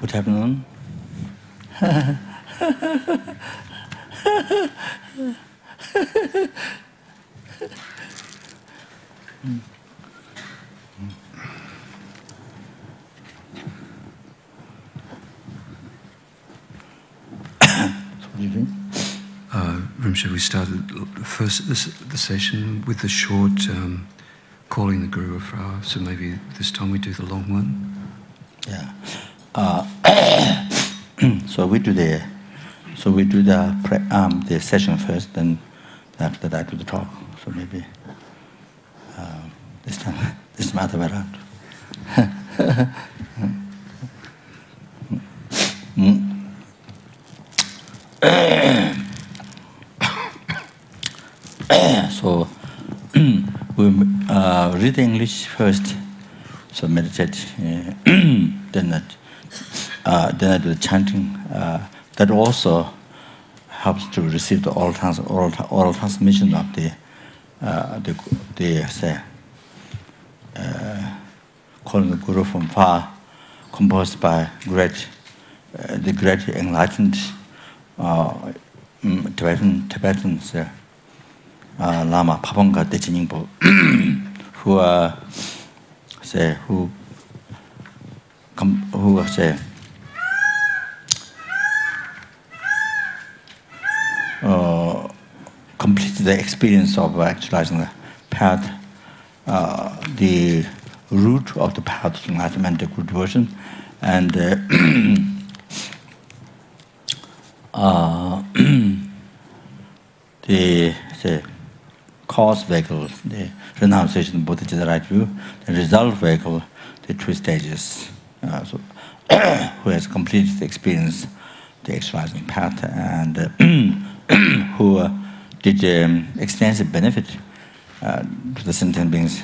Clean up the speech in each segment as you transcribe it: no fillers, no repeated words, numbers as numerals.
Good afternoon. What do you think? Rinpoche, we started first the session with the short calling the Guru Afar, so maybe this time we do the long one. Yeah. So we do the session first, then after that do the talk. So maybe this time other way around. So we read English first, so meditate, then I do the chanting. That also helps to receive the oral transmission of the calling the Guru from far, composed by the great enlightened Tibetans, Lama Paponga Dechiningpo, who completed the experience of actualizing the path, the root of the path to enlightenment, the good devotion, and the cause vehicle, the renunciation, Buddha, the right view, the result vehicle, the 2 stages. Who has completed the experience, the actualizing path, and who did extensive benefit to the sentient beings.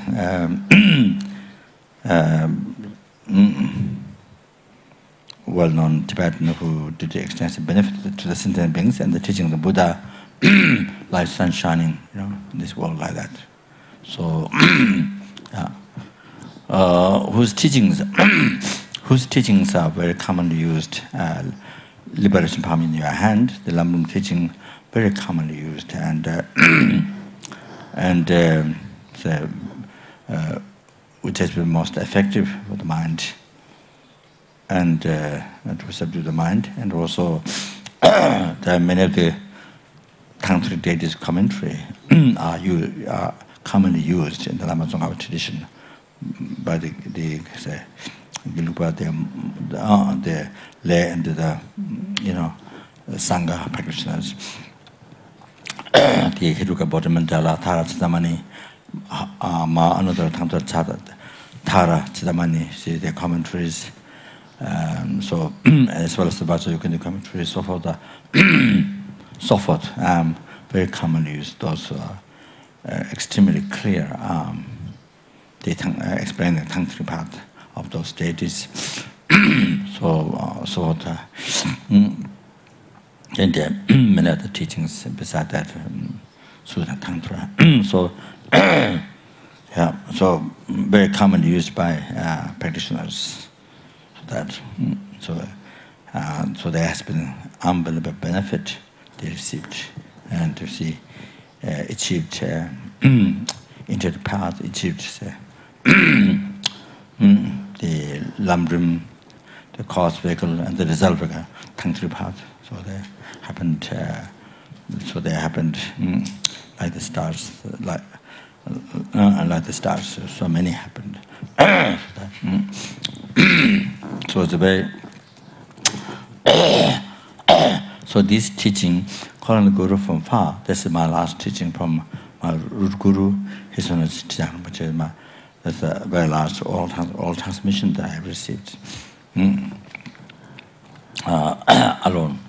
Well-known Tibetan who did extensive benefit to the sentient beings, and the teaching of the Buddha, like sun shining, in this world like that. So, whose teachings are very commonly used. Liberation palm in your hand, the Lamrim teaching, very commonly used, and which has been most effective for the mind, and to subdue the mind. And also, there are many of the tantric deities commentary are commonly used in the Lama Zopa tradition by the lay and the Sangha practitioners. The Hiruka Bodhimandala, Tara Chidamani, Ma another Tantra Tara Chidamani, see their commentaries. So, as well as the Vajra Yogini commentaries, so forth, very commonly used. Those are extremely clear. They explain the tantric path of those deities. And there are many other teachings beside that, Sutta Tantra. So very commonly used by practitioners. So there has been unbelievable benefit they received, and to see achieved into the path, achieved the Lamrim, the cause vehicle, and the result vehicle, tantric path. So they happened like the stars, like the stars. So many happened. So it's a very. So this teaching, calling the Guru from far. This is my last teaching from my root Guru, His Holiness Tijang Rinpoche. That's the very last oral transmission that I have received. Alone.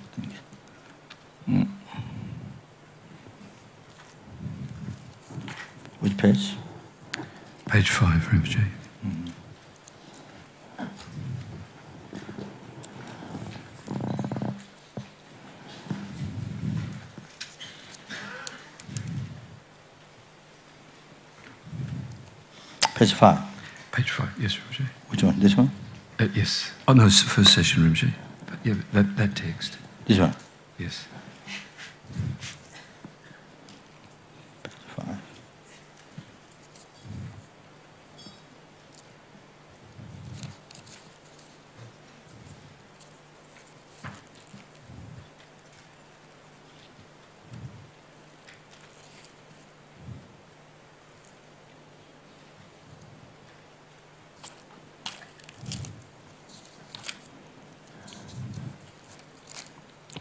Which page? Page 5, Rinpoche. Page 5. Page 5, yes, Rinpoche. Which one? This one? Yes. Oh no, it's the first session, Rinpoche. But yeah, that text. This one? Yes. Fine.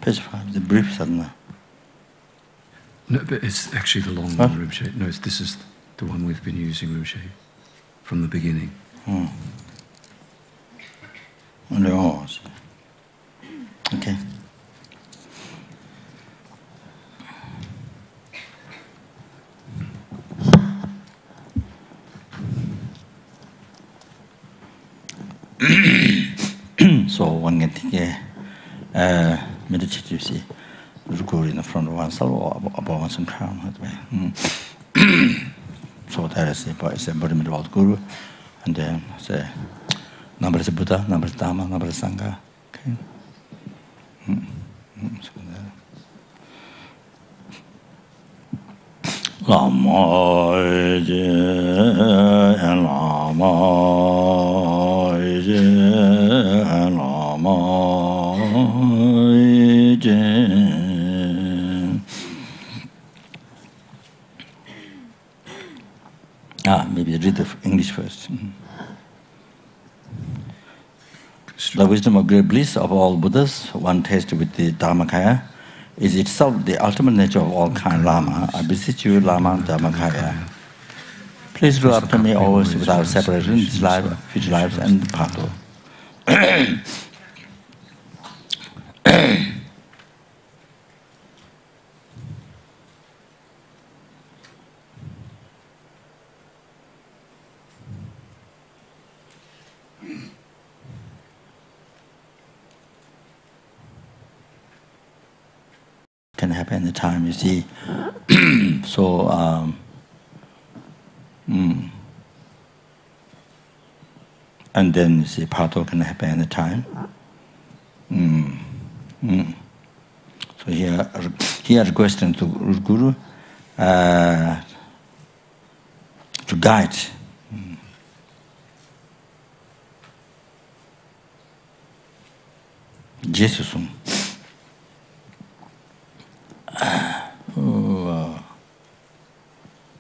Page 5, the brief sadhana. No, but it's actually the long one, Rinpoche. No, this is the one we've been using, Rinpoche, from the beginning. Okay. So one can think meditative, see, in the front of oneself or above one's crown. So that is the embodiment of all Guru, and then say, number is Buddha, number is Dhamma, number is Sangha. Okay. So Lama maybe read the English first. The wisdom of great bliss of all Buddhas, one tasted with the Dharmakaya, is itself the ultimate nature of all kind. Lama, I beseech you, Lama Dharmakaya, please look after me always without separation, this life, future lives, and Pato. Can happen any time, you see. So, and then you see, Pato can happen any time. So here requesting to Guru to guide. Jesus.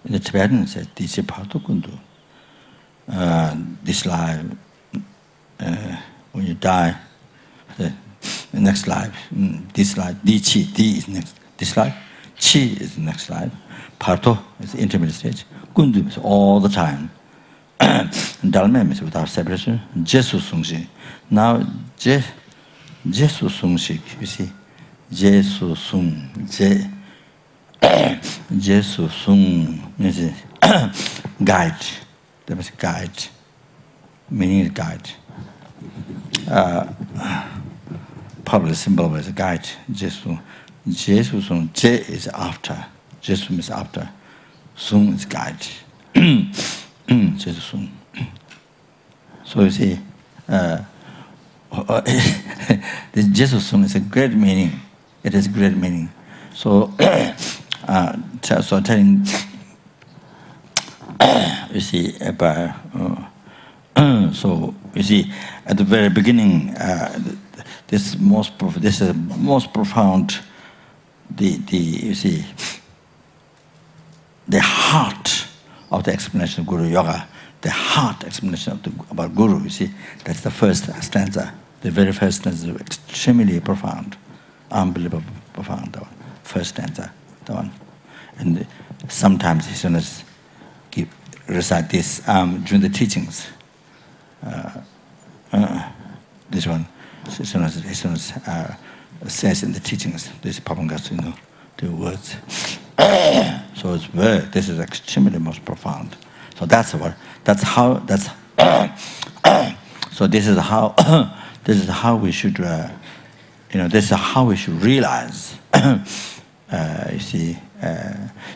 In the Tibetan said, this life, when you die, the next life, this life, di chi, di is next, this life, chi is the next life, parto is the intermediate stage, kundu is all the time, dalmem is without separation, jesu sungshi. Now, jesu sungshi, you see, jesu sung, jesu sung means guide. That means guide. Meaning is guide. Probably symbol is guide. Jesu. Jesu sung. Je is after. Jesu means after. Sung is guide. Jesu sung. So you see, this Jesu sung is a great meaning. It has great meaning. So, so telling, you see, about, so you see, at the very beginning, this is most profound. You see, the heart of the explanation of Guru Yoga, the heart explanation about Guru. You see, that's the first stanza. The very first stanza is extremely profound, unbelievable profound. The first stanza, the one. And sometimes his students recite this during the teachings. This one, his students says in the teachings, this Papangas, the words. So this is extremely most profound. So so this is how we should, this is how we should realize. You see,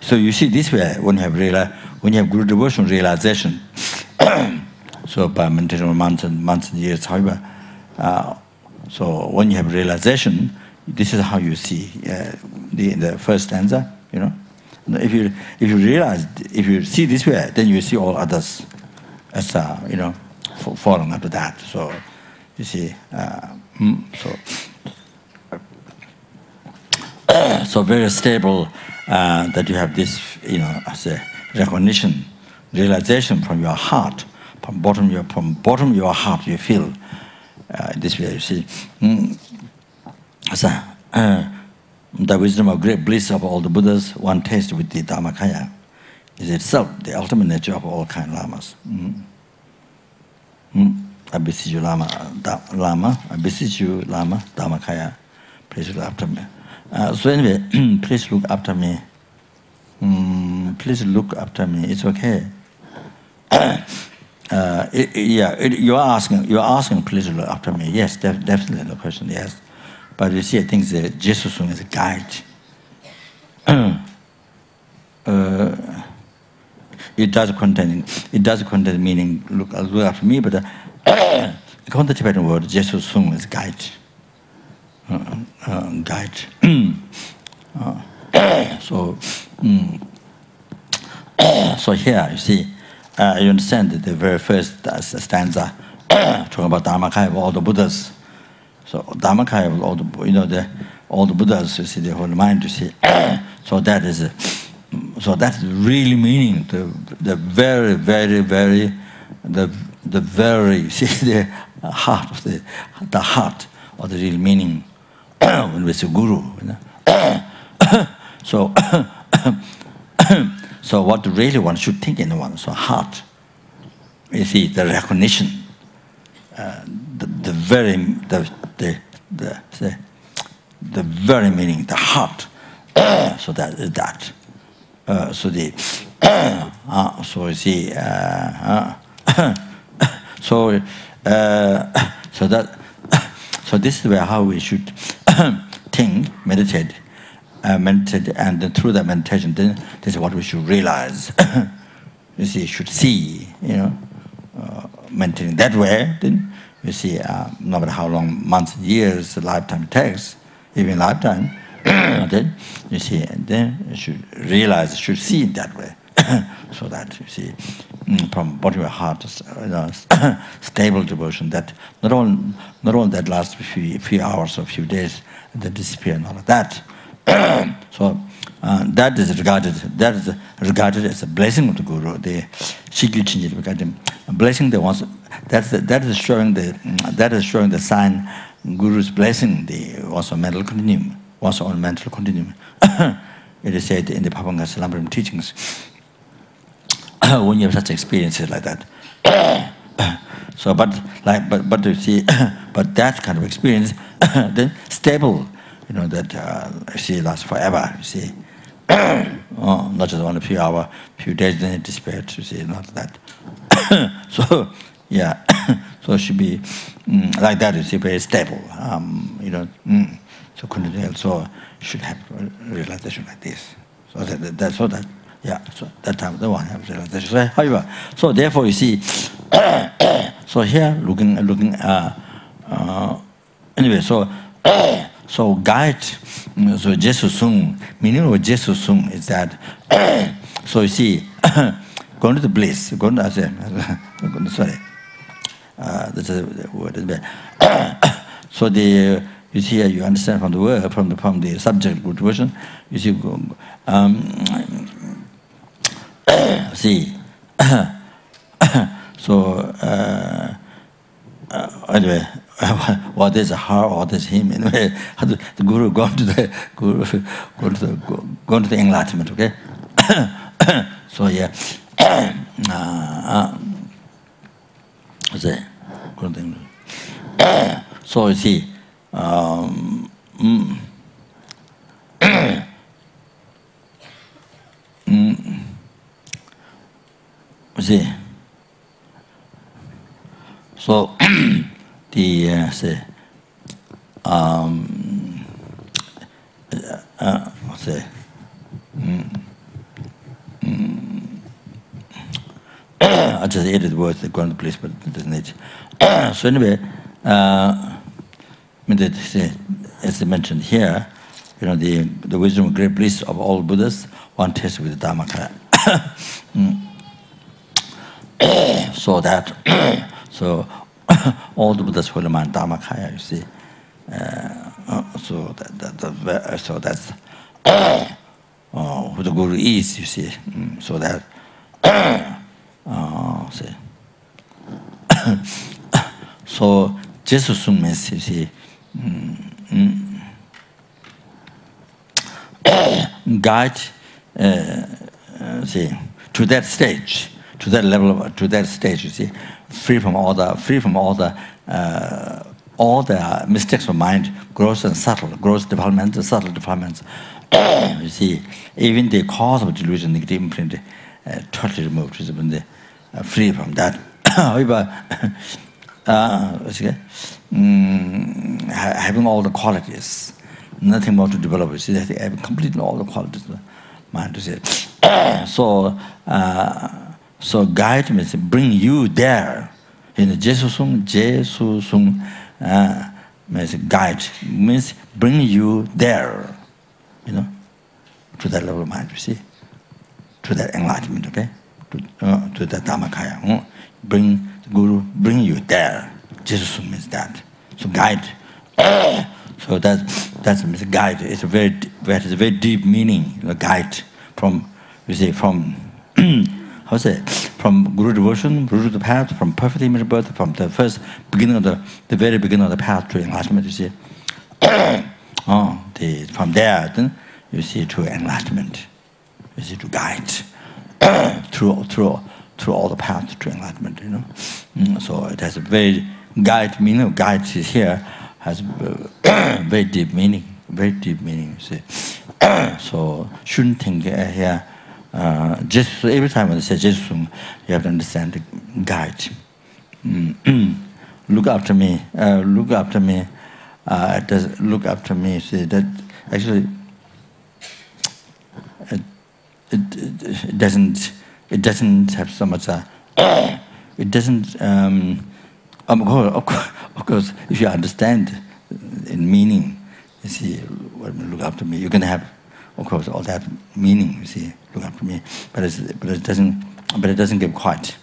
so you see this way when you have Guru devotion realization. So by meditation months and years, however, so when you have realization, this is how you see the first stanza. You know, if you realize, if you see this way, then you see all others as you know, falling after that. So you see, so very stable that you have this, you know, as a recognition, realization from your heart, from bottom of your heart, you feel this way. You see, the wisdom of great bliss of all the Buddhas, one taste with the Dhammakaya, is itself the ultimate nature of all kind lamas. I beseech you, Lama, I beseech you, Lama, Dhammakaya, please look after me. So anyway, please look after me. Please look after me. It's okay. You are asking, please look after me. Yes, definitely, no question. Yes, but you see, I think the Jesus is a guide. It does contain meaning. Look after me, but the Tibetan word Jesus is guide. Guide. So here you see, you understand that the very first stanza talking about Dhammakaya of all the Buddhas. So Dhammakaya of all the, you know, all the Buddhas. You see the whole mind. You see, so that is, so that's really meaning the very see the heart of the heart of the real meaning when we say Guru. You know? So what really one should think in one, so heart, you see the recognition, the very meaning, the heart. So that is that. So the so you see so this is where how we should think, meditate, and then through that meditation, then this is what we should realize. You see, should see, you know, meditating that way. Then you see, no matter how long, months, years, lifetime takes, even lifetime. Then you see, and then you should realize, should see it that way, so that you see, from bottom of your heart, you know, stable devotion that not only that lasts few hours or few days, that disappear and all of that. So that is regarded as a blessing of the Guru. The Shikyu Chinjit regarding a blessing. That is showing the sign Guru's blessing. The also mental continuum. Also on mental continuum. It is said in the Papanga Salambaram teachings, when you have such experiences like that. So, but you see, but that kind of experience, then stable, you know, that you see lasts forever. You see, not just only a few hours, few days, then it dissipates. You see, not that. So, yeah, so it should be like that. You see, very stable. You know. So continue. So should have realization like this. So that so that time the one have realization. So, however, so therefore you see. So here looking anyway. So guide. So Jesus Sung, meaning of Jesus Sung is that. So you see, going to the bliss. Going to sorry. That's a word. So the. You see, you understand from the word, from the subject good version. You see, see. So anyway, what is her, what is him? Anyway, the Guru gone to the enlightenment. Okay. So yeah. So you see. See, so the say I just added words that go into place, but it doesn't need. So anyway, as I mentioned here, the wisdom and great bliss of all Buddhas, one tastes with the Dharmakaya. So that, so all the Buddhas will mind Dharmakaya, you see. So that's who the Guru is, you see. So that, see. So Jesus means, you see, guide, see, to that stage, to that level, to that stage, you see, free from all the mistakes of mind, gross and subtle, gross developments, subtle developments. You see, even the cause of delusion, negative imprint, totally removed, free from that. However, having all the qualities, nothing more to develop. You see, having completely all the qualities of the mind. You see. So guide means bring you there. Jesus means guide, means bring you there, to that level of mind, you see, to that enlightenment, okay, to that Dharmakaya. Bring the Guru, bring you there. Jesus means that. So guide. So that means guide. It's a very deep meaning. Guide from, you see, from how say, from Guru devotion, Guru to the path, from perfect image birth, from the first beginning of the very beginning of the path to enlightenment. You see, from there, then you see to enlightenment. You see to guide through all the paths to enlightenment. So it has a very guide meaning. Guide is here has very deep meaning. Very deep meaning. You see, so shouldn't think here. Just every time when they say Jesus, you have to understand the guide. Look after me. Look after me. Look after me. See that actually it doesn't have so much. It doesn't. Of course, if you understand in meaning, you see, look after me. You can have, of course, all that meaning. You see, look after me, but it doesn't give quite.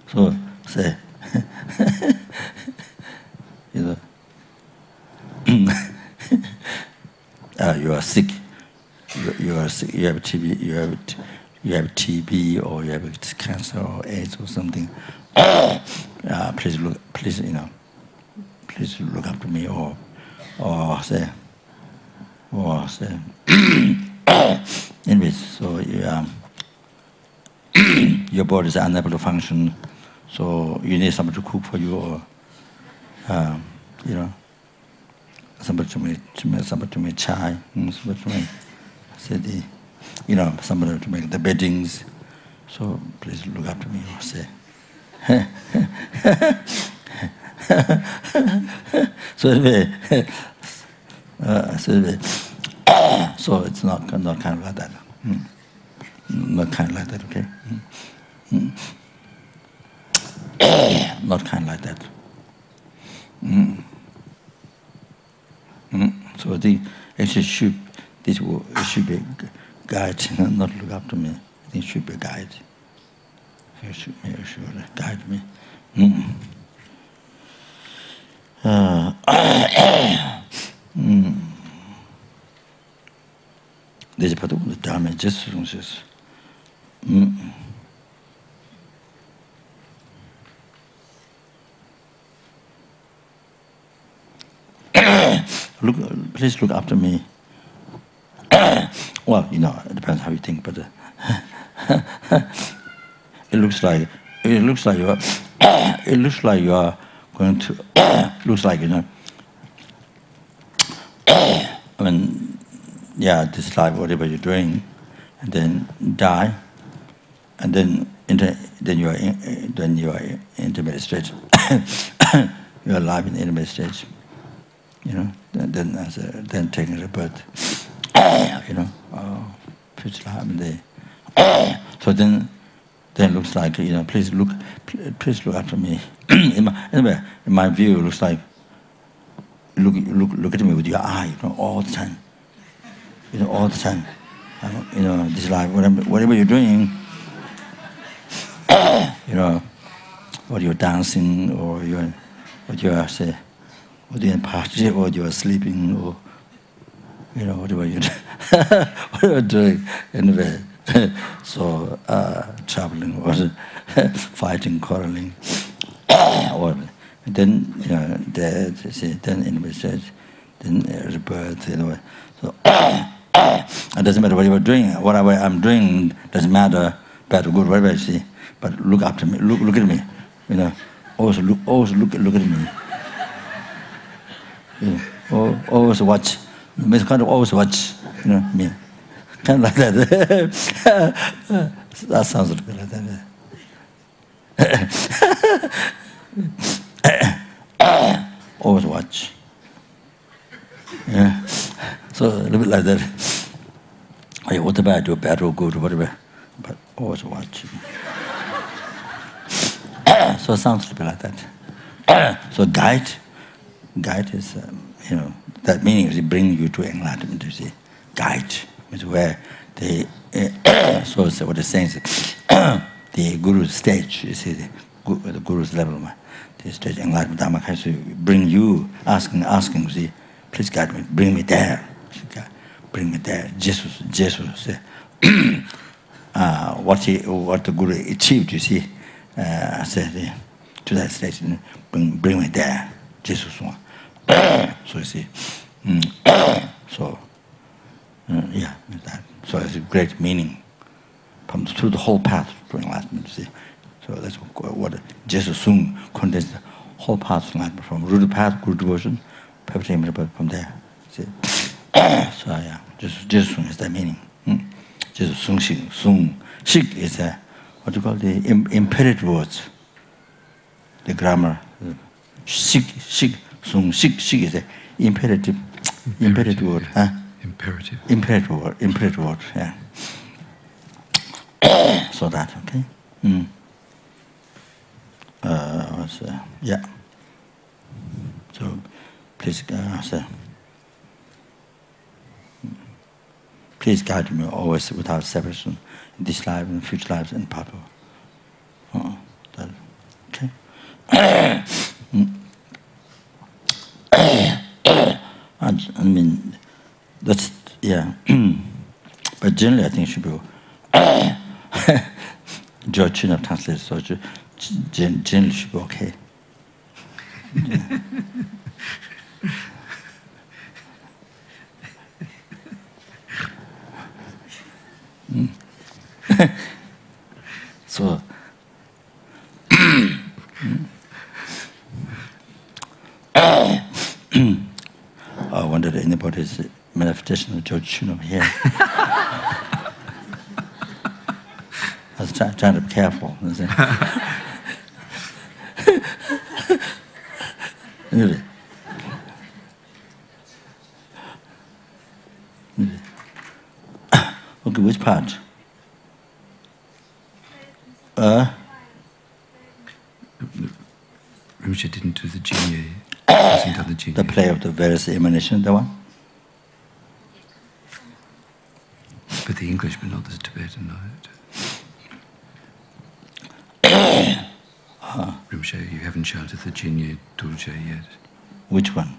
So say, you are sick. You are sick. You have TB. You have TB, or you have cancer or AIDS or something. Please look after me, or say. Anyways, so your body is unable to function, so you need somebody to cook for you, or somebody to make chai, somebody to make somebody to make the beddings. So please look after me, or say. So anyway, so it's not kind of like that. Not kind of like that, okay? Not kind of like that. So I think actually should be a guide, not look after me. I think it should be a guide. You should guide me. There's a particular Dharma, just please look after me. Well, it depends how you think, but it looks like you are going to looks like this life, whatever you're doing, and then die, and then you are in intermediate stage. You are alive in the intermediate stage. Then taking the birth. future life. So then looks like, please look after me. in my view, it looks like look at me with your eye, all the time. All the time. This life, whatever you're doing, or you're dancing, or you're party, or you're sleeping, or whatever you're doing, anyway. So traveling, or fighting, quarreling, or then then anyway, then rebirth, So it doesn't matter what you're doing. Whatever I'm doing doesn't matter, bad or good, whatever I see. But look after me, look at me, always look at me. Always watch. It's kind of always watch, me. Kind of like that. That sounds a little bit like that. Always watch. Yeah. So a little bit like that. Hey, what about do bad or good or whatever? But always watch. So it sounds a little bit like that. So guide is, that meaning is bring you to enlightenment. You see, guide is where the so what the saying is the guru's stage. You see, the guru's level, the stage enlightenment. Dharma has to bring you asking. You see, please guide me, bring me there. Bring me there. Jesus said, what the guru achieved. You see, said to that stage, bring me there. Jesus. So you see, yeah, that. So it's a great meaning through the whole path to enlightenment. You see, so that's what Jesus soon contains the whole path to enlightenment, from root path, guru devotion, perfect from there. See, so yeah, Jesus soon is that meaning. Jesus soon shik is what you call the imperative words. The grammar. Shik, soon shik is the imperative word, huh? Imperative word, yeah. So that, okay? Yeah. So, please, please guide me always without separation in this life and future lives and Papa. Okay? I mean, that's, yeah. But generally, I think it should be George Chino translated, so generally should be okay. Yeah. So, I wonder if anybody's manifestation of George Chino here. I was trying to be careful. Really? Okay, which part? Rinpoche didn't do the Jinye. Hasn't done the Jinye. The play of the various emanations, that one? But the English, but not the Tibetan, no. Rinpoche, you haven't chanted the Jinye Dulce yet. Which one?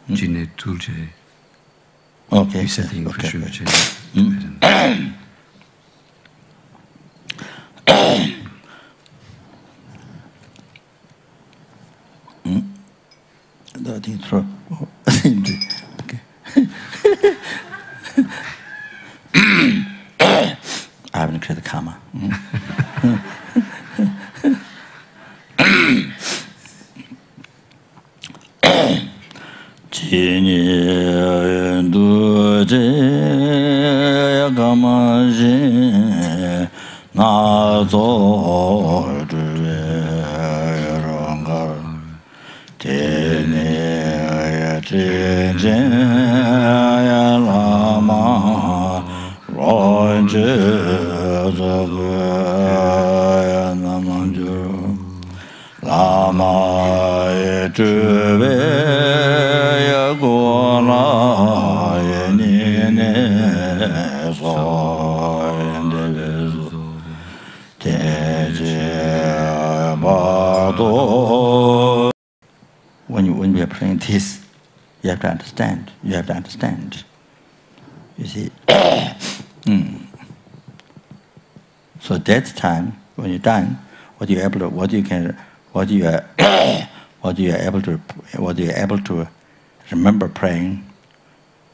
Jinye Dulce. Okay. You said the English, okay, Rinpoche, Tibetan. I think throw. Okay. I haven't created the karma. Lama when we are praying this, you have to understand. You have to understand. You see. So that time when you're done, what you are able to remember praying,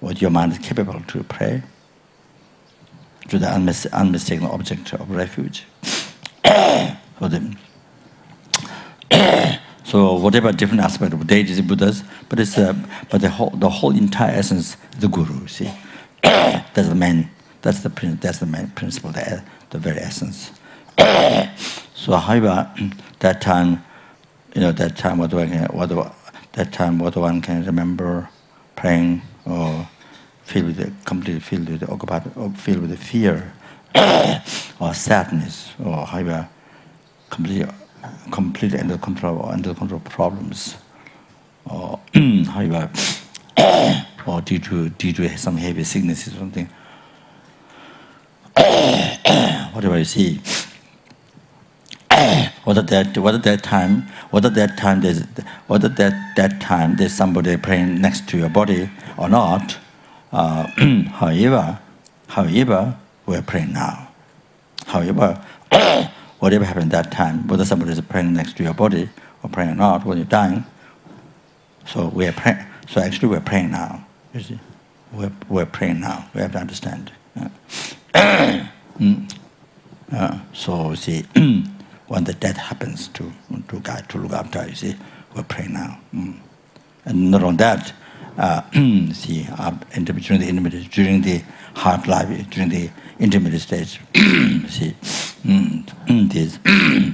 what your mind is capable to pray, to the unmistakable object of refuge. So whatever different aspect of deities, Buddhas, but the whole entire essence is the Guru. See, that's the main principle, the very essence. So, however, that time what one can remember praying or completely filled with the fear or sadness, or however completely under control problems, or however or due to some heavy sickness or something. Whatever you see, whether that time there's somebody praying next to your body or not, however we're praying now. However, whatever happened that time, whether somebody is praying next to your body or praying or not, when you're dying, so we are praying. So actually, we're praying now. You see, we're praying now. We have to understand. So see, when the death happens to guide, to look after, you see, we're praying now. And not only that, see, during the heart life, during the intermediate stage, see,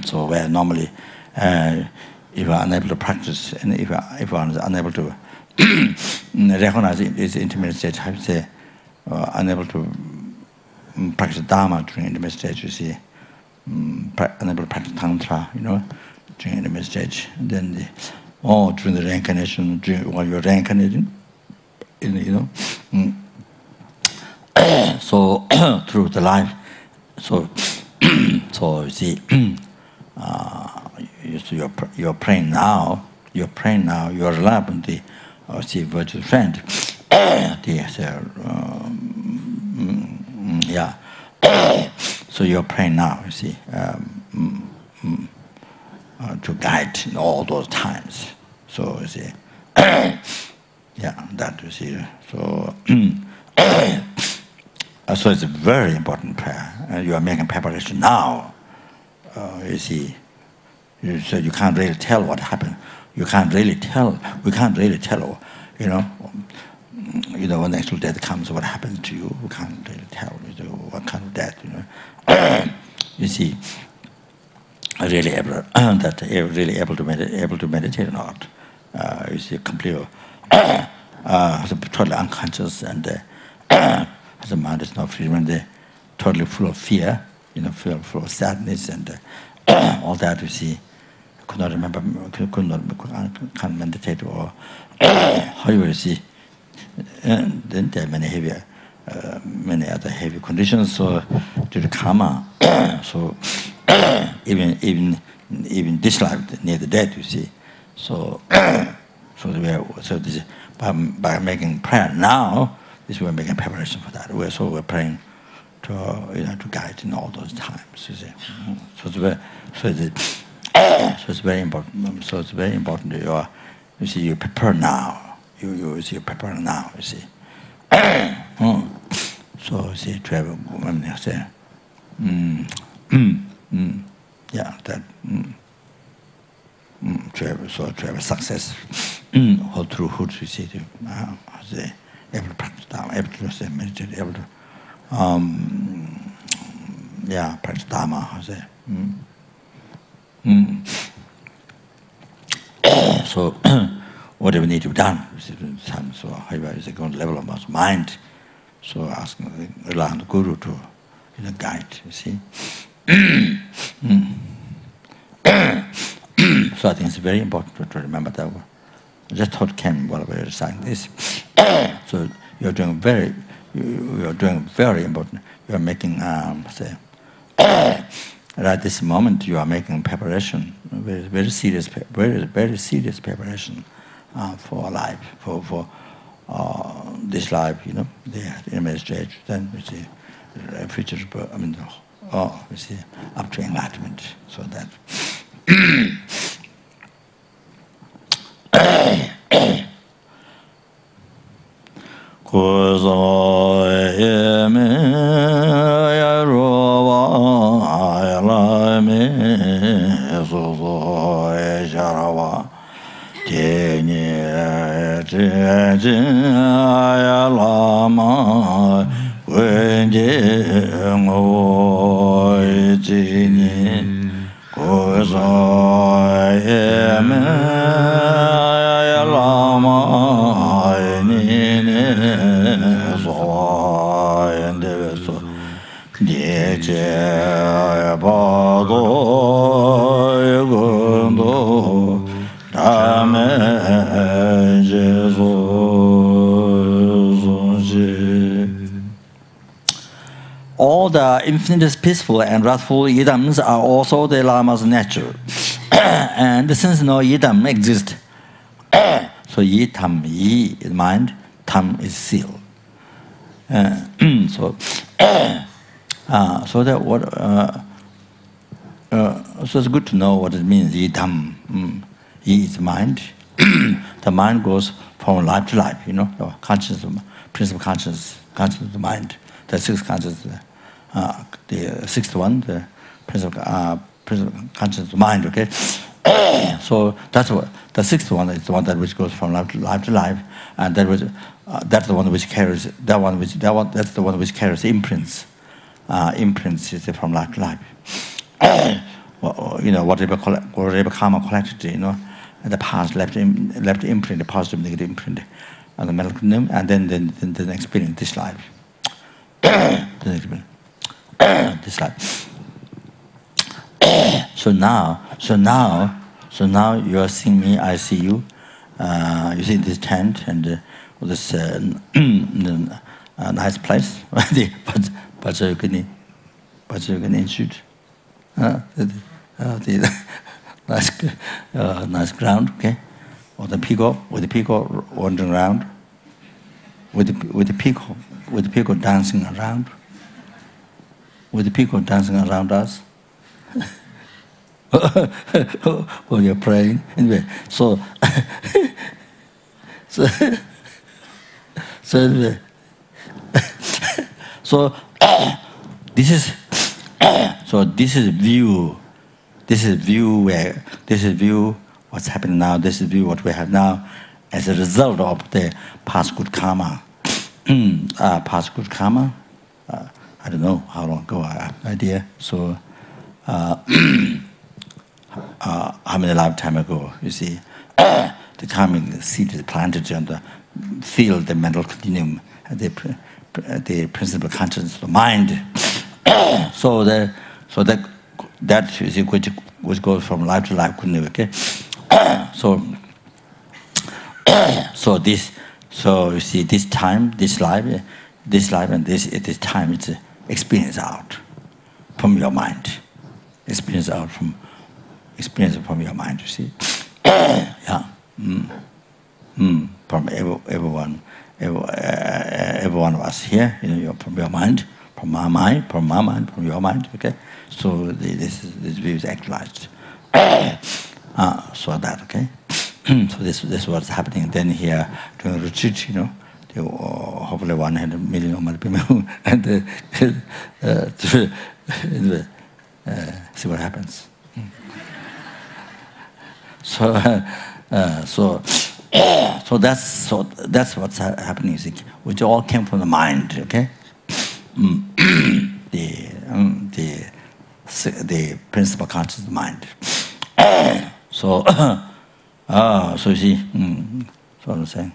so where normally, if you are unable to practice, and if one is unable to recognize this intermediate stage, I would say, unable to practice Dharma during intermediate stage, you see, unable to practice Tantra, during intermediate stage, then during the reincarnation, while you're reincarnating, so through the life, so you see, you're praying now, you're relying on the virtual friend, so you're praying now, you see, to guide in all those times. So you see, that you see. So, so it's a very important prayer. You are making preparation now. You see, so you can't really tell what happened. You can't really tell. We can't really tell. When the actual death comes, what happens to you? We can't really tell. What kind of death? You see, really able to meditate or not. You see, completely totally unconscious, and the mind is not free when they're totally full of fear, full of sadness, and all that. You see, could not remember, can't meditate, or however you see. And then there are many other heavy conditions. So due to karma, so even this life near the death, you see. So this by making prayer now, we're making preparation for that. We're praying to guide in all those times. You see. So it's very important. So it's very important that you prepare now. You prepare now. You see. So see to have to have a success all through who you see to able to practice Dharma, able to meditate, able to practice Dharma. So whatever needs to be done, so however is going to level of one's mind. So rely on the Guru to guide. You see. So I think it's very important to remember that. I just thought came while we were reciting this. So you're doing you are doing very important. You are making, say, at this moment you are making preparation, very serious preparation for life, for this life, you know, the image stage. Then we see future. I mean, we see up to enlightenment. So that. All the infinite peaceful and wrathful yidams are also the Lama's nature. And since no yidam exists, so yi tam, yi is mind, tam is seal. So that what so it's good to know what it means. Yi tam, yi is mind. The mind goes from life to life. You know, the consciousness, principal consciousness of the mind. The sixth consciousness, the sixth one, the principal consciousness of the mind. Okay, so that's what the sixth one is, the one that which goes from life to life, and that was that's the one which carries that's the one which carries imprints. Imprints is from life to life. You know, whatever karma collected, you know, the past left imprint, the positive, negative imprint, and the mental kingdom, and then experience this life. This life. So now you are seeing me, I see you. You see this tent and this nice place, the Vajra Yogini Institut. The nice ground, okay, or the peacock wandering around, with the peacock dancing around, us. While you're praying, anyway. So anyway. So this is view. This is view what's happening now. This is view what we have now, as a result of the past good karma. Past good karma. I don't know how long ago. I have no idea. So how many lifetime ago? You see, the karmic seed is planted on the field, the mental continuum, the principal consciousness of the mind. So that you see, which goes from life to life, okay. So you see, this time, this life, and this time, it's experience out from your mind. Experience from your mind. You see, yeah. From everyone of us here, you know, from your mind, from my mind, from your mind. Okay, so this view is actualized. So that, okay. So this is what's happening. Then here during retreat, you know, hopefully 100 million or more people, and see what happens. So that's what's happening. You see, which all came from the mind. Okay, the principal conscious mind. So you see, that's what I'm saying.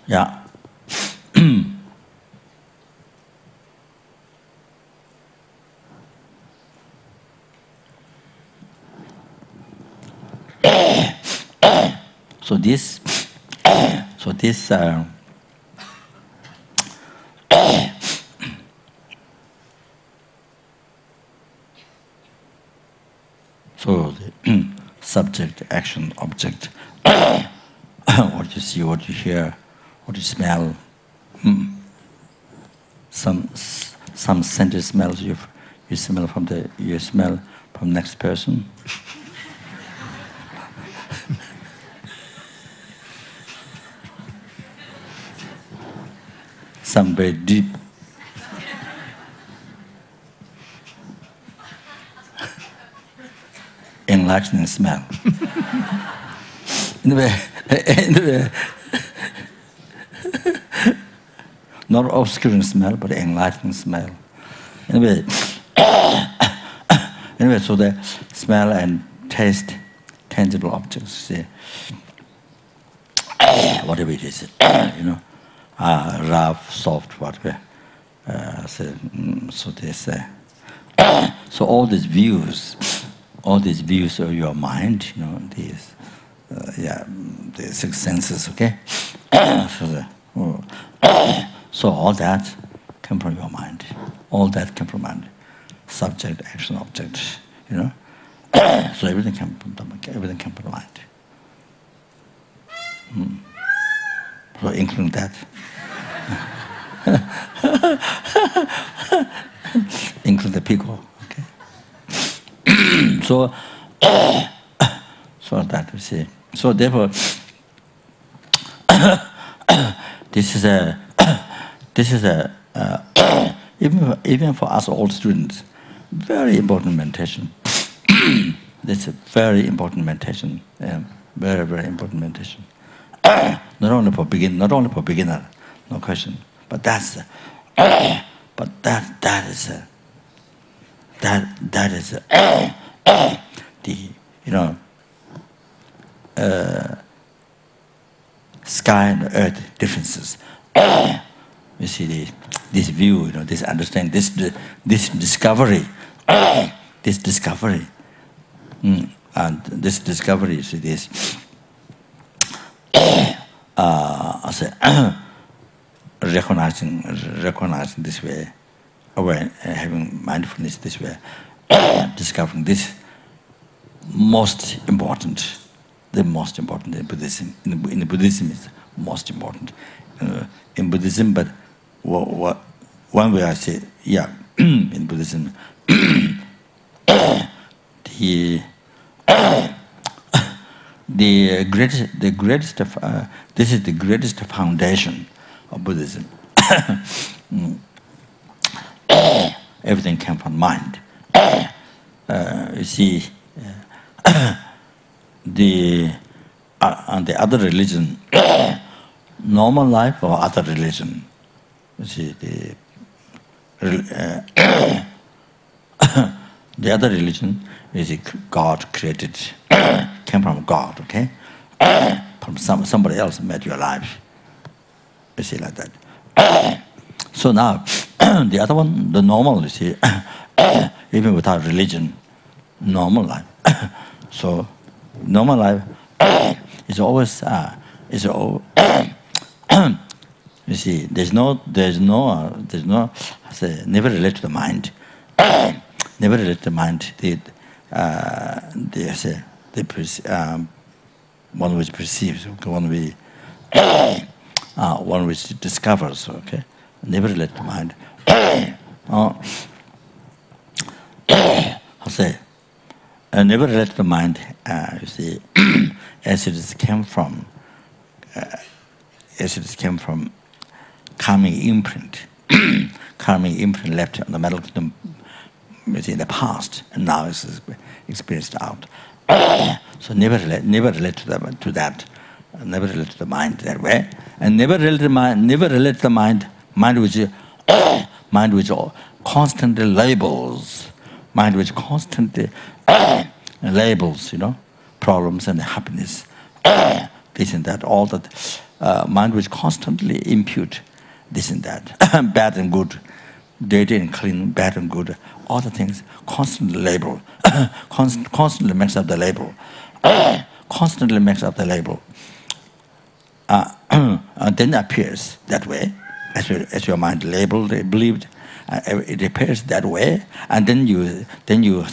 Yeah. So So this, so this, so the subject, action, object, what you see, what you hear, what you smell, some scented smells you smell from next person. Some very deep. Enlightening smell. Anyway, not obscuring smell, but enlightening smell. Anyway, so the smell and taste, tangible objects, whatever it is, rough, soft, whatever. So they say. So all these views of your mind, these, the six senses, okay? So all that came from your mind. All that came from mind. Subject, action, object, So everything came from the mind. So including that. Include the pico, okay? So that we see. So therefore, this is a even for us old students, very important meditation. This is a very important meditation. Very, very important meditation. Not only for beginner, no question. But that is the sky and earth differences. You see this view, this understanding, this discovery, and this discovery. You see this. I say, recognizing this way, having mindfulness this way, discovering this most important, the most important in Buddhism. In Buddhism is most important in Buddhism. But one way I say, in Buddhism, the greatest of this is the greatest foundation of Buddhism. Everything came from mind. You see, on the other religion, normal life or other religion, you see, the other religion is God created, came from God, okay? From somebody else made your life. You see, like that. So now, the other one, the normal, you see, even without religion, normal life. So, normal life is always, you see, there's no, I say, never relate to the mind. Never relate to the mind. One which perceives, one which discovers, okay? Never relate to the mind. I say, never relate to the mind, you see, as it came from karmic imprint. Karmic imprint left on the metal kingdom in the past, and now it's experienced out. So never relate to that. Never relate to the mind that way, and never relate to the mind which constantly labels, problems and happiness, this and that, all that, mind which constantly impute this and that, bad and good, dirty and clean, bad and good, all the things, constantly label, constantly makes up the label, constantly makes up the label. then appears that way, as your mind labeled, believed, it appears that way, and then you say, then you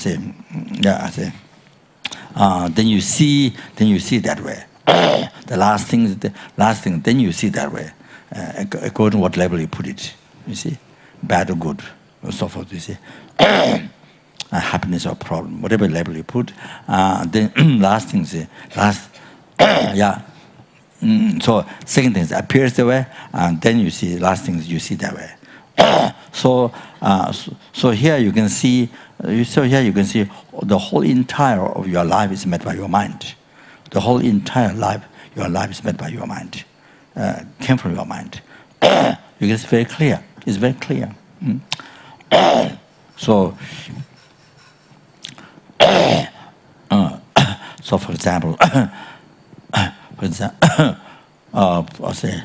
see that way. The last thing, then you see that way, according to what level you put it. You see, bad or good, or so forth. You see, happiness or problem, whatever level you put. Then last thing is so second thing is appears that way, and then you see last things you see that way. So here you can see. The whole entire of your life is made by your mind. The whole entire life, your life is made by your mind. Came from your mind. You get very clear. It's very clear. So for example, I'll say,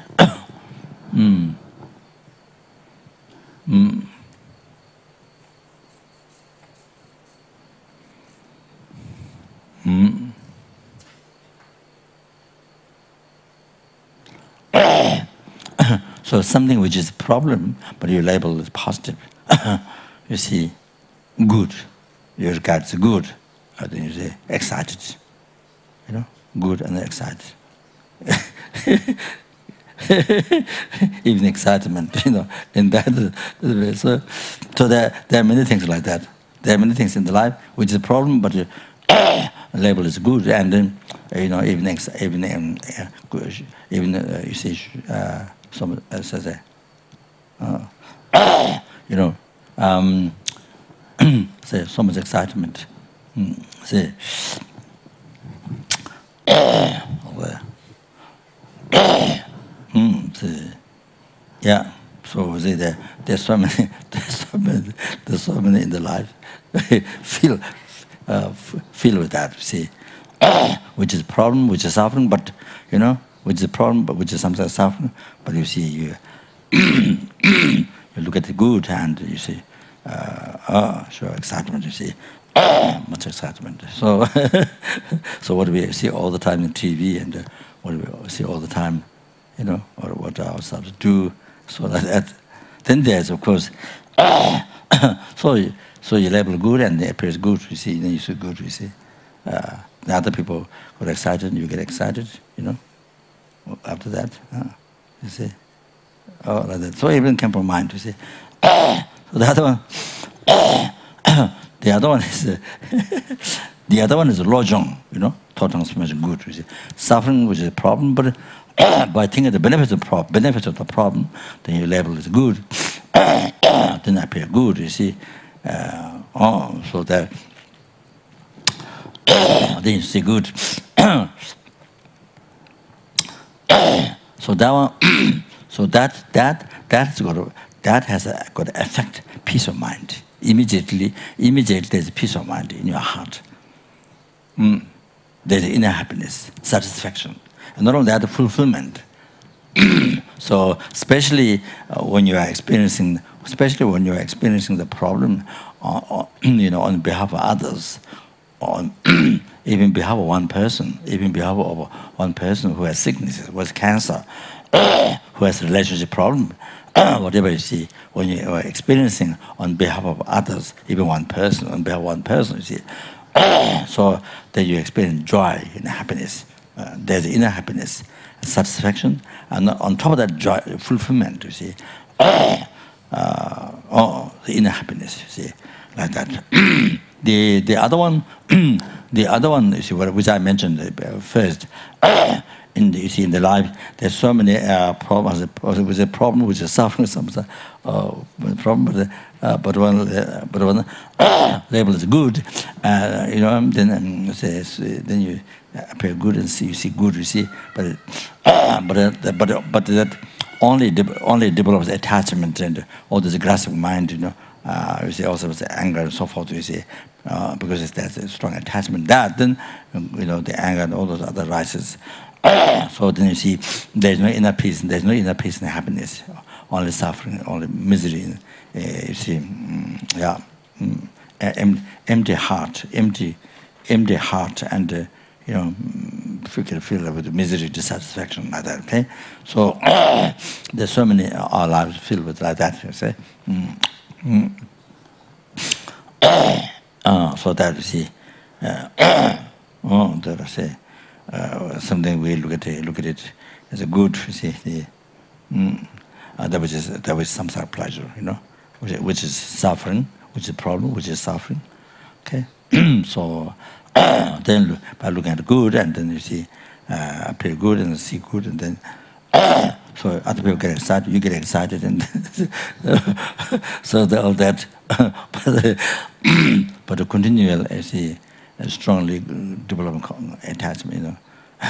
so something which is a problem, but you label it positive. You see, good. You regard it good. Then you say excited. You know, good and excited. Even excitement, you know, in that way. So there are many things like that. There are many things in the life which is a problem, but label is good, and then even you see some says say so much excitement. Say yeah. So there's so many in the life. feel with that. See, which is problem, which is suffering, but which is a problem, but which is sometimes suffering. But you see, you look at the good, and you see, sure, excitement. You see, much excitement. So, so what do we see all the time in TV, and what do we see all the time, or what ourselves do? So that then there's of course. So you label good, and it appears good. You see, then you see good. You see, the other people got excited, you get excited. After that, you see, like that. So everything came from mind. You see, so the other one, the other one is lojong. Thought transformation good. You see, suffering which is a problem, but by thinking of the benefits of the problem, then you label it good. Then appear good. You see. So that then you see good. So that one, so that has got to affect peace of mind. Immediately there's a peace of mind in your heart. There's inner happiness, satisfaction, and not only that, the fulfillment. So especially when you are experiencing the problem, on behalf of others, on even behalf of one person, who has sickness, who has cancer, who has a relationship problem, whatever you see, when you are experiencing on behalf of others, even on behalf of one person, you see, so that you experience joy and happiness. There's inner happiness, satisfaction, and on top of that, joy, fulfillment. You see, the inner happiness. You see, like that. The other one, you see, which I mentioned first. In the life, there's so many problems. With a problem, which is suffering, some problem, but one label is good. Then you appear good and you see good. You see, but that only develops attachment and all this aggressive mind. You see, also with the anger and so forth. You see, because there's a strong attachment. That then the anger and all those other rises. So then you see, there's no inner peace. There's no inner peace and happiness. Only suffering, only misery. You see, empty heart, and feel with misery, dissatisfaction, like that. Okay, so there's so many our lives filled with like that. You see, so that you see, that I say something we look at it as a good. You see, that which is samsara pleasure, which is suffering, which is problem, which is suffering. Okay, so then by looking at the good, and then you see appear good and see good, and then so other people get excited, you get excited, and so all that. But the continual, strongly developing attachment,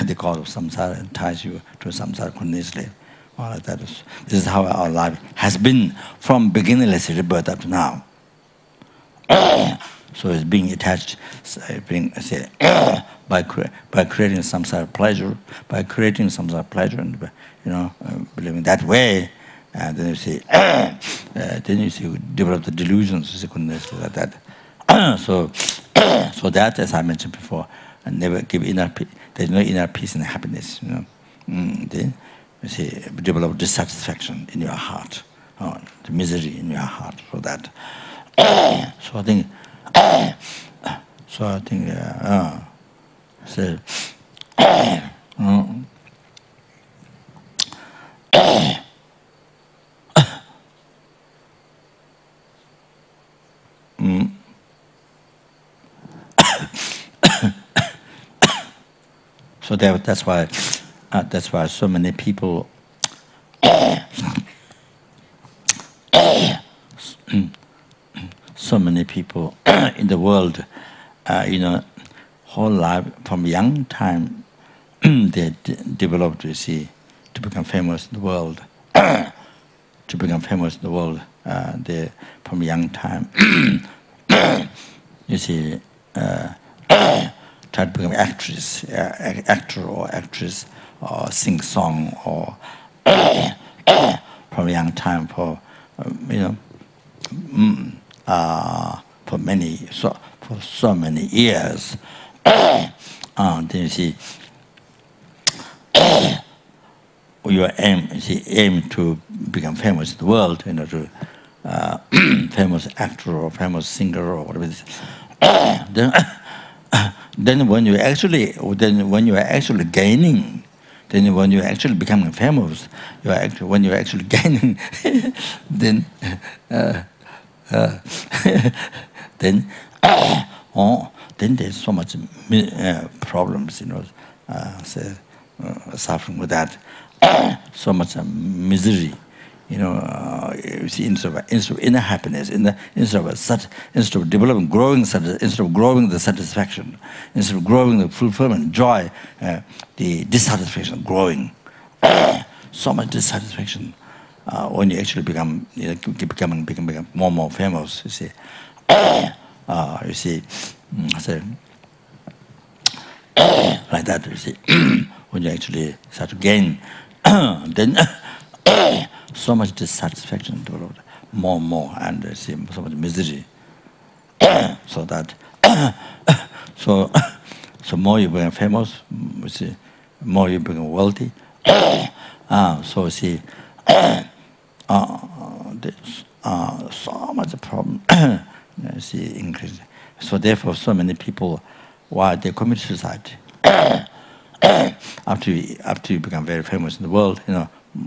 the cause of samsara ties you to samsara continuously. All of that is, this is how our life has been from beginningless rebirth up to now. So it's being attached, by creating samsara pleasure, and believing that way, and then you see, develop the delusions continuously like that. So that, as I mentioned before, and never give inner peace. There's no inner peace and happiness. Then you see, develop dissatisfaction in your heart, the misery in your heart. So that. So I think. So that's why so many people in the world, whole life from young time they developed, to become famous in the world. They from young time, try to become actor or actress, or sing song, or from young time for so many years. Then you see, your aim to become famous in the world, to famous actor or famous singer or whatever it is. Then when you are actually gaining, then when you are actually becoming famous, when you are actually gaining, then then there's so much problems, suffering with that, so much misery, instead of inner happiness, instead of developing, instead of growing the satisfaction, instead of growing the fulfillment, joy, the dissatisfaction growing, so much dissatisfaction when you actually become more and more famous. So like that, when you actually start to gain, then so much dissatisfaction developed, more and more, and so much misery. So that, so more you become famous, more you become wealthy. So so much problem. Increase. So therefore, so many people, why they commit suicide after you become very famous in the world,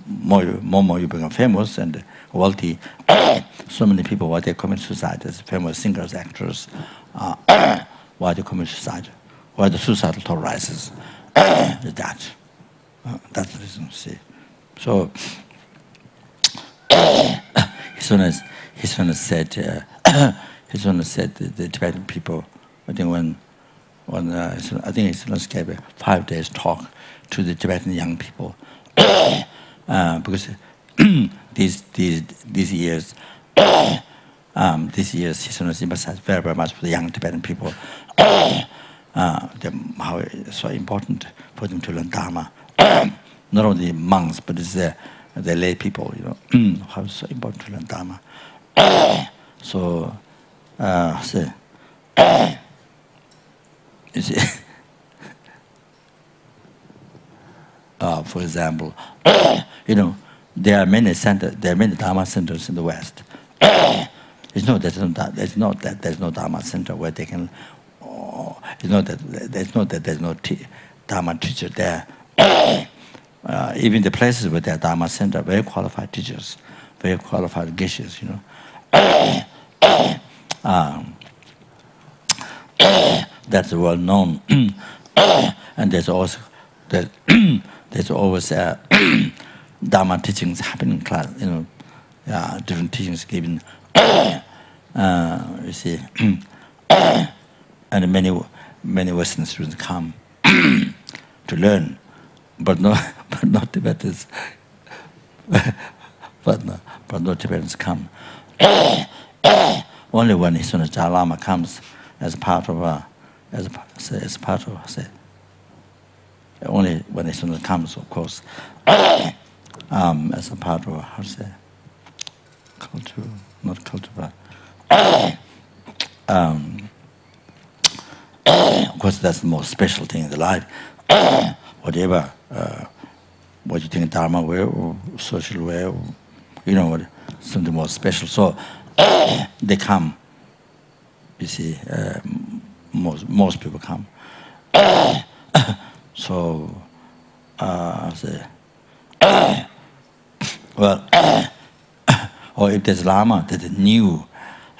more you become famous and wealthy. So many people, why they commit suicide as famous singers, actors, why they commit suicide, why the suicidal thought rises. That's the reason. So his Holiness said the Tibetan people, I think I think His Holiness gave a 5 days talk to the Tibetan young people, because these years His Holiness emphasized very, very much for the young Tibetan people, how it's so important for them to learn Dharma. Not only monks, but it's the lay people, how it's so important to learn Dharma. So, you see, For example, there are many Dharma centers in the West. It's not there's no Dharma center where they can. It's not that there's no Dharma teacher there. Even the places where there are Dharma center, very qualified teachers, very qualified geishas, that's well known. And there's always Dharma teachings happening in class, different teachings given. You see, and many Western students come to learn, but not Tibetans. but no Tibetans come. Only when His Holiness Dalai Lama comes as part of only when His Holiness comes, of course, as a part of culture, not culture, but of course that's the most special thing in the life. Whatever, what you think Dharma way or social way, or, what something more special. So they come. You see, most people come. So, well, or if there's Lama that they knew,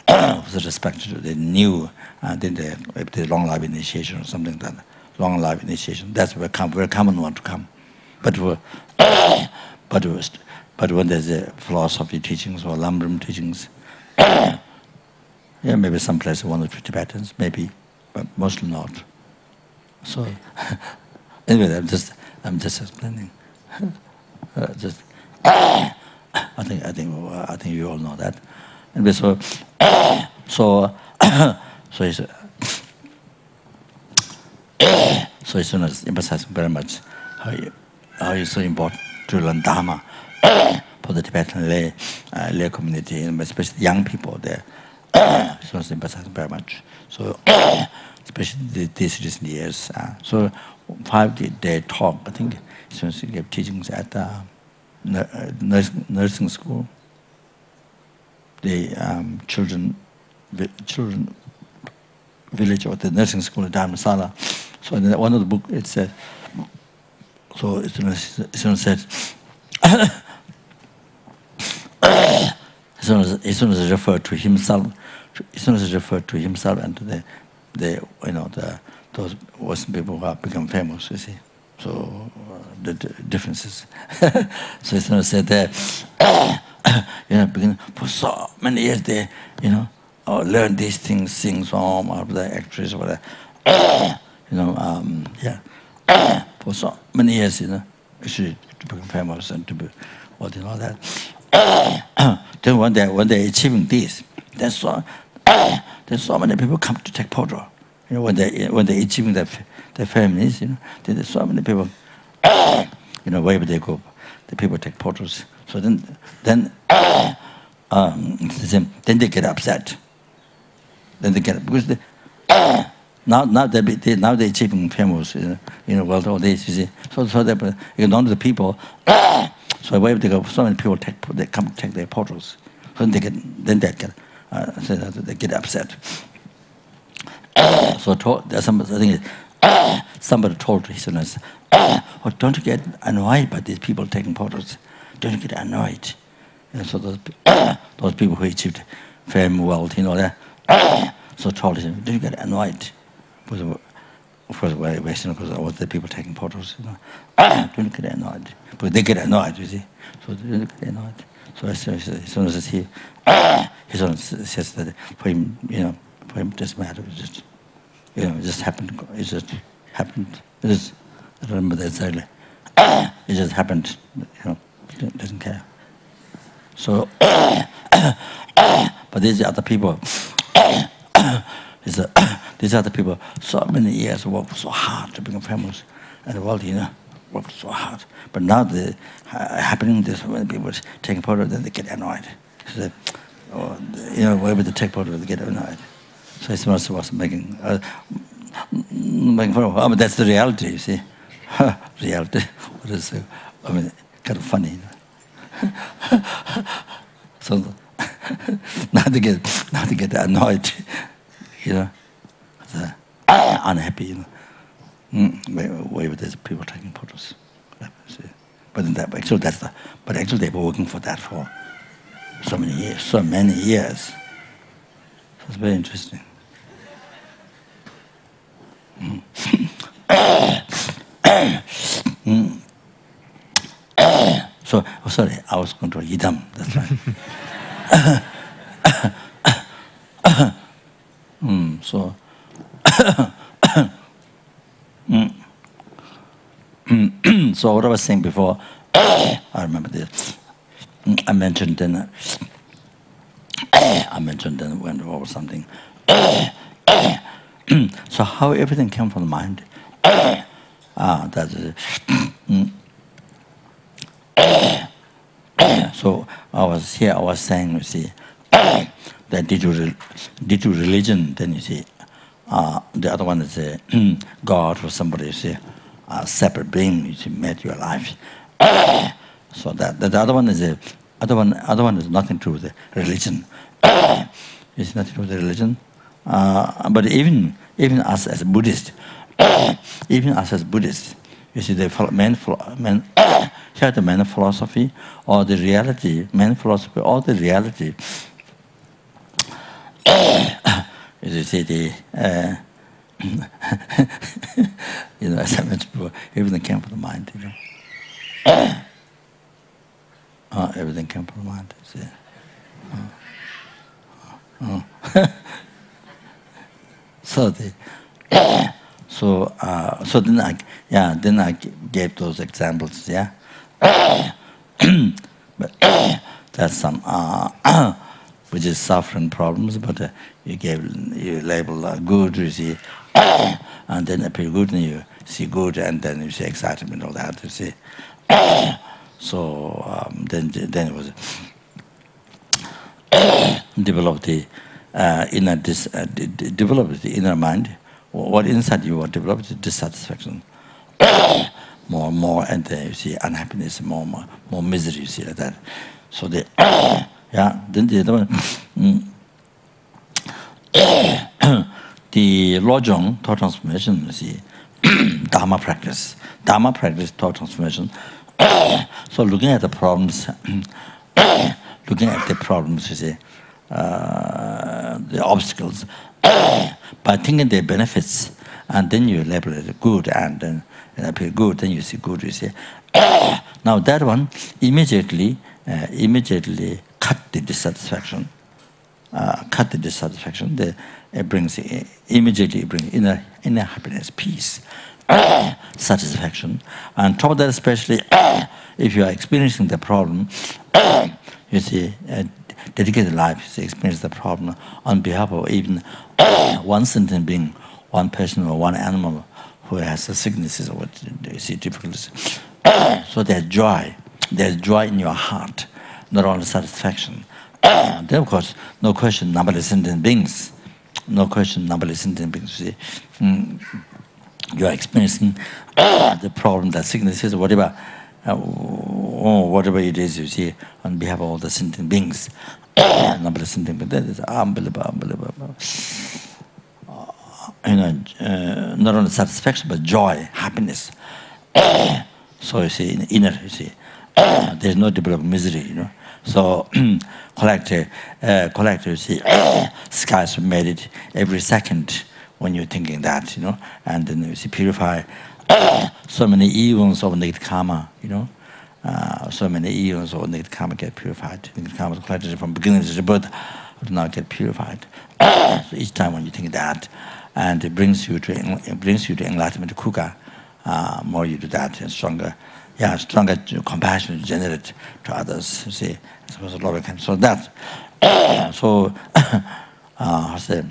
with respect to they knew, then if there's long life initiation or something like that, long life initiation, that's very common one to come. But when there's a philosophy teachings or Lamrim teachings, yeah, maybe some places 1 or 2 Tibetans, maybe, but mostly not. So anyway, I'm just explaining. I think you all know that. And so it's emphasizing very much how it's so important to learn Dharma for the Tibetan lay community, and especially young people there. It's also emphasizing very much. So especially these recent years. So 5-day talk, I think it's gave teachings at nursing school. The children village or the nursing school at Dharmasala. So in one of the book it said, so it said, as soon as referred to himself, and to those Western people who have become famous, you see. So the differences. So as soon as said that, for so many years they, learn these things, sing song, or the actress, whatever. For so many years, actually to become famous and to be what all that. Then when they're achieving this, then so many people come to take photo. When they're achieving their families, then there's so many people. Wherever they go, the people take photos. So then they get upset. Then they get because now they're achieving famous in the world all this. You see, so they ignore the people. So wherever they go, so many people they come to take their photos. So they get upset. So somebody told His Holiness, don't you get annoyed by these people taking photos? Don't you get annoyed? So those people who achieved fame, wealth, that. So told him, don't you get annoyed? Of course, because all the people taking photos, don't you get annoyed? But they get annoyed, you see. So they don't get annoyed. So as soon as His Holiness says that for him, it doesn't matter. It just happened. It just happened. I don't remember that exactly. It just happened. Doesn't care. So, but these other people, these other people, so many years worked so hard to become famous, and the world, worked so hard. But now the happening this when people taking photos, then they get annoyed. So wherever they take photos, they get annoyed. So His Master was making fun of. But that's the reality, you see. reality. What is I mean, kind of funny. So not to get annoyed, unhappy, way with these people taking photos. But actually they've been working for that for so many years. So it's very interesting. So, sorry, I was going to Yidam, that's right. So what I was saying before, I remember this. I mentioned then when there was something. So how everything came from the mind. That's it. So I was saying, you see, that due to religion, then you see, the other one is God or somebody, you see, a separate being, you see, made your life. So that the other one is nothing to do with the religion. It's nothing to do with the religion. But even us as Buddhists, you see, the main philosophy or the reality, is you see the as I mentioned before, everything came from the mind. Everything came from the mind. You see. So then I gave those examples, yeah. But that's some which is suffering problems. But you label good, you see, and then appear good, and you see good, and then you see excitement, all that, you see. So then it was develop the inner mind. What inside you are developed is dissatisfaction, more, and then you see unhappiness, more misery, you see, like that. So then the other one, the Lojong thought transformation, you see, Dharma practice, thought transformation. So looking at the problems, you see, the obstacles, by thinking their benefits, and then you label it good, and then appear good, then you see good, you see. Now that one immediately cut the dissatisfaction. It brings inner happiness, peace, satisfaction. And on top of that, especially if you are experiencing the problem, you see, dedicated life, you see, experience the problem on behalf of even one sentient being, one person or one animal who has a sicknesses or what you see difficulties. So there's joy in your heart, not only satisfaction. Then of course, no question, numberless sentient beings. You see. You are experiencing the problem, the sicknesses, whatever it is, you see, on behalf of all the sentient beings. Numberless sentient beings. That is unbelievable. Not only satisfaction, but joy, happiness. So you see, in inner, you see, there's no developed misery, So collector, you see, skies made it every second when you're thinking that, and then you see purify so many eons of negative karma, so many eons of negative karma get purified. Negative karma is collected from beginning to birth, but now get purified. So each time when you think that, and it brings you to enlightenment, kuka. More you do that, and stronger compassion generate to others. You see, so that. So I say,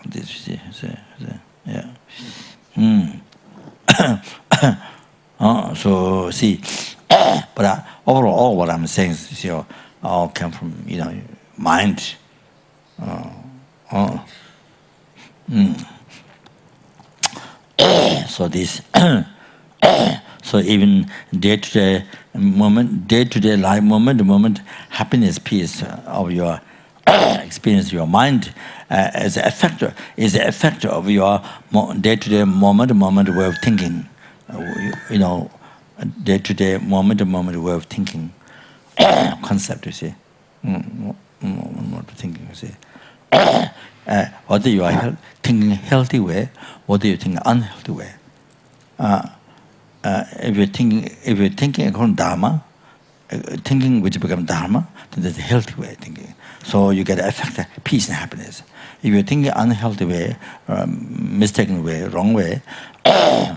this you see, so see, but overall, what I'm saying is, you see, all come from mind. So this So even day-to-day moment, day-to-day life moment, happiness, peace of your experience, your mind is a factor of your day-to-day moment way of thinking. Day-to-day moment way of thinking, concept, you see. Thinking, you see. Whether you are thinking healthy way, whether you think unhealthy way. If you're thinking according to Dharma, thinking which becomes Dharma, then there's a healthy way of thinking. So you get affect peace and happiness. If you're thinking unhealthy way, mistaken way, wrong way,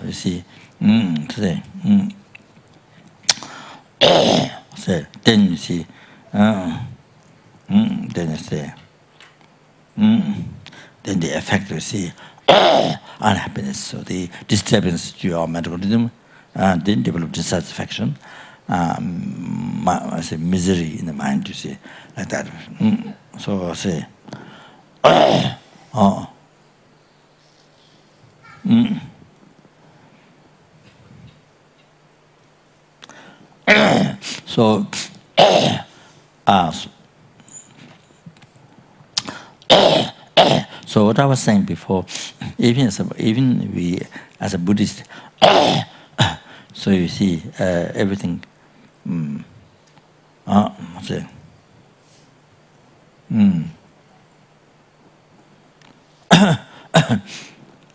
you see, then you see, then you see, then the effect you see unhappiness. So the disturbance to your mental rhythm, then develop dissatisfaction, I say misery in the mind, you see, like that. So I say, so so what I was saying before, even we as a Buddhist, so you see everything.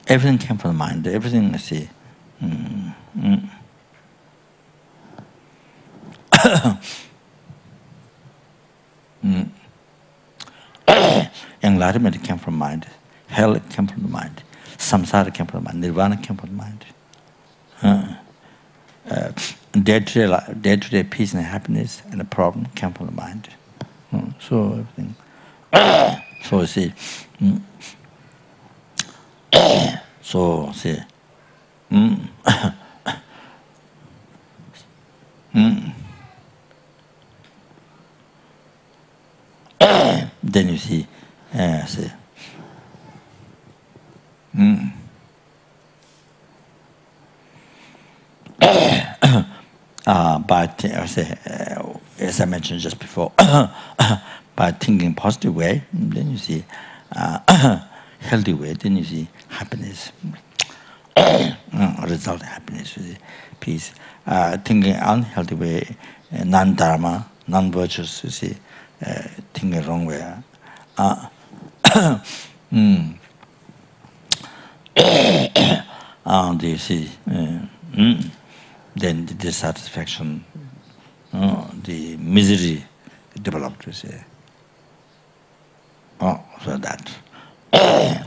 Everything came from the mind. Everything you see. Enlightenment came from mind. Hell came from the mind. Samsara came from the mind. Nirvana came from the mind. Day-to-day peace and happiness and the problem came from the mind. So everything. So you see. So see. Then you see. See. But as I mentioned just before, by thinking positive way, then you see healthy way, then you see happiness. Result happiness, you see, peace. Thinking unhealthy way, non-dharma, non-virtuous, you see, thinking wrong way. You see, then the dissatisfaction, the misery developed, you see. So that.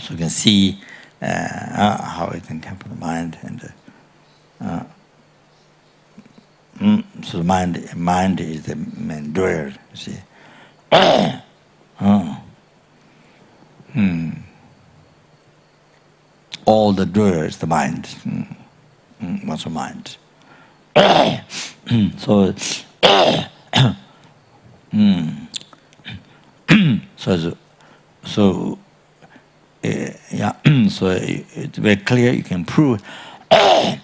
So you can see how it can come from the mind, and so the mind is the main doer, you see. All the doers, the mind. What's the mind? So, so it's very clear. You can prove and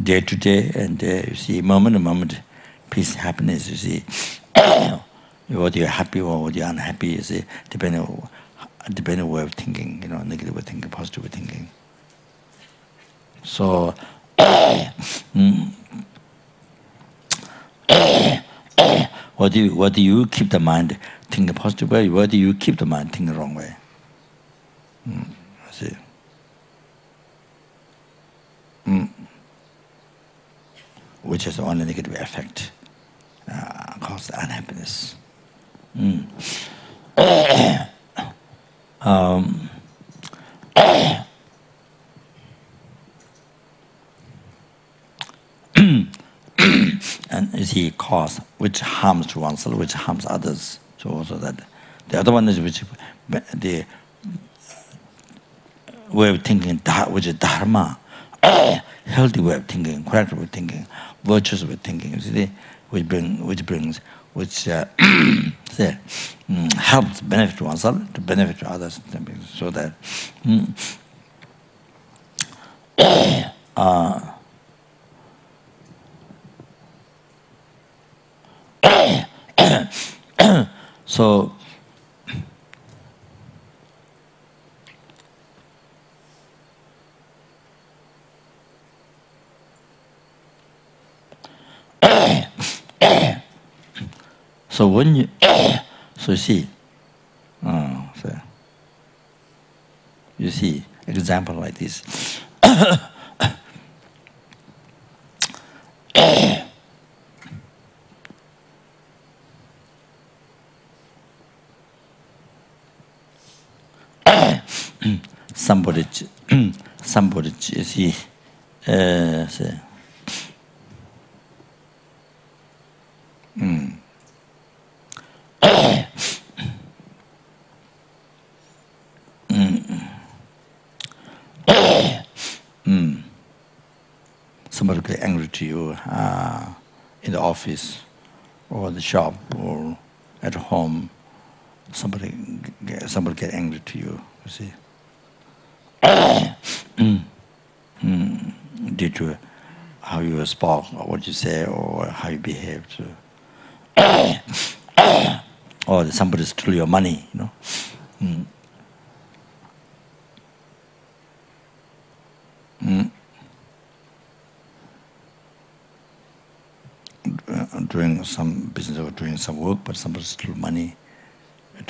day to day, and you see moment to moment, peace, happiness. You see, whether you're happy or whether you're unhappy. You see, depending on way of thinking. Negative way of thinking, positive way of thinking. So. Whether you keep the mind thinking positive way, whether you keep the mind thinking the wrong way. See. Which is the only negative effect, cause unhappiness. And you see cause which harms to oneself, which harms others. So also that the other one is which the way of thinking, which is dharma, healthy way of thinking, correct way of thinking, virtuous way of thinking. You see, which helps benefit to oneself, to benefit to others. So that. So so when you so see so you see example like this. somebody see say somebody get angry to you in the office or the shop or at home. Somebody get angry to you. You see, due to how you spoke or what you say or how you behave. Or somebody stole your money. You know. Doing some business or doing some work, but somebody stole money like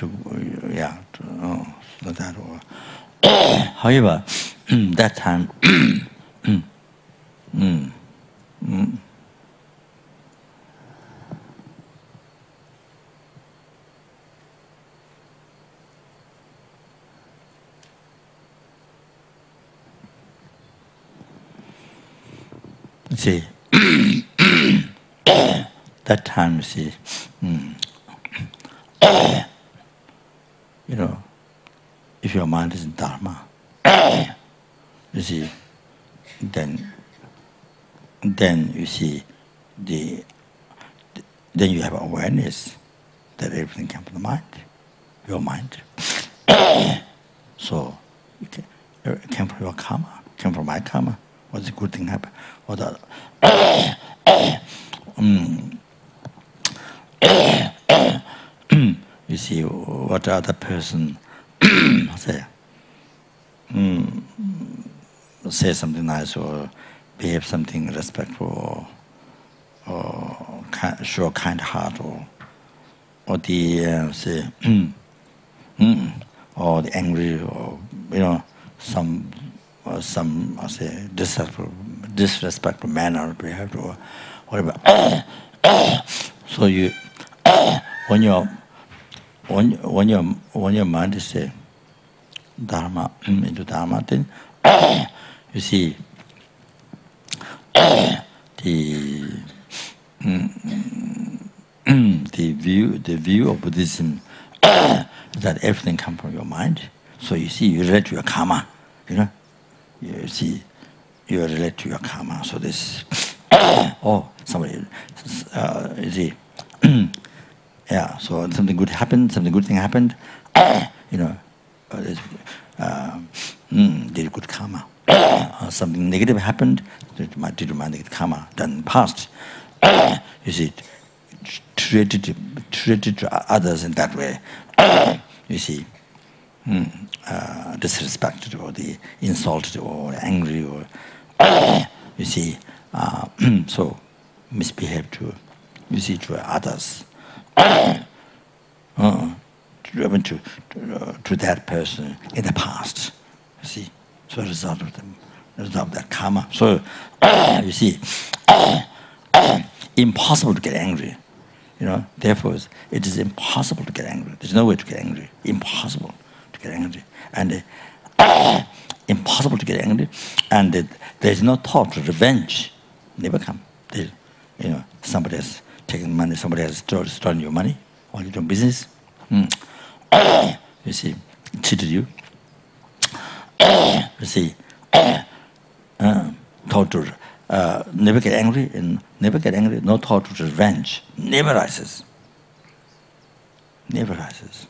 that. Or however, that time, see. That time, you see, you know, if your mind is in Dharma, you see, then you see then you have awareness that everything comes from the mind, your mind. So it came from your karma, came from my karma. What's a good thing happen? Or the you see what the other person say something nice or behave something respectful or show kind heart or the say or the angry or some say disrespectful manner behave or whatever. So you when your mind is Dharma into Dharma, then you see the view of Buddhism that everything comes from your mind. So you see, you relate to your karma. You see, you relate to your karma. So this, somebody, you see, yeah. So something good happened, something good thing happened. Did good karma. Something negative happened, did my negative karma done past. You see, treated to others in that way. You see, disrespected or the insulted or angry or you see, so misbehave to others. To that person in the past, you see. So result of that karma. So you see, impossible to get angry. Therefore, it is impossible to get angry. There's no way to get angry. Impossible to get angry, and impossible to get angry, and there's no thought of revenge. Never come. Somebody has taken money. Somebody has stolen your money while you're doing business. You see, cheated you. You see, thought to never get angry and never get angry. No thought to revenge. Never rises. Never rises.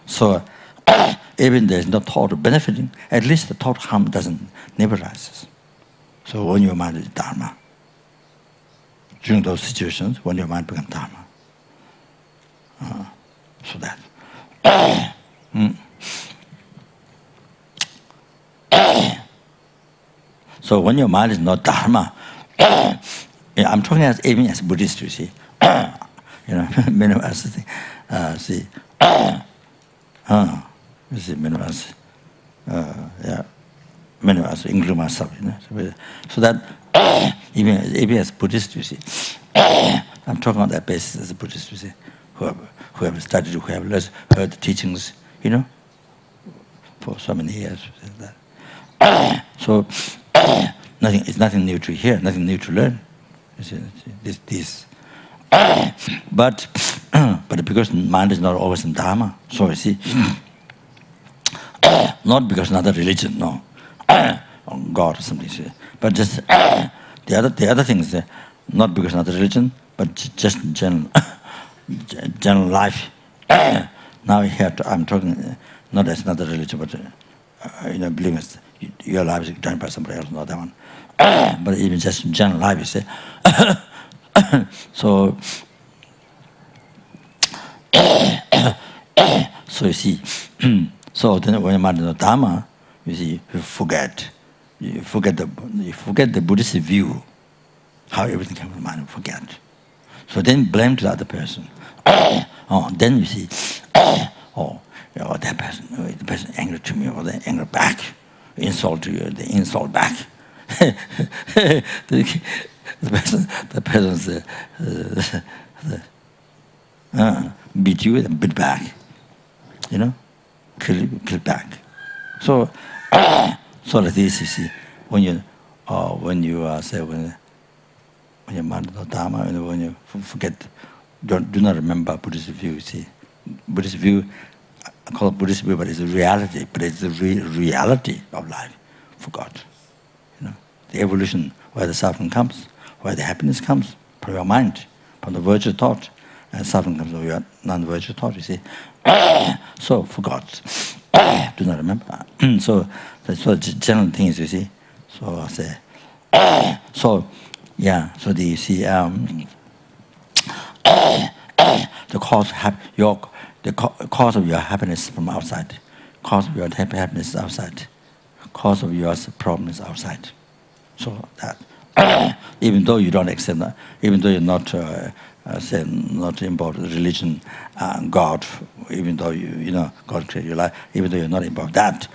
So even there's no thought of benefiting, at least the thought of harm never rises. So when your mind is Dharma, during those situations when your mind becomes Dharma. So that. So when your mind is not Dharma, I'm talking even as Buddhist, you see. Many of us think, see, you see, many of us, many of us, including myself, So that even as Buddhist, you see, I'm talking on that basis as a Buddhist, you see, who have studied, who have heard the teachings, for so many years. So it's nothing new to hear, nothing new to learn. You see, this. But because mind is not always in Dharma, so you see, not because another religion, no, or God or something, but just the other things, not because another religion, but just general life. Now here I'm talking not as another religion, but believing your life is done by somebody else, not that one. But even just general life, you say. So you see, so then when you mind Dharma, you see, you forget the Buddhist view, how everything comes from mind, you forget. So then blame to the other person. Then you see, that person, the person angry to me, or they anger back, insult to you, they insult back. the person beat you and beat back, kill back. So like this, you see, when you say when your mind is not Dharma, when you forget, do not remember Buddhist view. You see, Buddhist view, I call it Buddhist view, but it's a reality. But it's the reality of life. Forgot, the evolution, where the suffering comes, where the happiness comes from your mind, from the virtue thought, and suffering comes from your non-virtue thought. You see, so forgot, do not remember. So that's what general things, you see. So I say, so you see, the cause of your happiness from outside, cause of your happiness is outside, cause of your problem is outside. So that even though you don't accept that, even though you're not not involved in religion, God, even though God created your life, even though you're not involved that,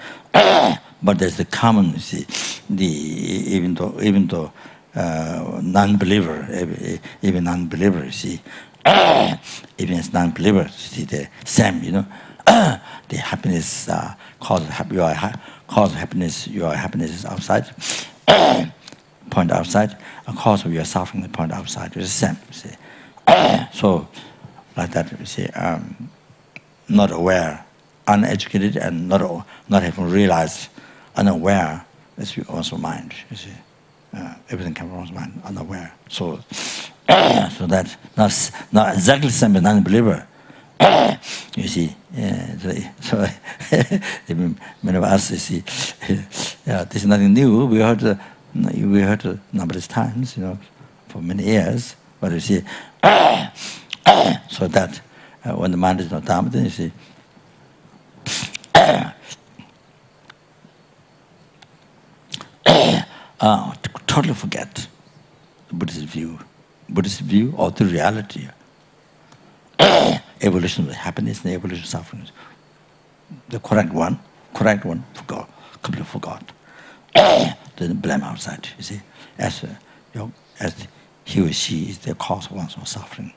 but there's the common, you see, even though non-believer, even non-believer, you see, even as non-believer, you see the same, the happiness, cause of happiness, your happiness is outside. Point outside, a cause of your suffering, the point outside, it's the same. You see. So, like that, you see, not aware, uneducated, and not having realized, unaware, that's also mind. You see, everything comes from one's mind, unaware. So that not exactly the same as non-believer. You see, so even many of us, you see, this is nothing new. We heard a number of times, for many years. But you see, so that when the mind is not Dharma, then you see, totally forget the Buddhist view of the reality. Evolution of happiness and evolution of suffering. The correct one, forgot, completely forgot. Then blame outside, you see, as he or she is the cause of one's own suffering.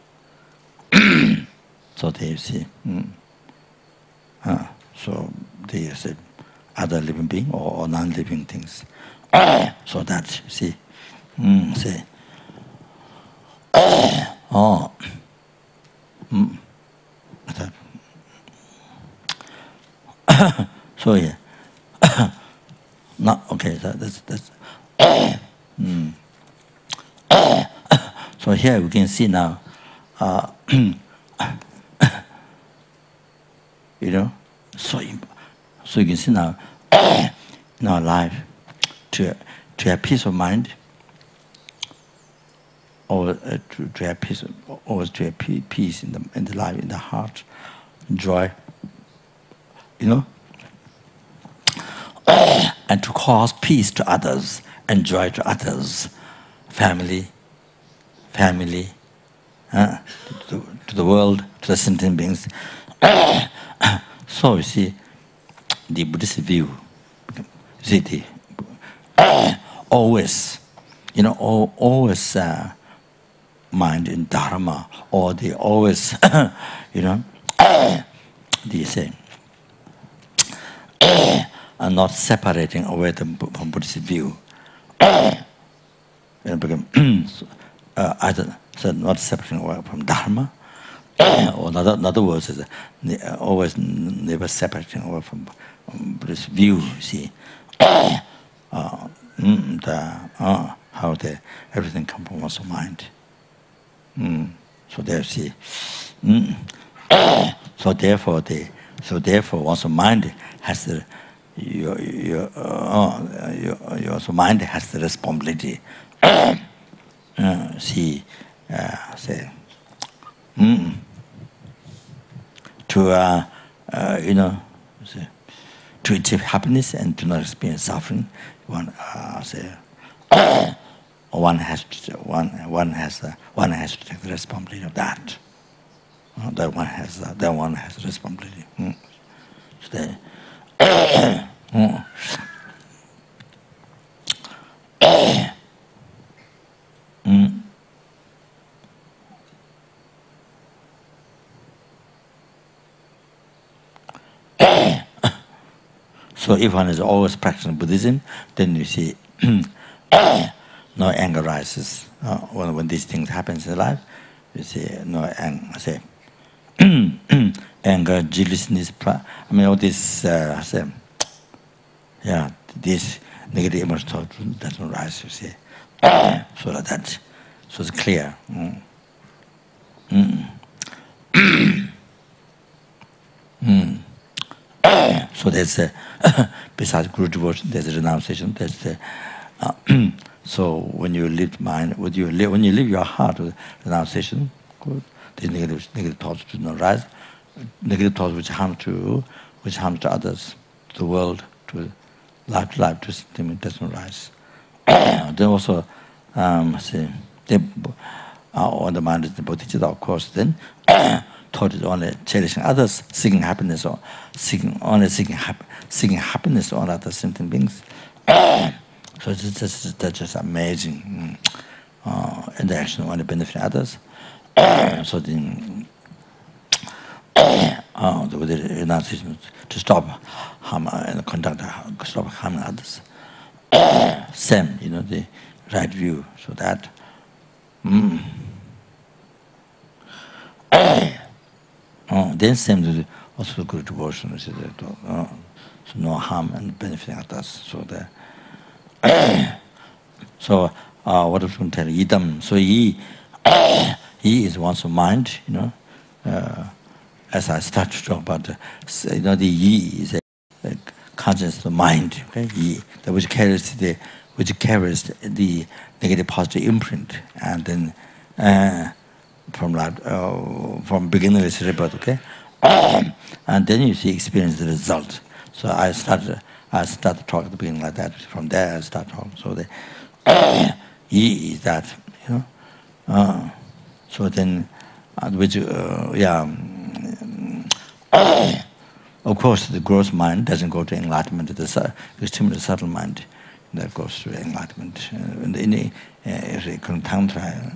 So they see, so they say other living being or non-living things. So that, you see, say, so yeah, not okay. That's so here we can see now, so you can see now in our life to have peace of mind always to have peace, always to have peace in the life, in the heart, joy, and to cause peace to others and joy to others, family, to the world, to the sentient beings. So you see, the Buddhist view, you see, always, always mind in Dharma, or they always, they say, are not separating away from Buddhist view. Either not separating away from Dharma, or in other words, is always never separating away from Buddhist view. See, how everything comes from one's mind. So there, see. So therefore, one's mind has the your mind has the responsibility. See, say, to to achieve happiness and to not experience suffering. One has to take the responsibility of that. That one has the responsibility. So so if one is always practicing Buddhism, then you see no anger rises. When these things happen in life, you see no anger. Anger, jealousness, all this, this negative emotion thought doesn't rise, you see. So like that. So it's clear. So there's besides Guru devotion, there's a renunciation. There's so when you live mind, when you live your heart with renunciation, good. These negative thoughts do not rise. Negative thoughts which harm to others, to the world, to life, to system, doesn't rise. Then also, on the mind is the bodhicitta, of course. Then thought is only cherishing others, seeking happiness, or seeking happiness on other sentient beings. So that's just amazing. And the action only benefiting others. So then, the renunciation to stop harm and stop harming others. Same, the right view. So that. Then same to also good devotion. So no harm and benefiting others. So that. So what I was going to tell you, idam. So he is one's mind, as I start to talk about, the yi is a conscious of the mind, okay? Yi, that which carries the negative positive imprint, and then from beginningless rebirth, okay? And then you see experience the result. So I started to talk at the beginning like that. From there I start talking. So the yi is that, so then, of course, the gross mind doesn't go to enlightenment. The extremely subtle mind that goes to enlightenment. If it can tantra,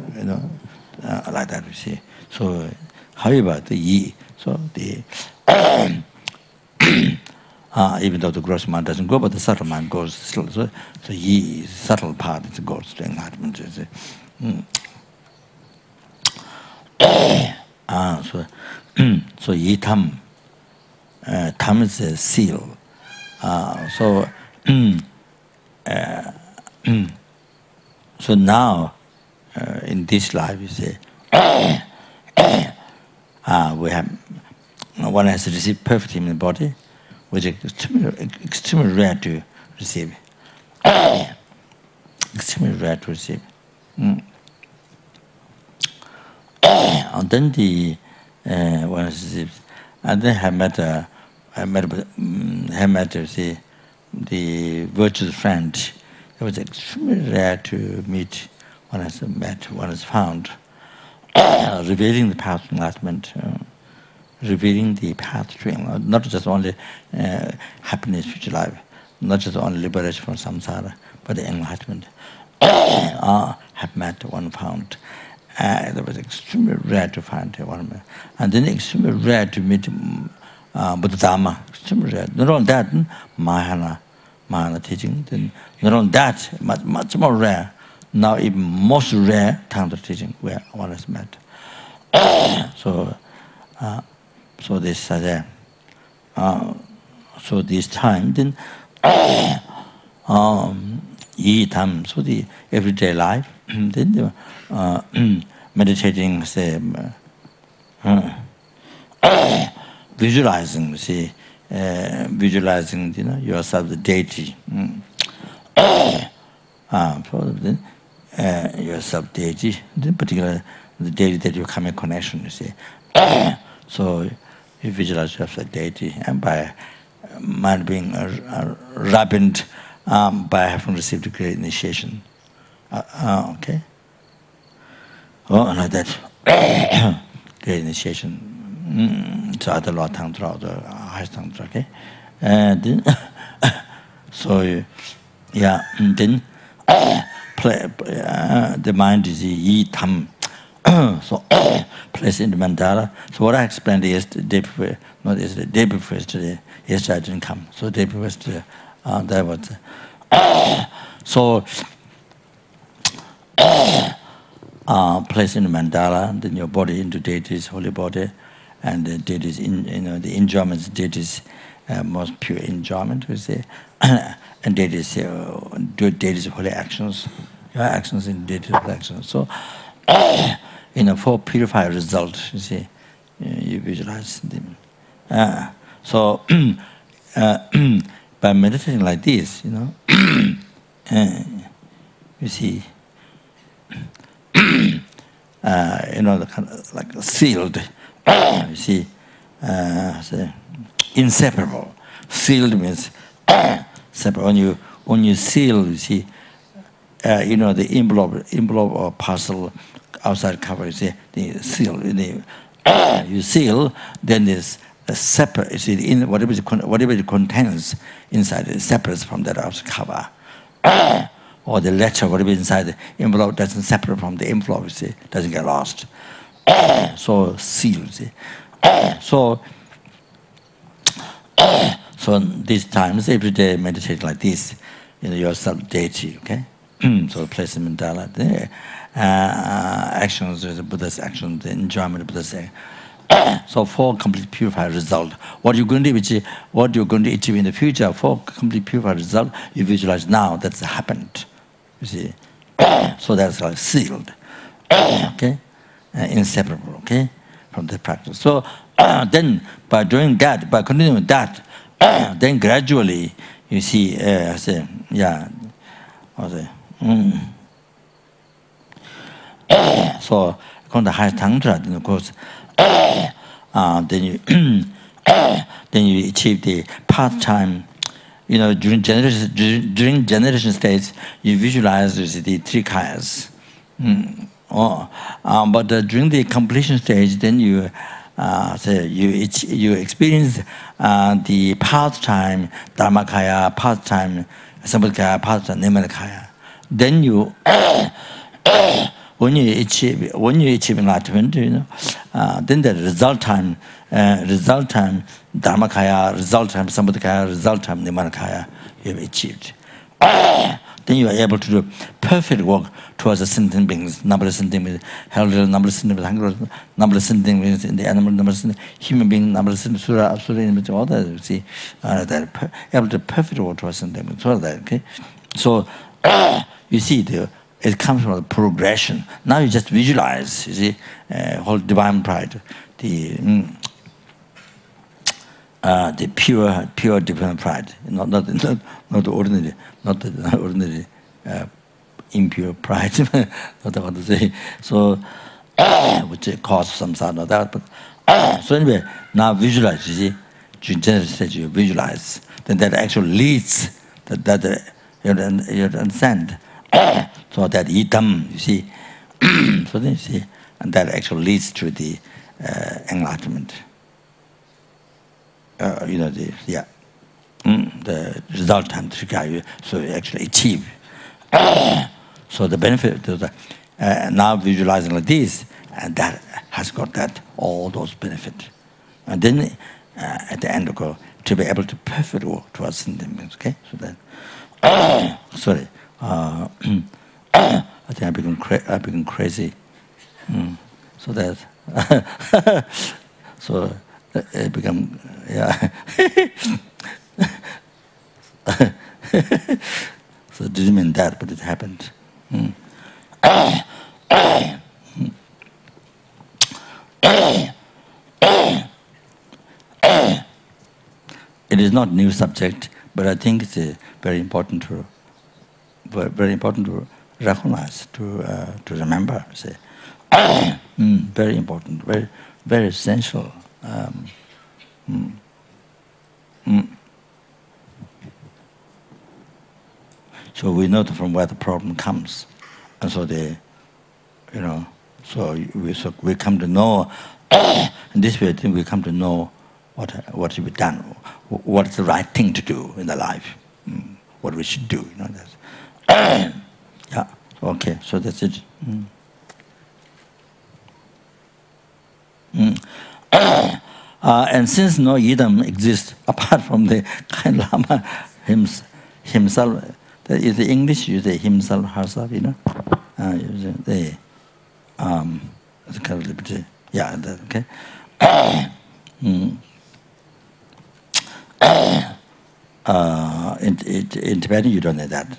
like that, you see. So, however, the yi, so the even though the gross mind doesn't go, but the subtle mind goes still. So yi is the subtle part that goes to enlightenment. So yi tam. Tam is a seal. So now in this life, you say, we have one has received perfect human body, which is extremely rare to receive. Extremely rare to receive. and then the and then I met the virtuous friend. It was extremely rare to meet when I met, when I found, revealing the path to enlightenment, revealing the path to enlightenment, not just only happiness, future life, not just only liberation from samsara, but the enlightenment. Have met one found. It was extremely rare to find one, and then extremely rare to meet Buddha Dhamma. Extremely rare. Not only that, Mahayana teaching. Then not only that, much more rare. Now even most rare Tantra teaching where one has met. So this so this time then so the everyday life then meditating, say, visualizing, see, visualizing, yourself the deity. Yourself deity, in particular the deity that you come in connection, you see. So you visualize yourself as deity, and by mind being ripened by having received a great initiation. Okay. Oh, like that. Great initiation. So other Lord Tantra, or the highest Tantra, okay? And then, so, yeah, and then the mind is yi tam. So, placed in the mandala. So what I explained yesterday, not yesterday, day before yesterday. Yesterday I didn't come. So day before yesterday, that was. So, place in the mandala, and then your body into deity's holy body, and the deity's the enjoyments, deity's most pure enjoyment, we say, and deity's do deity's holy actions, your actions in deity's holy actions. So, for purified result, you see, you visualize them. So, by meditating like this, you see. The kind of like sealed, you see, inseparable. Sealed means separate. When you seal, you see, the envelope or parcel outside cover. You see, the seal. You seal, then there's a separate. You see, whatever it contains inside, it separates from that outside cover. Or the letter, whatever inside the envelope, doesn't separate from the envelope, you see, doesn't get lost. So seal, you see. So these times, every day meditate like this, yourself deity, okay? So place the mandala there. Actions, the Buddha's actions, the enjoyment of Buddha's saying. So for complete purified result, what you're going to achieve in the future, for complete purified result, you visualize now that's happened. You see, so that's like sealed, okay, inseparable, okay, from the practice. So then, by doing that, by continuing that, then gradually you see, so on the high tantra, then of course, then you achieve the part-time. During generation states, you visualize the three kayas. But during the completion stage, then you experience the part-time dharmakaya, part-time sambhadakaya, part-time nimanakaya. Then you, when you achieve enlightenment, then the result time dharmakaya, result time sambhadakaya, result time nimanakaya, you have achieved. Then you are able to do perfect work towards the sentient beings, number of sentient beings, hell, number of sentient beings, hunger, number of sentient beings in the animal, number of sentient human beings, number of sentient surah, absolute, all that, you see, that able to perfect work towards sentient beings, all that, okay? So, you see, it comes from the progression. Now you just visualize, you see, whole divine pride, the pure divine pride, not the ordinary impure pride. Not what to say. So which cause some sound of that. But so anyway, now visualize. You see, during general stage you visualize. Then that actually leads that you understand. So that idam, you see. So then you see, and that actually leads to the enlightenment. The resultant, so you actually achieve. So the benefit of now visualizing like this, and that has got all those benefits. And then at the end, to be able to perfect work towards sentiments. Okay, so that. Sorry, I think I become crazy. So that. So it become So it didn't mean that, but it happened. It is not new subject, but I think it's very important to recognize, to remember. Say, very important, very essential. So we know from where the problem comes, and so so we come to know. In this way, I think we come to know what should be done, what is the right thing to do in the life, what we should do. That's yeah. Okay. So that's it. And since no idam exists apart from the kind Lama himself, that is the English, you say himself, herself, the kind of liberty. Yeah, that, okay. In Tibetan, you don't know that.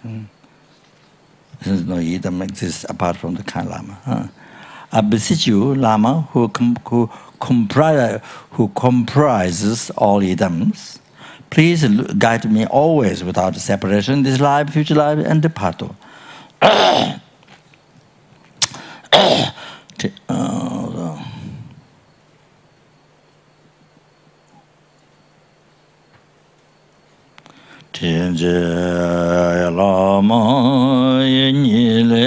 Since no idam exists apart from the kind Lama. I beseech you, Lama, who comprises all idams, please guide me always without separation, this life, future life, and the pato. Tenje lama yenile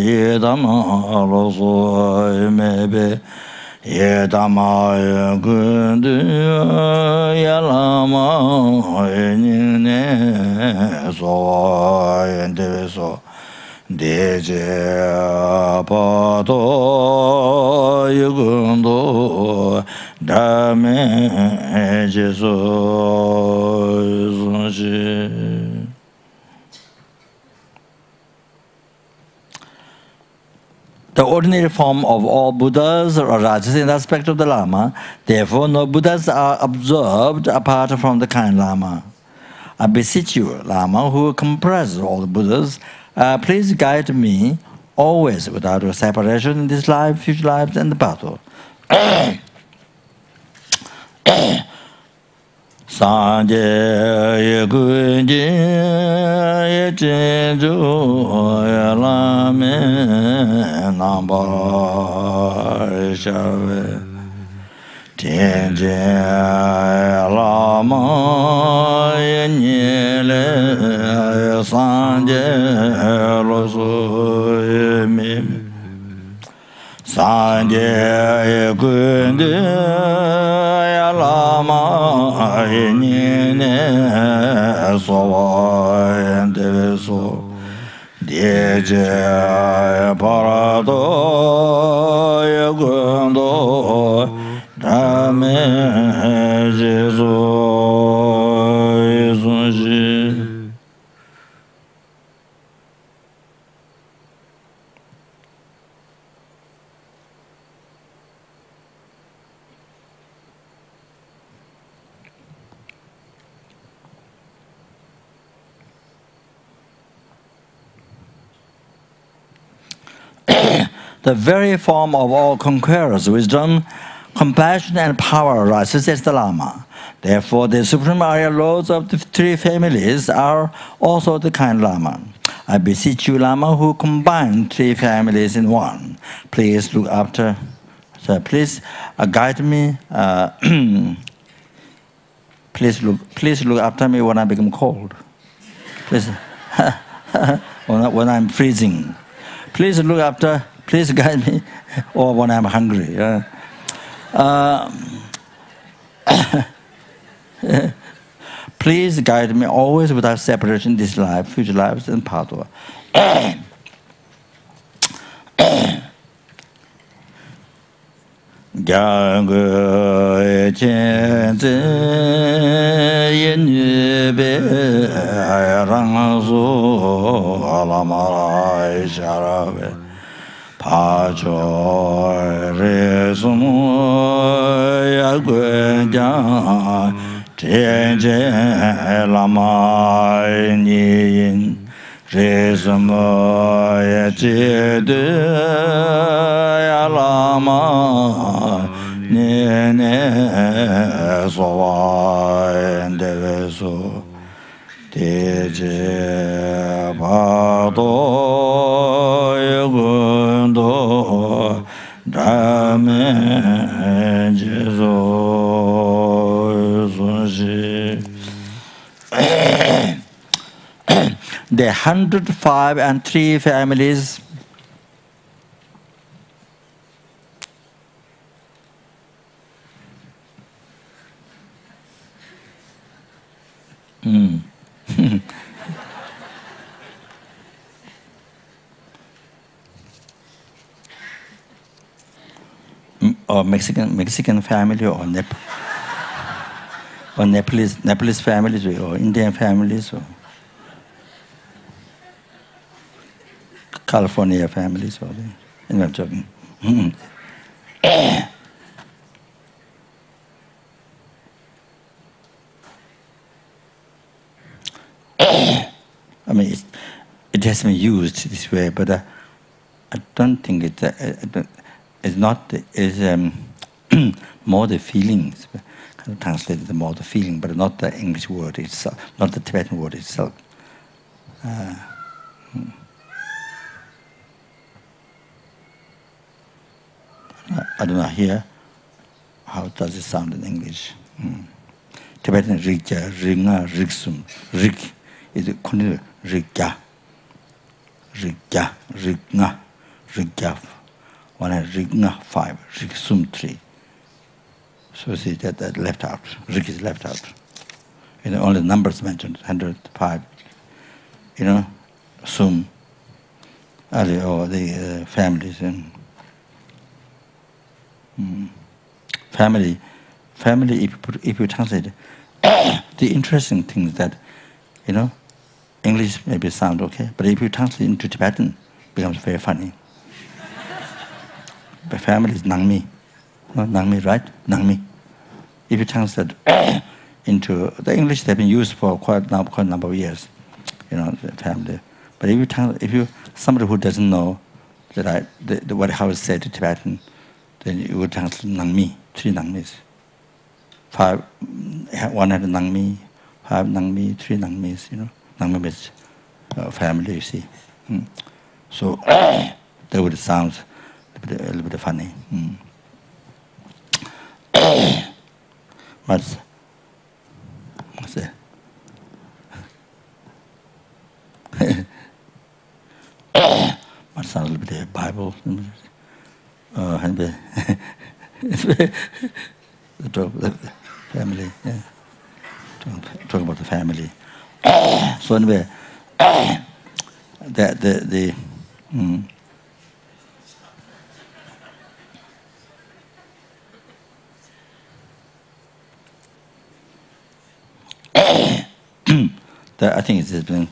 yedama loso mebe yedama gundu yalama yenine so yende so deje pato yugundo dame jesu. The ordinary form of all Buddhas or Rajas in the aspect of the Lama, therefore no Buddhas are observed apart from the kind Lama. I beseech you, Lama, who comprises all the Buddhas, please guide me always without a separation in this life, future lives, and the battle. Sanje yegunji yechenju yalame nambar shave tenje lama yenyele sanje losu yemim sanje yegunji yalama yenine sowa ende so deje parado yegundo dame jesu yesunji. The very form of all conquerors, wisdom, compassion, and power arises as the Lama. Therefore, the supreme Arya lords of the three families are also the kind Lama. I beseech you, Lama, who combine three families in one. Please look after. So please guide me. Please look after me when I become cold. Please, when I'm freezing. Please look after. Please guide me, or when I'm hungry. Please guide me always without separation, this life, future lives, and path. Lama The 105 and 3 families or Mexican family or Nepalese families or Indian families or California families or I'm joking. I mean, it has been used this way, but I don't think it's not. It's more the feelings. Kind of translated more the feeling, but not the English word itself, not the Tibetan word itself. I do not hear how does it sound in English. Tibetan rigya, ringa, rigsum, rig is continuous rigya, rigya, rigna, rigya. One has rigna 5, rigsum 3. So see that left out. Rig is left out. Only numbers mentioned 105. Sum, or the families and. Family. If you translate, the interesting thing is that, English maybe sound okay, but if you translate into Tibetan, it becomes very funny. But family is Nangmi, Nangmi, right? Nangmi. If you translate into the English, they've been used for quite a number of years, the family. But if you somebody who doesn't know how it's said in Tibetan, then you would translate Nangmi, 3 Nangmis. 1 had a Nangmi, 5 Nangmi, 3 Nangmis, Nangmi means family, you see. So that would sound a little bit funny. What's that? What sounds a little bit of Bible? Talk about the family. Yeah. Talk about the family. So anyway, I think it has been.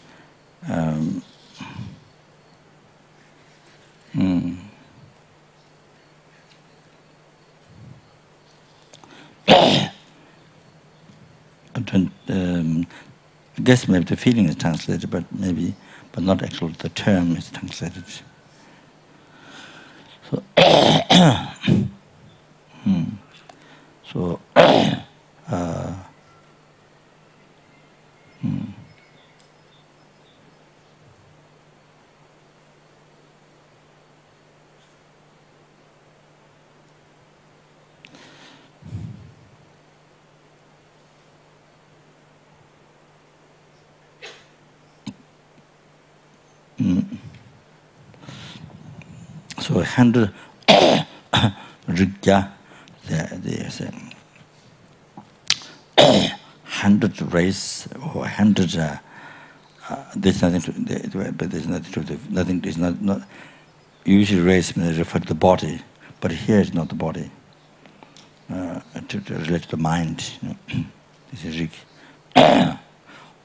I guess maybe the feeling is translated, but not actually the term is translated. So, So 100 rigya, there's 100 rays or 100. There's nothing to, but there's nothing to nothing is not usually rays refer to the body, but here it's not the body. To relate to the mind, this is rig.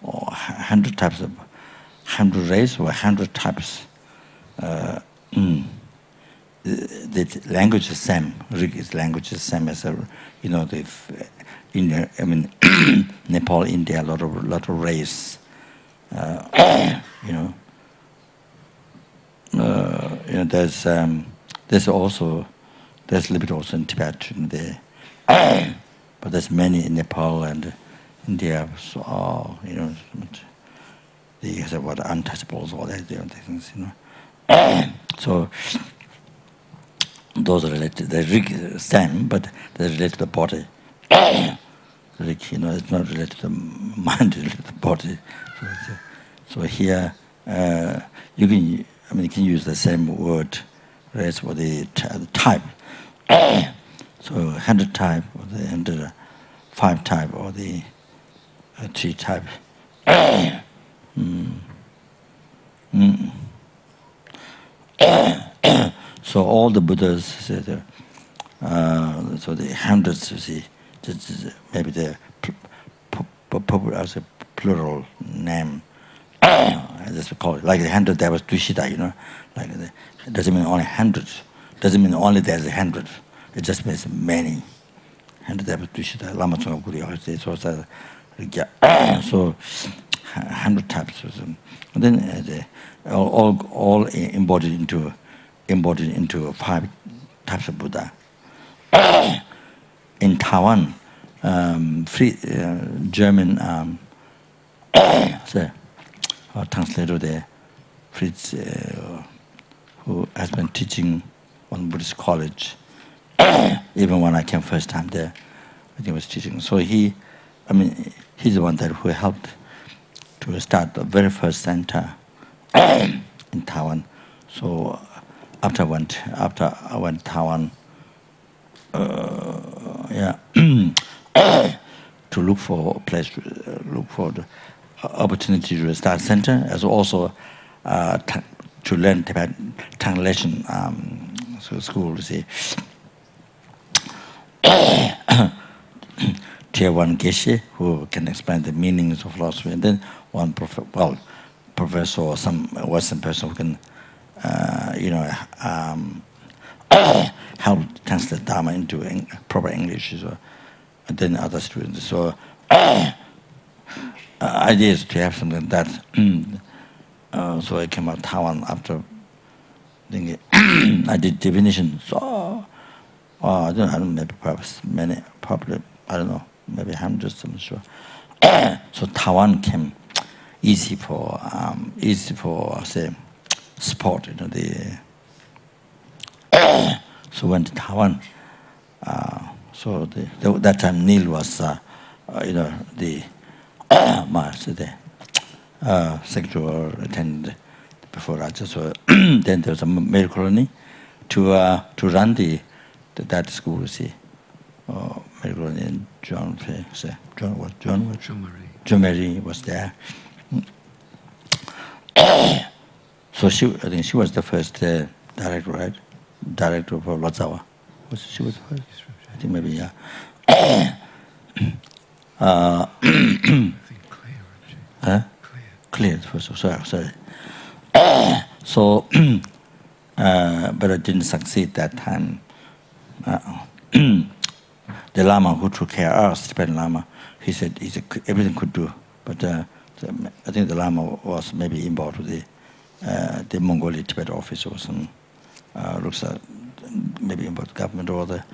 Or 100 types of 100 rays or 100 types. The language is same. Rig is language is same as the India. I mean, Nepal, India, a lot of rays. There's also a little bit also in Tibet there, but there's many in Nepal and India. So they have what untouchables, all that different things, So those are related. They're rig same, but they're related to the body. Rig, it's not related to the mind; it's related to the body. So here, you can use the same word, right, for the type. So 100 type, or the 105 type, or the 3 type. So all the Buddhas said, so the hundreds, you see, maybe the as a plural name. That's what we call it. Like the 100, there was Dushita, like it doesn't mean only 100. Doesn't mean only there's 100. It just means many. 100 there was Dushita. Lama Zopa Rinpoche. So 100 types. And then all embodied into 5 types of Buddha. In Taiwan, German translator there, Fritz, who has been teaching on Buddhist college, even when I came first time there, I think he was teaching. So he's the one who helped to start the very first center in Taiwan. So after I went to Taiwan, to look for a place, look for the opportunity to start center, as also to learn Tibetan translation school. You see, Tier 1 Geshe, who can explain the meanings of philosophy, and then one professor or some Western person who can, help translate Dharma into proper English. So, and then other students. So, idea is to have something like that. So I came out Taiwan after thinking, I did divination. So, I don't know, maybe perhaps probably, I don't know, maybe hundreds, I'm sure. So Taiwan came easy for say, sport, so went to Taiwan. So that time Neil was, the secretary attended before Raja. So then there was a male colony to run that school. You see, male colony in John Marie was there. So I think she was the first director, right? Director for Lhasa. She was the first. I think maybe, yeah. I think Clear first. Sorry. So, but I didn't succeed that time. The Lama who took care of us, Tibetan Lama, he said everything could do, but I think the Lama was maybe involved with the Mongolia Tibet office or some looks like maybe involved government or the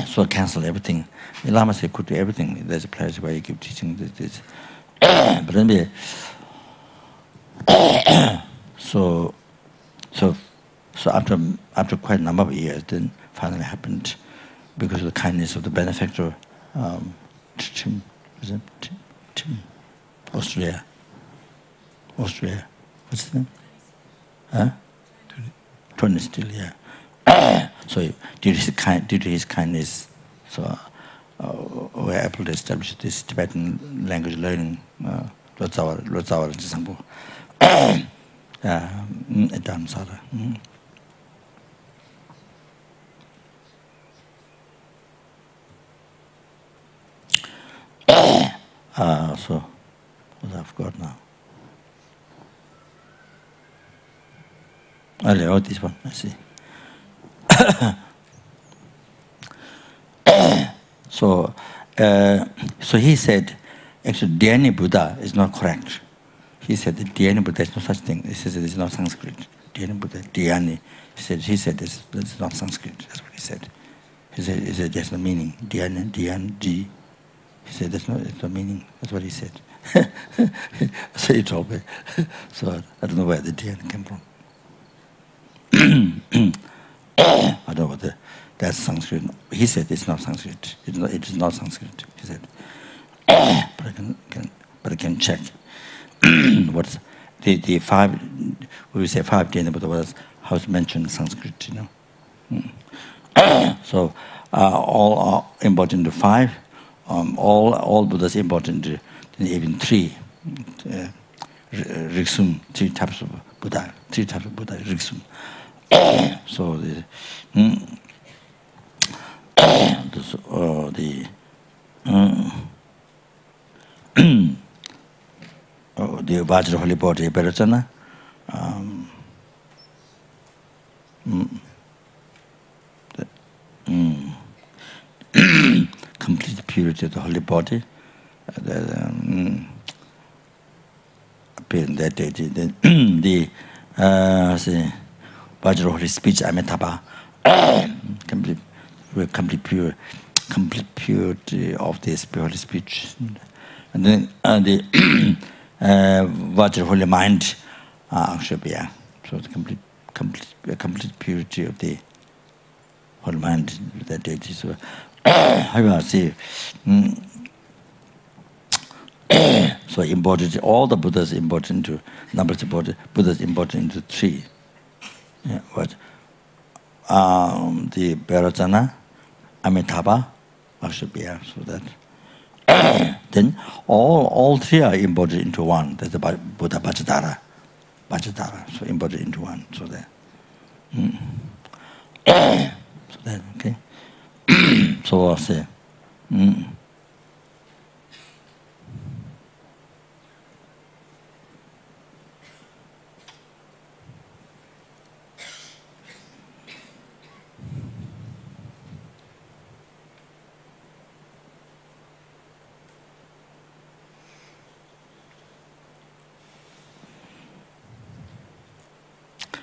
so cancel everything. The Lama said could do everything. There's a place where you keep teaching this. But then so after quite a number of years, then finally happened because of the kindness of the benefactor, Tim, Austria. What's his name? 20 still, yeah. So due to his kindness, so we're able to establish this Tibetan language learning. That's our example. So what I've got now. Oh, this one, I see. So he said, actually, Dhyani Buddha is not correct. He said that Dhyani Buddha is no such thing. He says it's not Sanskrit. Dhyani Buddha, Dhyani. He said it's not Sanskrit. That's what he said. He said there's no meaning. Dhyani, G. He said it's no meaning. That's what he said. So he told me. So I don't know where the Dhyani came from. I don't know whether that's Sanskrit. He said it's not Sanskrit. It is not Sanskrit. He said, but I can check. What's the five? We say 5 Dhyana Buddha was how it's mentioned in Sanskrit. So all are important to 5. All Buddhas important to even 3. Riksum, 3 types of Buddha. 3 types of Buddha. Riksum. So the Vajra holy body Beratana, complete purity of the holy body. Appearing that day, the Vajra holy speech Amitabha, complete purity of this holy speech, and then the Vajra holy mind Akshabhya. So the complete purity of the whole mind that it is. How do I say? So embodied all the Buddhas embodied into numbers of Buddhas embodied into 3. Yeah, what? The Bharatana, Amitabha, Akshabhya. So that then all 3 are embodied into 1. That's the Buddha Vajradhara. So embodied into 1. So that. So that, okay. So I'll say.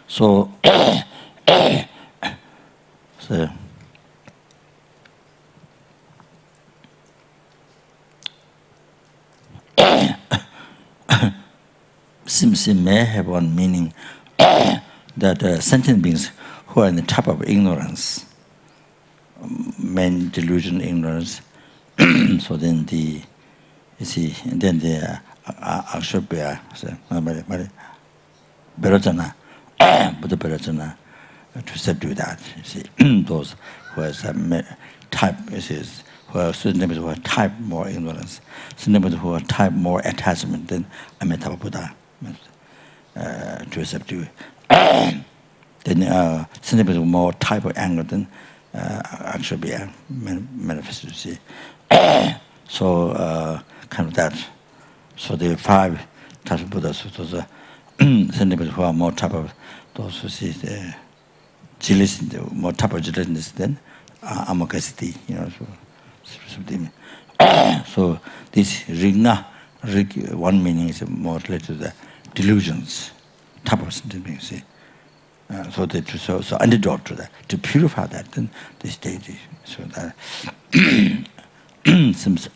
So, seems it may have one meaning that sentient beings who are in the type of ignorance, main delusion, ignorance. So then the Akshabhya, Bharatana, Buddha Bharatana, to subdue that. You see, those who have type, who are certain members who are type more ignorance, certain members who are type more attachment than Amitabha Buddha, to subdue. Then certain members who are more type of anger than Akshabhya manifested. You see, so kind of that. So the 5 types of Buddhas, those are certain members who are more type of those who see the jealous, more type of jealousness than amakasiti, so this rigna, one meaning is more related to the delusions, type of something, see. So antidote to that, to purify that, then this deity, so that since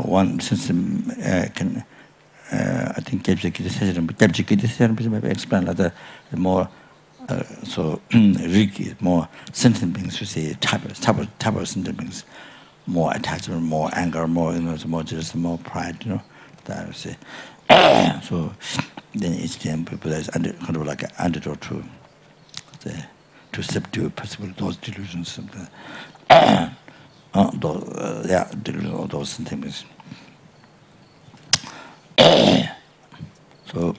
one can. I think Gebjikita maybe explain like the more so Riki, more sentient beings, you see type of sentient beings, more attachment, more anger, more more jealousy, more pride, that you see. So then each time Buddha is kind of like an antidote to subdue possible those delusions. Delusions, all those things. So,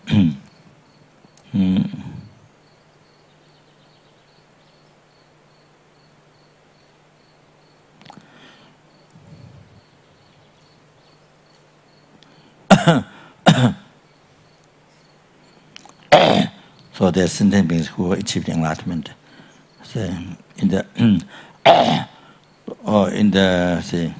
so there are sentient beings who achieved enlightenment. So in the or in the say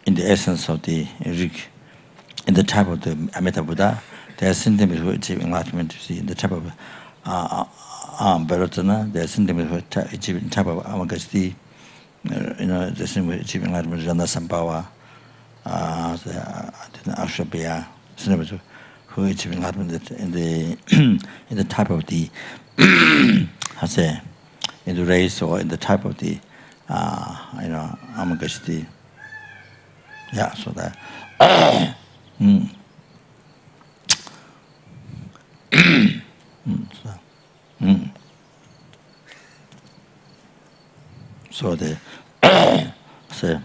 in the essence of the Rig, in the type of the Amita Buddha, there are sentient beings who achieve enlightenment. You see, in the type of Bharatana, there are sentient beings who achieve in type of Amagasti. The same way achieving enlightenment, Rana Sambhava, Ashabhya, who achieve enlightenment in the type of the in the race or in the type of the Amagasti. Yeah, so that. So the so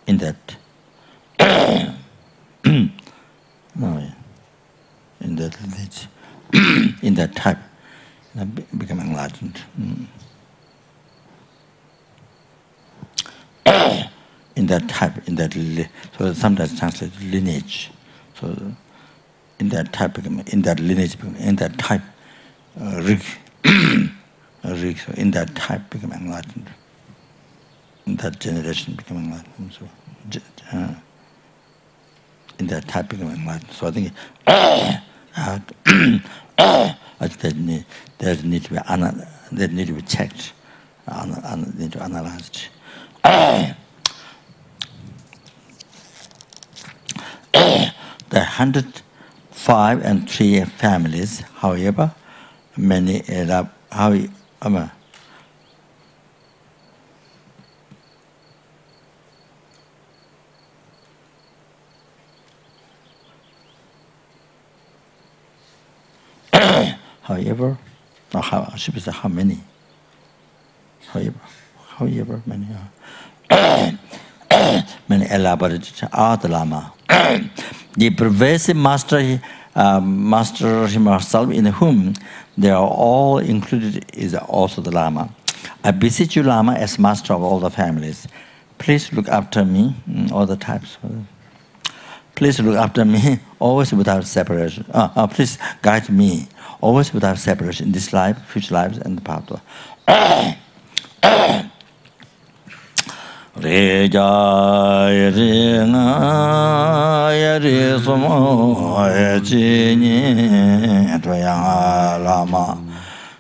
in that in that lineage, in that type, become enlightened. In that type, in that so sometimes translated lineage. So in that type, in that lineage, in that type, Rig, so in that type become enlightened. In that generation become enlightened. So in that type become enlightened. So I think that need to be that need to be checked, need to be analyzed. The 105 and 3 families, however, many however, or how should we say how many? However many many elaborate are the Lama. The pervasive master himself, in whom they are all included, is also the Lama. I beseech you, Lama, as master of all the families, please look after me, all the types. Please look after me, always without separation. Please guide me, always without separation, in this life, future lives, and the path. Re jaya re nga ya re sumo ya chi ni toya lama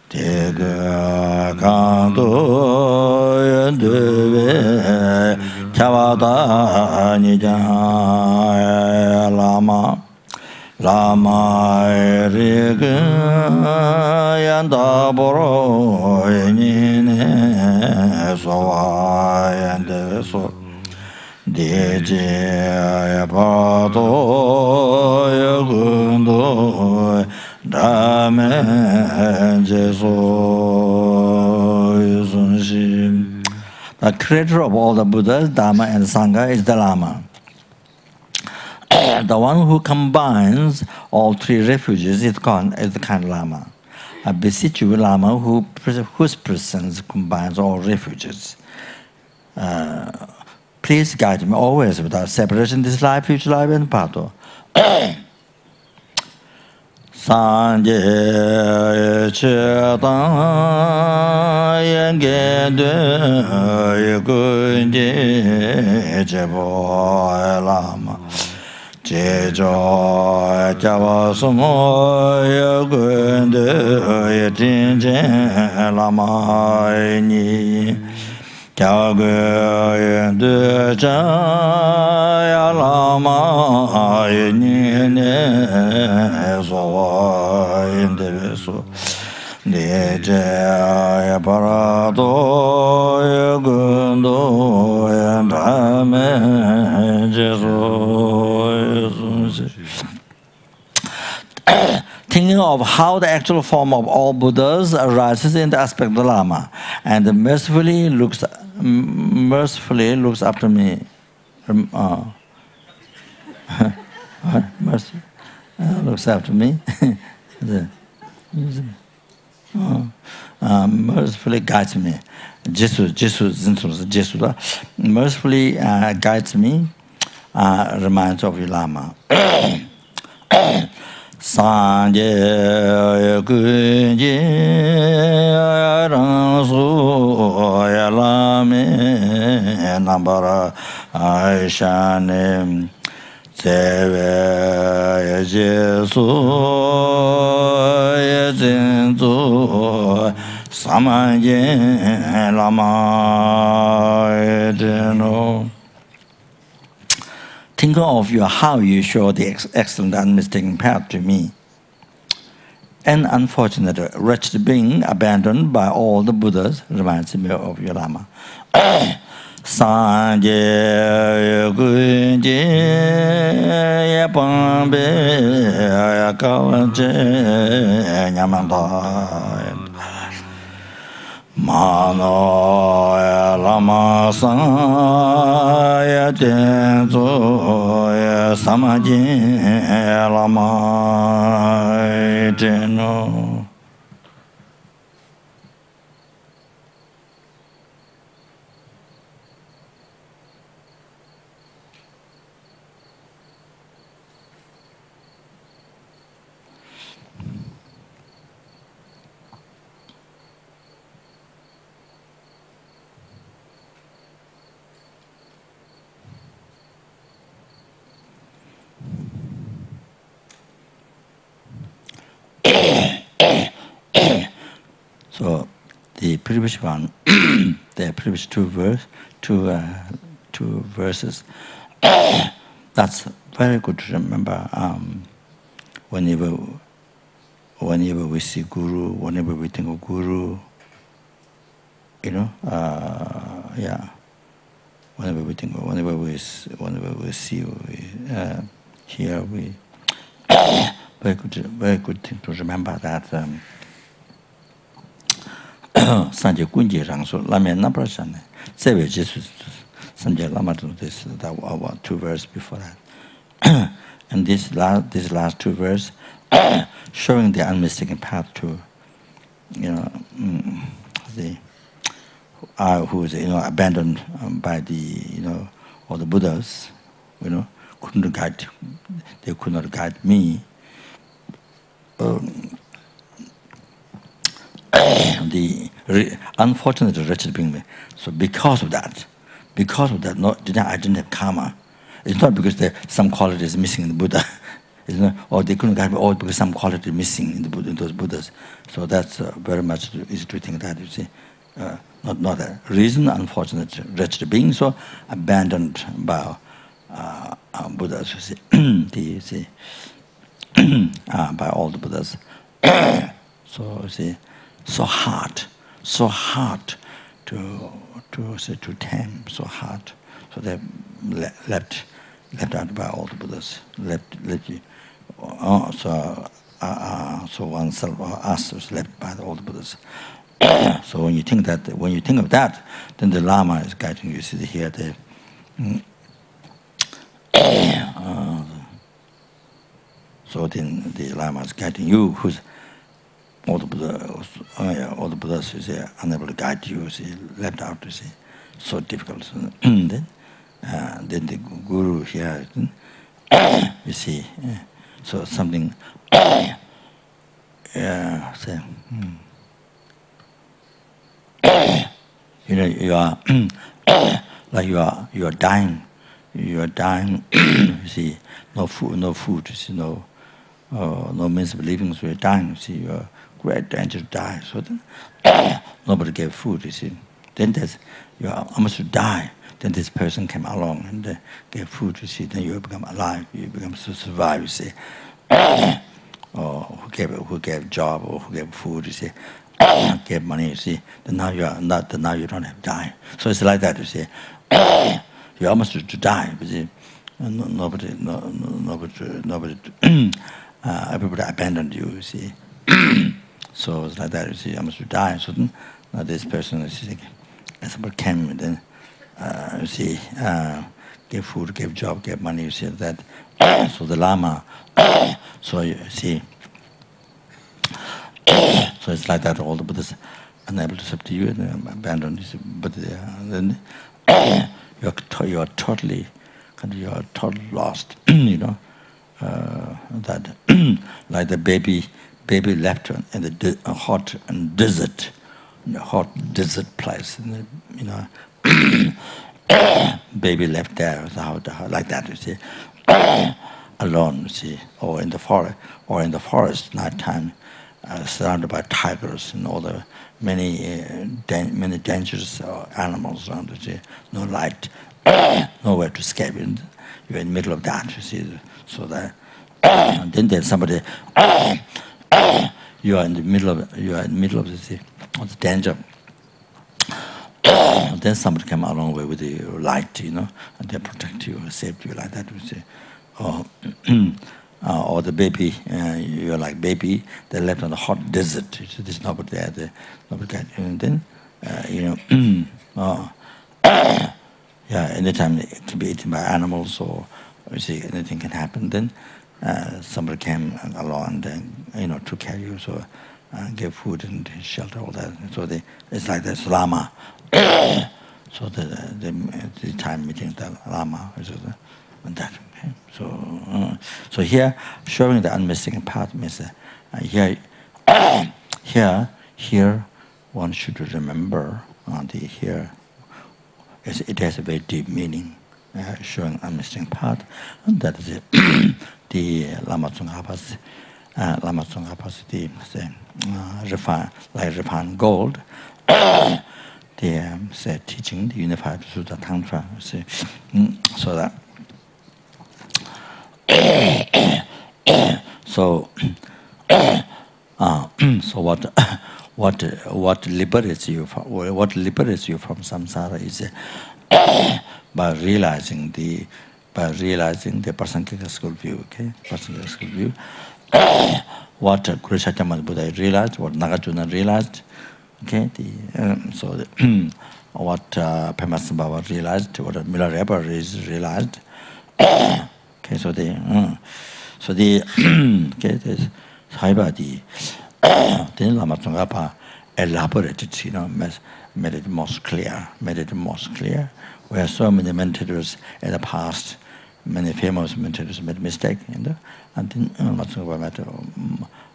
te ga kan do ya de ve chawada ni ja lama lama re ga ya da boro ni ne so ya so de je pa do ya gun do da me je so sun shi. The creator of all the Buddhas, Dharma and Sangha is the Lama. The one who combines all three refuges is the kind of Lama. I beseech you, Lama, whose presence combines all refuges. Please guide me always without separation, this life, future life, and path. Sanje che tang yen ge de ye gun je je bo lama je jo ja wa su mo ye gun de ye tin je lama ni ja ge yen de ja ya lama ni ne so in the so ne je parado gundo endame Jesus. Thinking of how the actual form of all Buddhas arises in the aspect of the Lama, and mercifully looks after me. Mercy looks after me. Mercifully guides me. Jesus, mercifully guides me. Reminds of the Lama. Sanje kunje ransu yalame nambara aishane Seve Jesu Yezinzu Samanje Lama Edeno. Think of how you show the excellent unmistaken path to me. An unfortunate, wretched being abandoned by all the Buddhas reminds me of your Lama. Sanje Gunje Yapambe Yakawanje Nyamanda Mano Lama Saya Tenzo Samaji Lama Teno. So the previous one, the previous two verses, that's very good to remember. Whenever we see Guru, whenever we think of Guru, whenever we think, whenever we see, hear, we very good thing to remember that. Sanje Kunji Rangsu Lame Naprashane Seve Jesus Sanje Lama to this that two verses before that. And this last two verses showing the unmistaken path to the who is abandoned by the all the Buddhas, couldn't guide, they could not guide me. The unfortunate wretched being. So because of that, I didn't have karma. It's not because there's some quality is missing in the Buddha, or they couldn't guide me, or because some quality is missing in the Buddha, in those Buddhas. So that's very much easy to think that, you see. Not a reason, unfortunate wretched being, so abandoned by Buddhas, you see, by all the Buddhas. So you see, so hard to tame, so hard. So they left out by all the Buddhas. So oneself, us, was left by all the Buddhas. So when you think of that, then the Lama is guiding you. See here, so then the Lama is guiding you, who's all the Buddhas, you see, unable to guide you, see, left out, you see, so difficult. So then the Guru here, you see, so something, say, you are like you are dying, you see, no food, you see, no means of living, so you're dying, you see, you're great danger to die. So then nobody gave food, you see. Then you are almost to die. Then this person came along and gave food, you see. Then you become alive, you become to survive, you see. Or who gave job, or who gave food, you see. get money, you see, then now you are not, then now you don't have to die. So it's like that, you see. You almost to die, you see. Nobody, everybody abandoned you, you see. So it's like that, you see, almost to die. So then, this person, you see, somebody came, and then, you see, gave food, gave job, gave money, you see that. So the Lama, so you see, so it's like that, all the Buddhas unable to subdue you and abandon you, but then you are totally lost, you know, that like the baby left in the hot desert place, you know, baby left there, like that, you see, alone, you see, or in the forest, nighttime, surrounded by tigers and all the many dangerous animals around, you see, no light, nowhere to escape, and you're in the middle of that, you see, so that, and then there's somebody, you are in the middle of the danger. Then somebody came along with the light, you know, and they protect you, save you, like that, you see. Or the baby, you're like baby, they left on the hot desert. You see, there's nobody there, and then, you know, yeah, anytime it can be eaten by animals, or you see, anything can happen. Then somebody came along and, you know, took care of you, so gave food and shelter, all that. So it's like this Lama. So the time meeting the Lama, and that. Okay? So here, showing the unmistaken path means here one should remember here. It has a very deep meaning, showing unmistaken path, and that is the Lama Tsongkhapa's refined gold. The teaching, the unified Sutta Tantra, see, so that. So what liberates you from samsara is by realizing the Prasangika school view, okay? Prasangika school view. What Guru Shakyamuni Buddha realized, what Nagarjuna realized, okay? What Pema Sambhava realized, what Milarepa realized. Okay, so the okay, there's Saibadi, then Lama Tsongkhapa elaborated, you know, made it most clear. Where so many meditators in the past, many famous meditators made mistake, you know, and then Lama Tsongkhapa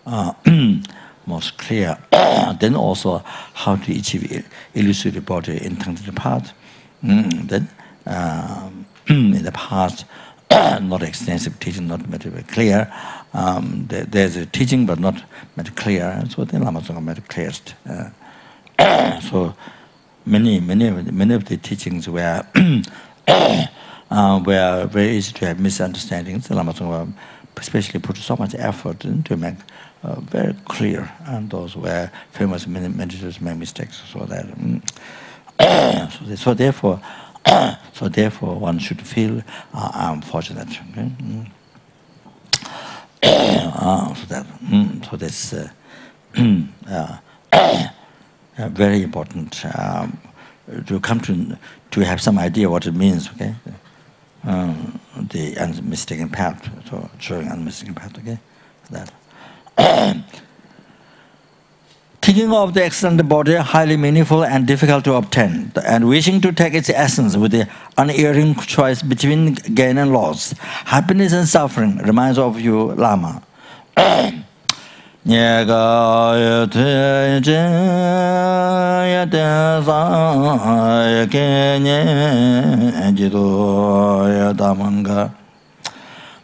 made most clear. Then also how to achieve illusory body intended path. Then in the past, not extensive teaching, not made it clear. There's a teaching, but not made clear. So then Lama Tsongkhapa made it clearest. So many of the teachings were very easy to have misunderstandings. Lama Tsongkhapa especially put so much effort to make very clear, and those were famous meditators made mistakes. So that so therefore one should feel I'm fortunate. Okay? So that's very important to come to have some idea what it means. Okay, the unmistaken path. So showing unmistaken path. Okay, that. Thinking of the external body highly meaningful and difficult to obtain, and wishing to take its essence with the unerring choice between gain and loss, happiness and suffering, reminds of you, Lama.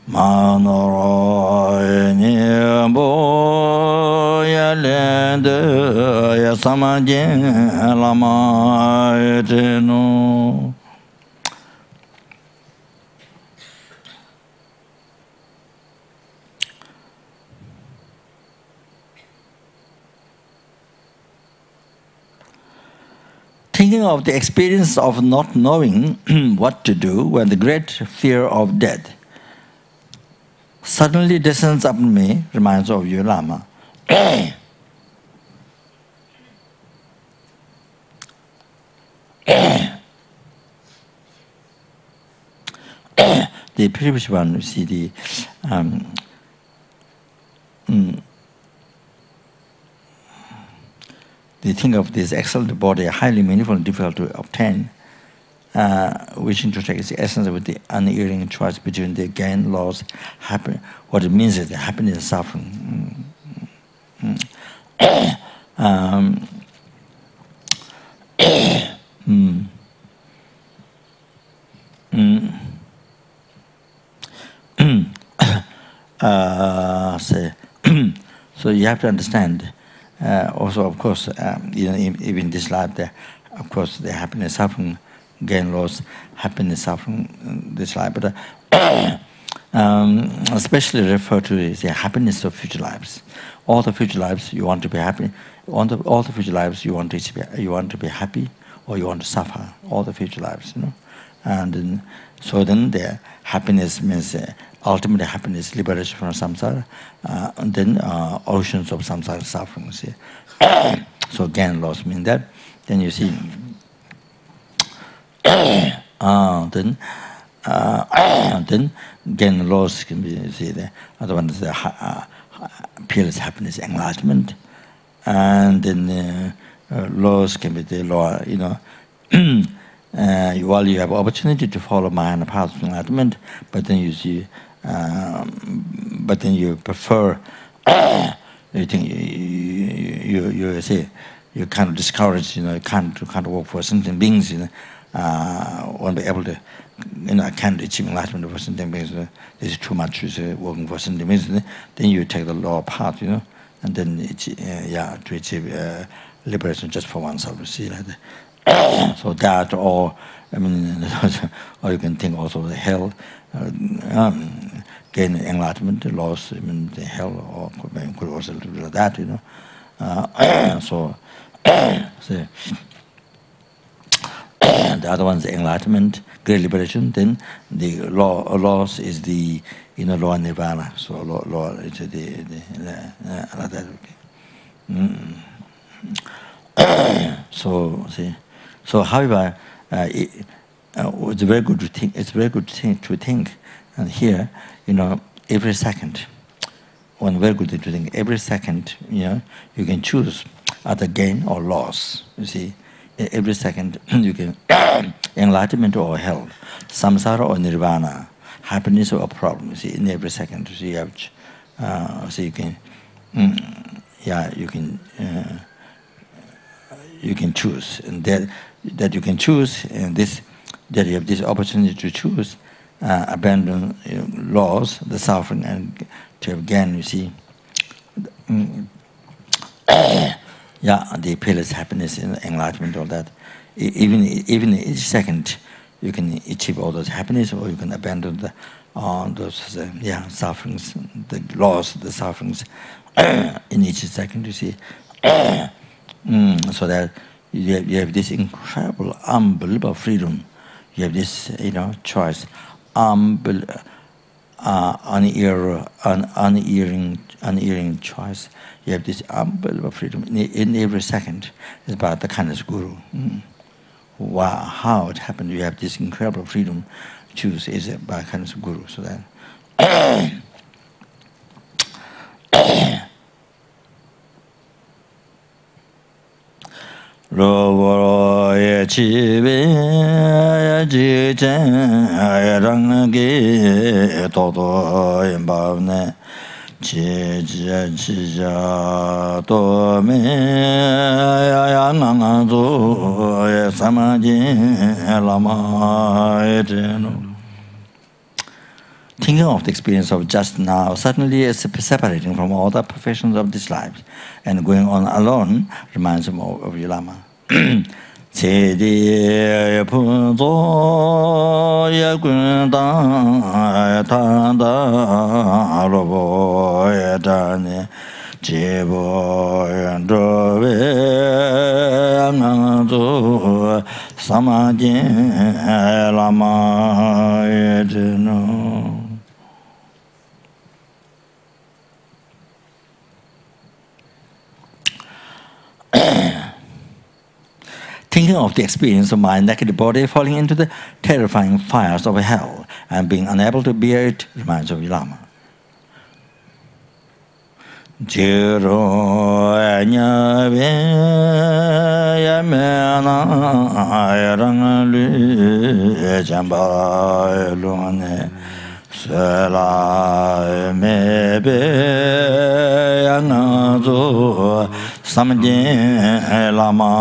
Manoro ni bo ya lende ya samaje lama eteno. thinking of the experience of not knowing what to do when the great fear of death suddenly descends upon me, reminds of you, Lama. The previous one, you see, the thing of this excellent body, highly meaningful and difficult to obtain, wishing to take its essence with the unerring choice between the gain, loss, happiness. What it means is the happiness and suffering. So you have to understand. Also, of course, even in this life, of course, the happiness, suffering, gain, loss, happiness, suffering, this life. But especially refer to the happiness of future lives. All the future lives, you want to be happy. All the future lives, you want to be happy, or you want to suffer. All the future lives, And then, so then the happiness means ultimate happiness, liberation from samsara, and then oceans of samsara suffering. See? So gain, loss mean that. Then you see. Then gain, loss can be, you see, the other one is the peerless happiness, enlightenment, and then loss can be the lower, while you have opportunity to follow mind path of enlightenment, but then you see, but then you prefer, you think you say you kind of discourage, you can't work for certain beings, won't be able to, I can't achieve enlightenment for certain beings. This is too much. Working for certain beings, then you take the lower path, and then to achieve liberation just for oneself. See like that. So that, or or you can think also the hell, gain enlightenment, loss, the hell, or could also do like that, So the other one is enlightenment, great liberation. Then the loss is the law nirvana. So law is So see. So however, it's very good to think. It's very good to think. And here, every second, one very good thing to think. Every second, you can choose either gain or loss. You see, every second you can enlightenment or hell, samsara or nirvana, happiness or problem. You see, in every second, you have, so you can, you can choose, and that you can choose, and that you have this opportunity to choose, abandon laws, the suffering, and to have gain. You see, the peerless happiness and enlightenment, all that. Even each second, you can achieve all those happiness, or you can abandon those sufferings, the laws, the sufferings in each second. You see, so that you have this incredible, unbelievable freedom. You have this, choice, unerring choice. You have this unbelievable freedom in every second. It's about the kindness guru. Wow, how it happened? You have this incredible freedom. Choose is by kindness guru. So that. Lo ye chi be ji chen rang ge to to yin ba ne chi ja to me ya ngang zo ye sama ji lama eternal. Thinking of the experience of just now, suddenly is separating from all the professions of this life and going on alone reminds him of you, Lama. Yangazo Samajin Lama Etino. Thinking of the experience of my naked body falling into the terrifying fires of hell and being unable to bear it reminds of Lama. Jiro Anyabe Yamena Irangalu Jamba Lune Sela Mebe Yangazo Samjin Lama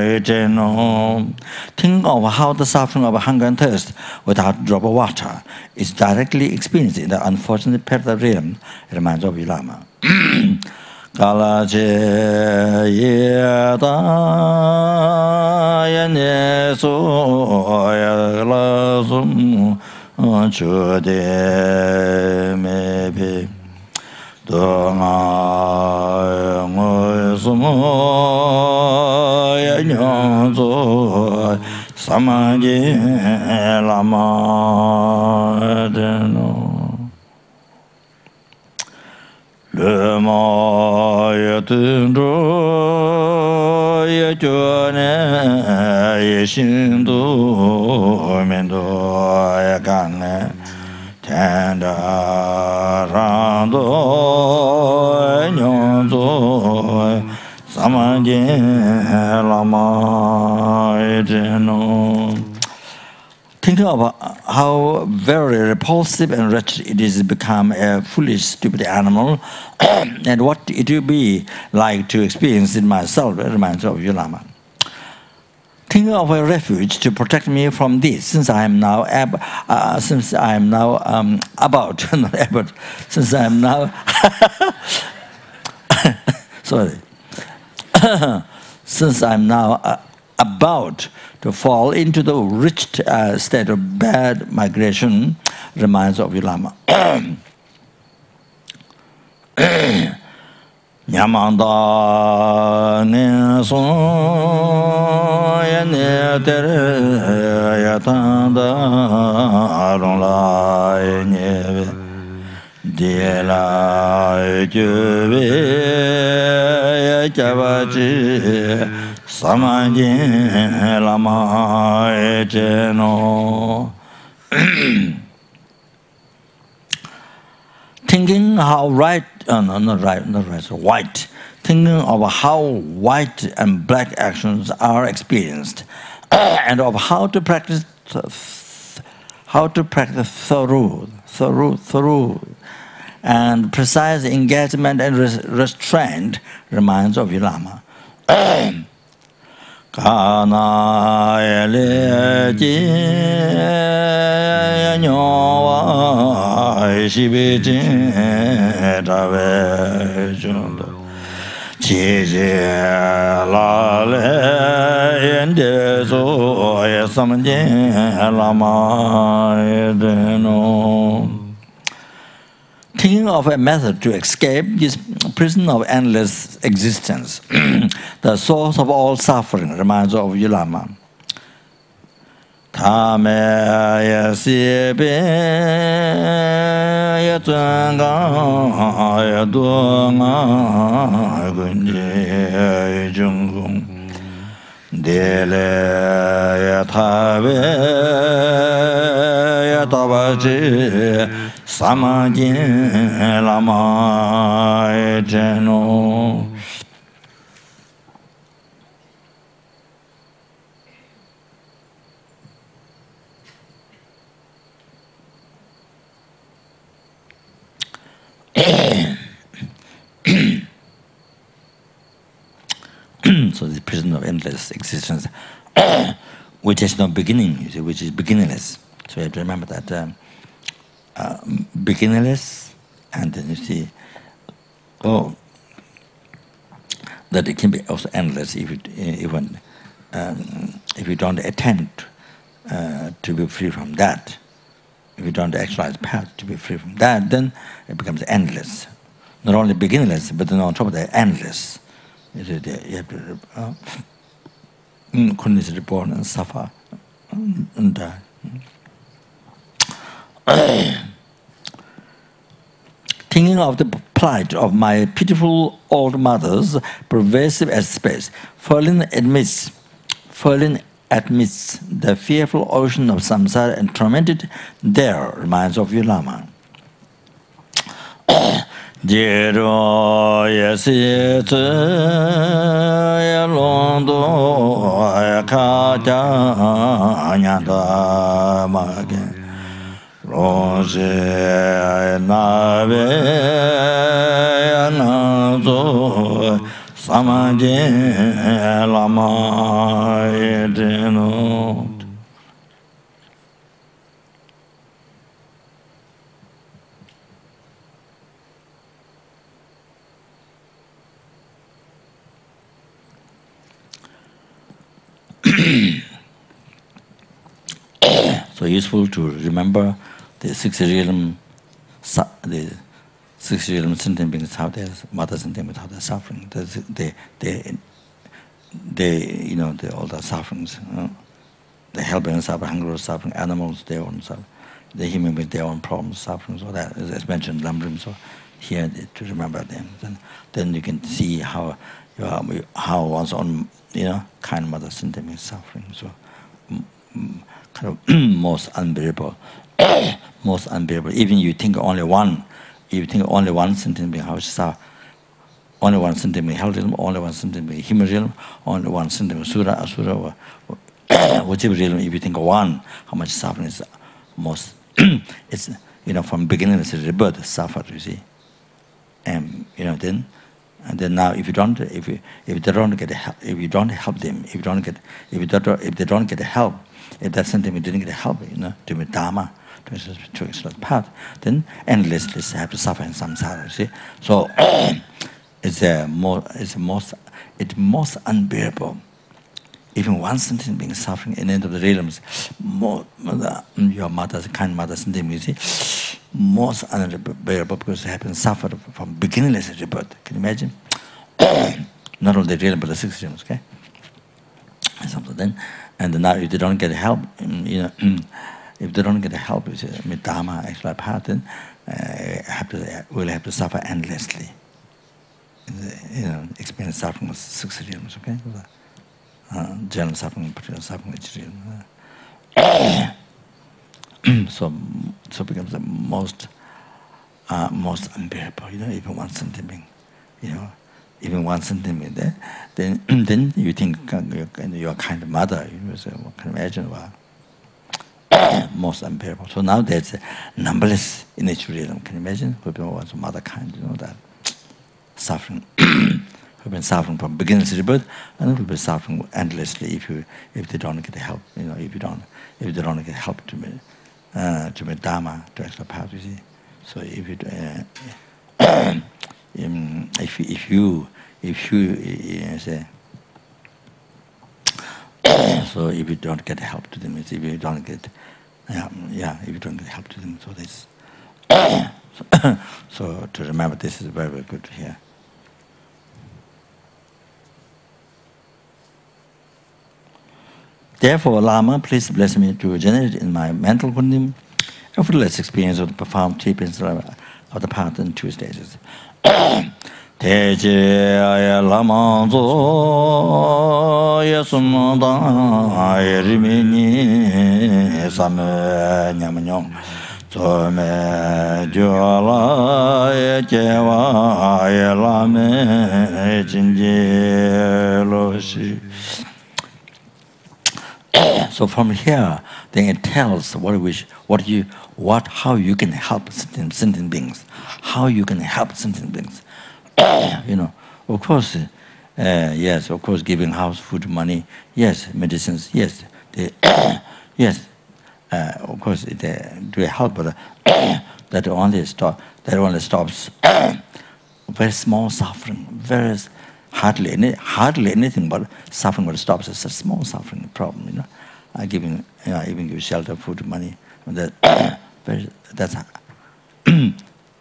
Eteno. Think of how the suffering of hunger and thirst without a drop of water is directly experienced in the unfortunate parallel realm. It reminds of Lama. Kalache Yeda Yaneso Yalasum Chude Maybe. Donga Sumo Yanyozo Samaji Lama Deno Le Ma Yatundro Yajone Yeshindu Mendo Yakane Tanda Rando Nyonzo Samajin Lama Eteno. Think about how very repulsive and wretched it is to become a foolish, stupid animal, and what it will be like to experience it myself. It reminds me of Lama. Think of a refuge to protect me from this, since I am now sorry, since I'm now about to fall into the rich state of bad migration, reminds of Lama. Nyamanda ne son ne tere yatanda arunla nyeve diela jeve yachabachi samajin lama eteno. Thinking how white. Thinking of how white and black actions are experienced, and of how to practice thorough and precise engagement and restraint reminds of Lama. Kana eleji nyowa shibiti tawe junda chije lale yende so yasamje lama edeno. Thinking of a method to escape this prison of endless existence, the source of all suffering, reminds of Lama. Tame yasibe yatunga yadunga gunje jungum dele yatabe yatabaji samajin lama eteno. So the prison of endless existence, which has no beginning, you see, which is beginningless. So you have to remember that beginningless, and then you see, that it can be also endless if you don't attempt to be free from that. If you don't actualize path to be free from that, then it becomes endless. Not only beginningless, but then on top of that, endless. You have to continuously born and suffer and die. Thinking of the plight of my pitiful old mothers, pervasive as space, falling amidst the fearful ocean of samsara and tormented there, reminds of you, Lama. Jiro yasi tsu yalondo ayakata nyanda mage roje nabe yanazo samaje lama edeno. So useful to remember the six realm sentient beings, how their mother sentient beings, how they're suffering. All the sufferings. The helping suffering, hunger suffering, animals their own suffering, the human beings their own problems, suffering. So that is mentioned in so here to remember them. Then you can see how one's own kind mother sentient beings suffering. So kind of most unbearable. Most unbearable. Even you think only one sentient being, how to suffer. Only one sentient being, hell realm, only one sentient being, human realm, only one sentient being, sura, asura, or whichever realm. If you think of one, how much suffering is most. It's from beginning it's a rebirth suffered. You see, and then now if they don't get help, if they don't get help, if that sentiment didn't get help, to be dharma, to its path, then endlessly have to suffer in samsara. See, so it's most unbearable. Even one sentient being suffering in the end of the realms, your mother's kind mother's sentient, you see, most unbearable because they have been suffered from beginningless rebirth. Can you imagine? Not only the realm but the six realms. Okay. Then, and now if they don't get help, if they don't get help, it's dharma, actual path, then will have to suffer endlessly. Experience suffering with six realms. Okay. General suffering, particular suffering, each realm. So becomes the most unbearable. Even one sentient being, even one sentient being there, then you think your kind of mother. So what can you imagine? Most unbearable. So now there's numberless in each realm. Can you imagine? One's mother kind, that suffering. Who've been suffering from beginning to rebirth, and will be suffering endlessly if they don't get help. If they don't get help to be dharma, to actual path. You see. So if you say, so if you don't get help to them, if you don't get if you don't get help to them, so this. So to remember, this is very, very good to hear. Therefore, Lama, please bless me to generate in my mental kundam effortless experience of the profound teachings of the path in two stages. Teje Lama Zopa Rinpoche Same Nyamanyong Some Jola Jewa Lame Jinje Loshi. So from here, then it tells how you can help sentient beings, how you can help sentient beings. Of course, yes, of course, giving house, food, money, yes, medicines, yes, yes, of course, do help, but that only stops very small suffering, hardly anything but suffering will stop. It's a small suffering problem, giving even give shelter, food, money.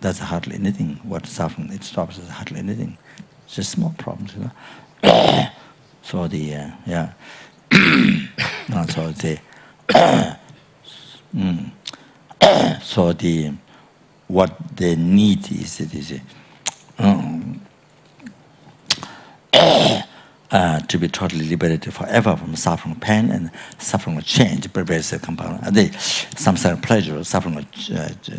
That's hardly anything. What suffering it stops is hardly anything. just small problems, So the so the so the what they need is to be totally liberated forever from suffering, pain, and suffering of change, pervasive compound. Some sort of pleasure, suffering of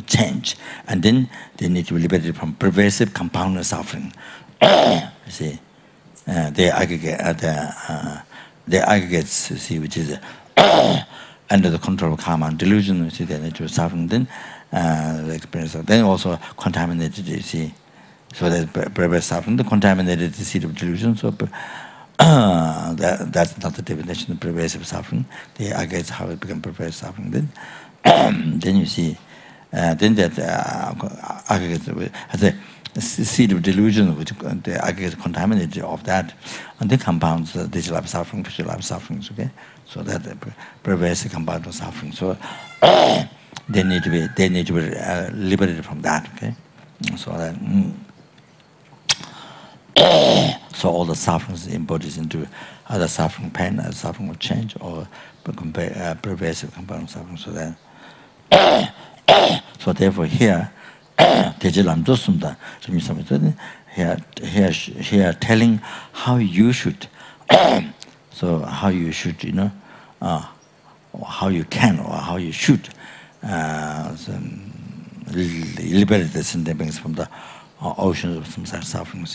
change, and then they need to be liberated from pervasive compound suffering. You see, they aggregates. You see, which is under the control of karma and delusion. You see, they need to suffering. Then the experience. Then also contaminated. You see. So there's pervasive suffering, the contaminated seed of delusion. So that's not the definition of pervasive suffering. The aggregates how it becomes pervasive suffering. Then you see, then that aggregates has a seed of delusion, which the aggregates contaminated of that, and the compounds digital life suffering, physical life sufferings. Okay, so that pervasive compound of suffering. So they need to be liberated from that. Okay, so that. So all the sufferings embodies into either suffering pain, either suffering of change, or pervasive compound suffering. So that, so therefore here, here telling how you should, so how you should, how you can or how you should liberate the sentient beings from the oceans of samsara suffering.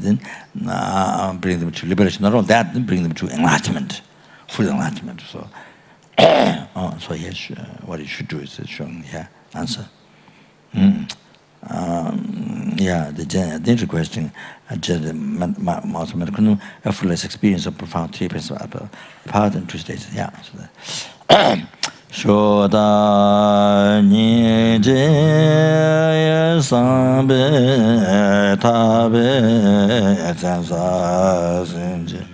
Then bring them to liberation. Not only that, then bring them to enlightenment, full enlightenment. So, so yes, what you should do is shown here. Answer. Yeah, the question, a fullest experience of profound treatments of apart and two states. Yeah. So that. Shoda ni je sambe tabe zanza sinje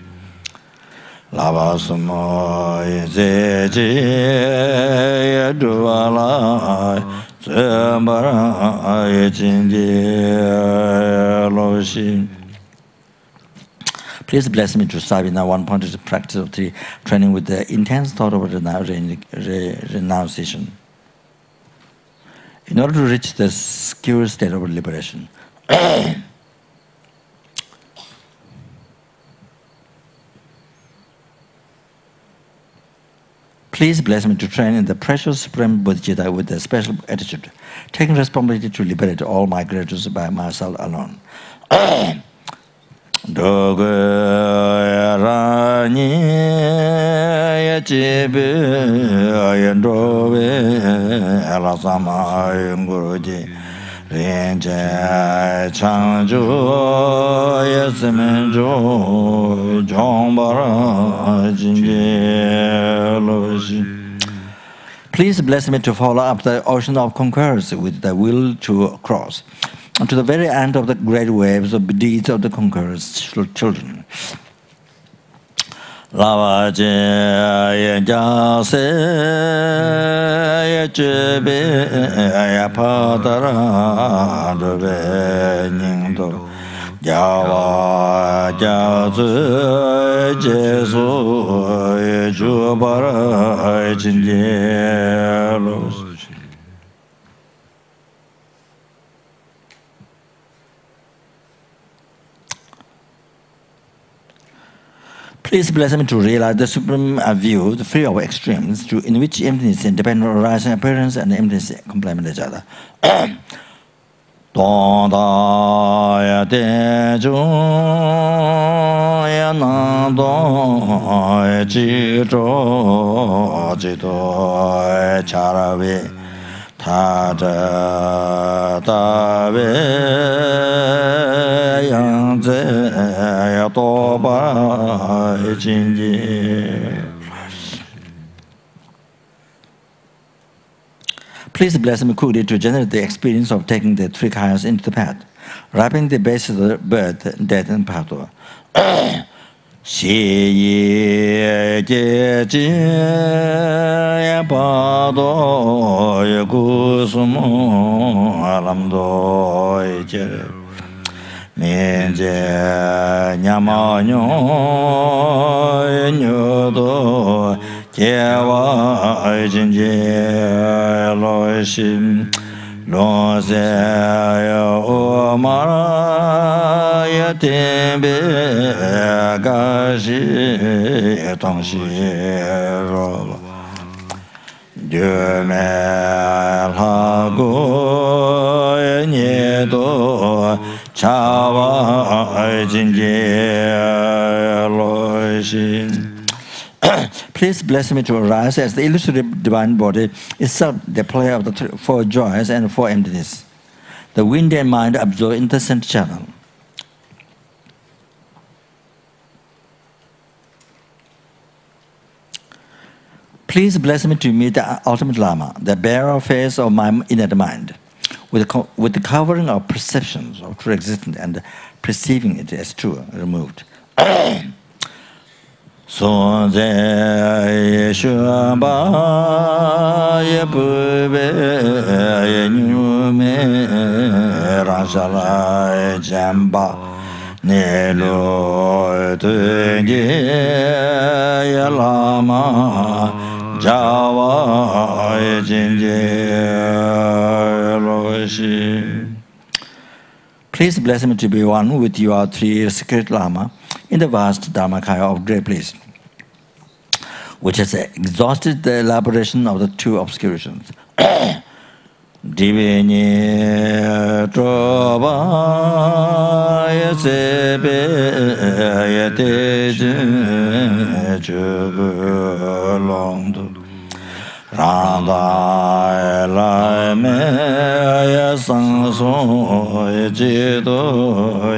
lava sumo ye je duala zambara ye jinje loshi. Please bless me to strive in now one point is the practice of the training with the intense thought of renunciation. In order to reach the secure state of liberation. Please bless me to train in the precious supreme bodhicitta with a special attitude, taking responsibility to liberate all my creatures by myself alone. Doge rani yachibe ayandove alasama yunguruji rinche changju yasimenju jombara jinje loji. Please bless me to follow up the ocean of conquerors with the will to cross to the very end of the great waves of deeds of the conquerors' children. Lava je ya se ya chebe ya padara dove nyingdo jawa jazu jesu jubara jinjelos. Please bless me to realize the supreme view, the free of extremes, in which emptiness and dependent arising appearance and emptiness complement each other. Ya de ju ya na do ji zhou ji dou cha ra wei ta zhe da wei yang zhe ya dou ba jin ji. Please bless me quickly to generate the experience of taking the three kayas into the path, wrapping the basis of the birth, death, and path. Xie ye jie jie ya pa do ye gu su mo lam do ye jie. Menje nyama nyodo jewa jinje lo shim lo se yo mara ya tembe ga shi tong shi ro de me la go ye do chawa jinje lo shim. Please bless me to arise as the illustrative divine body itself the play of the four joys and four emptiness. The wind and mind absorb in the center channel. Please bless me to meet the ultimate Lama, the bearer face of my inner mind, with the covering of perceptions of true existence and perceiving it as true removed. So ze shamba ye bube ye nyume rasala jamba ne lo tunge ye lama jawa jinje lo shi. Please bless me to be one with your three secret Lama in the vast Dharmakaya of great bliss, which has exhausted the elaboration of the two obscurations. Divini Troba Yasebe Yateje Chubulondu Randa Elame Yasanso Yajido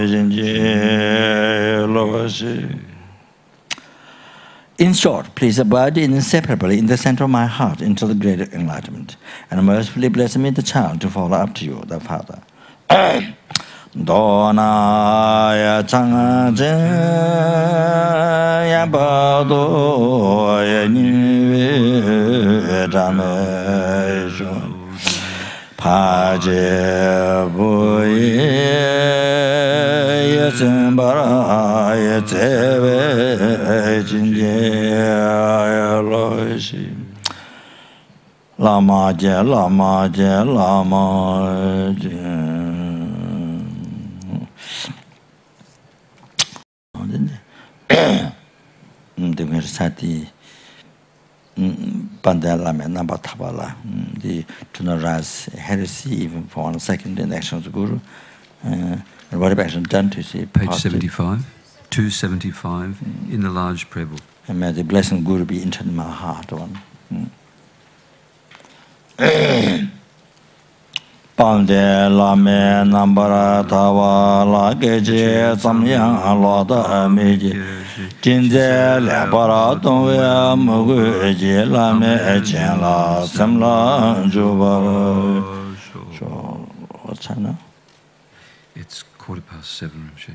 Jinji Loshi. In short, please abide inseparably in the center of my heart until the greater enlightenment, and mercifully bless me, the child, to follow up to you, the Father. Dona ya changa ya bado ya niwe dame shon paje boye ya sembara ya teve jinje ya loshi lama je lama je lama je. The Sati Bandalame Namba Tabala, the to not rise heresy even for 1 second in the action of the Guru. And what have action done to see? Page 75, 275 in the large prayer book. And may the blessing Guru be entered in my heart. Pande lame nambara tawa la geje samyang lo da meji jinze le para tongwe mugu je lame chen la samla juba. So what's that now? It's 7:15, Rinpoche.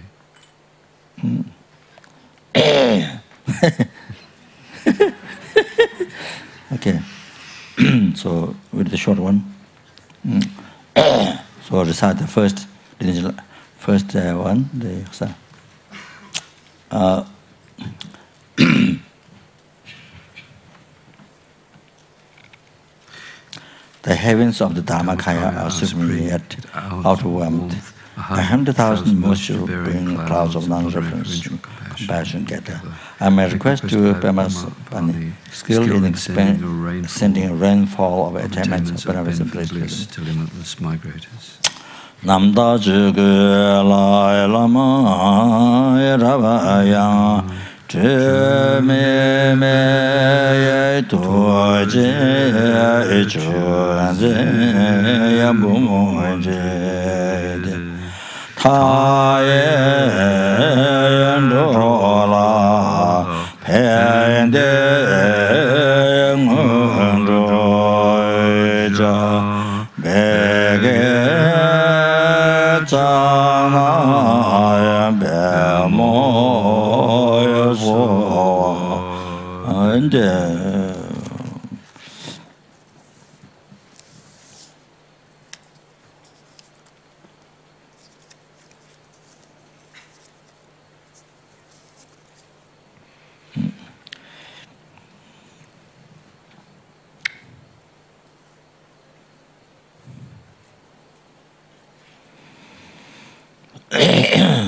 Okay. So with the short one. So recite the first one. The heavens of the Dharmakaya are supremely yet overwhelmed. 100,000 moisture being clouds of non-reference, compassion gather. I may request to Pamasapani, skilled in sending a rainfall of attainments of beneficent bliss to limitless migrators. Namda Jugu La Lama Ravaya Me Me Toje Echuanze Yabumoje Taye Ndola Pende Ngundoja Bege Chana Bemo and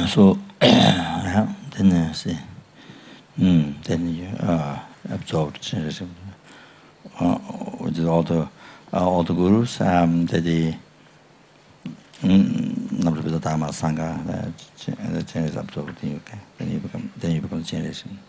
So then see, then you absorbed generation with all the gurus. That the number of the Dharma Sangha, the change is absorbed. Okay, then you become generation.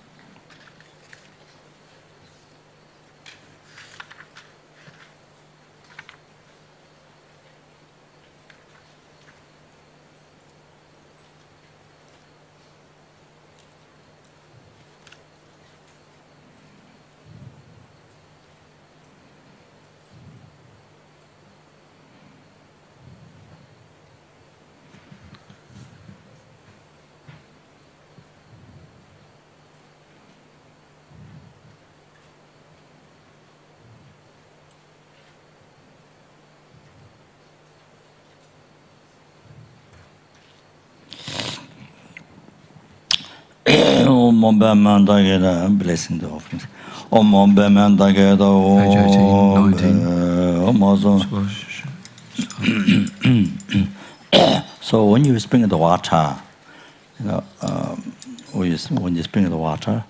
Blessing the offerings. So when you spring the water, you know, when you spring the water,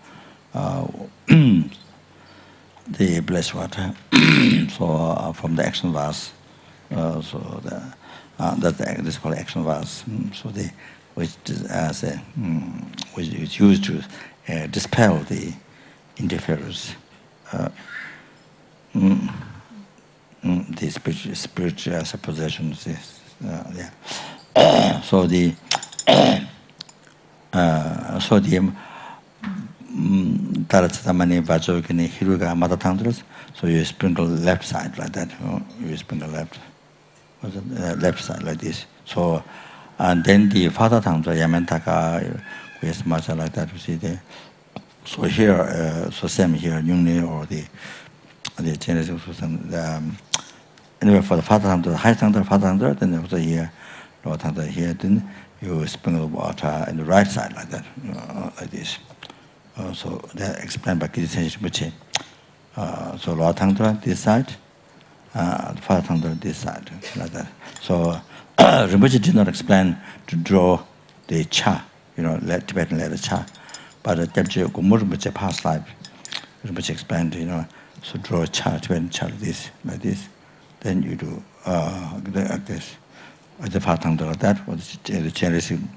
the blessed water, so from the action vase, so this is called action vase. So the which is used to dispel the interference, the spiritual suppositions. Yeah. So the Tarachatamani, Vajra, Yogini, Hiruga, Mother Tantras. So you sprinkle left side like that. You sprinkle left side like this. So. And then the Father Tantra, Yamantaka, with much like that, you see there. So here, so same here, Yogini or the Genesis system. Anyway, for the Father Tantra, High Tantra, Father Tantra, then also here, Lower Tantra here, then you sprinkle water in the right side like that, like this. So that explained by Kirti Rinpoche. So Lower Tantra this side, Father Tantra this side, like that. So Rinpoche did not explain to draw the cha, Tibetan letter cha, but Debje Gomur Rinpoche past life, Rinpoche explained, so draw a cha, Tibetan cha like this, then you do like this, with the Father Tantra like that, or the Chinese, then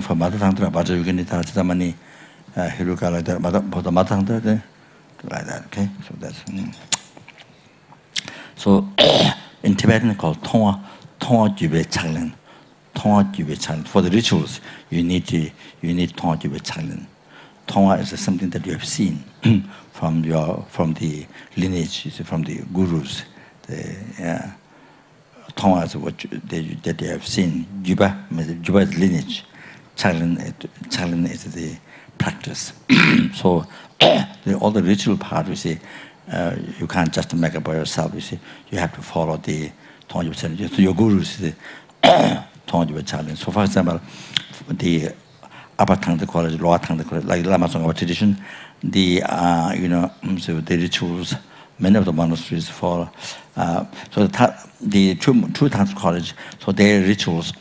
for Mother Tantra, Vajra Yogini Tarachatamani, Hiruka like that, for the Mother Tantra, then like that, okay? So that's. So in Tibetan called Tonga Jube Chaglen. Tonga Jube Chaglen. For the rituals, you need Tonga Jube Chaglen. Tonga is something that you have seen from the lineage, from the gurus. Tonga is what that you have seen. Juba is lineage. Chaglen is the practice. So all the ritual part, we see, you can't just make it by yourself. You see, you have to follow the Tonga Jube Chaglen. So your gurus, the Tonga Jube Chaglen. So, for example, the upper Tangta college, lower Tangta college, like Lama Zopa tradition, so the rituals, many of the monasteries follow. So the two Tangta college, so their rituals.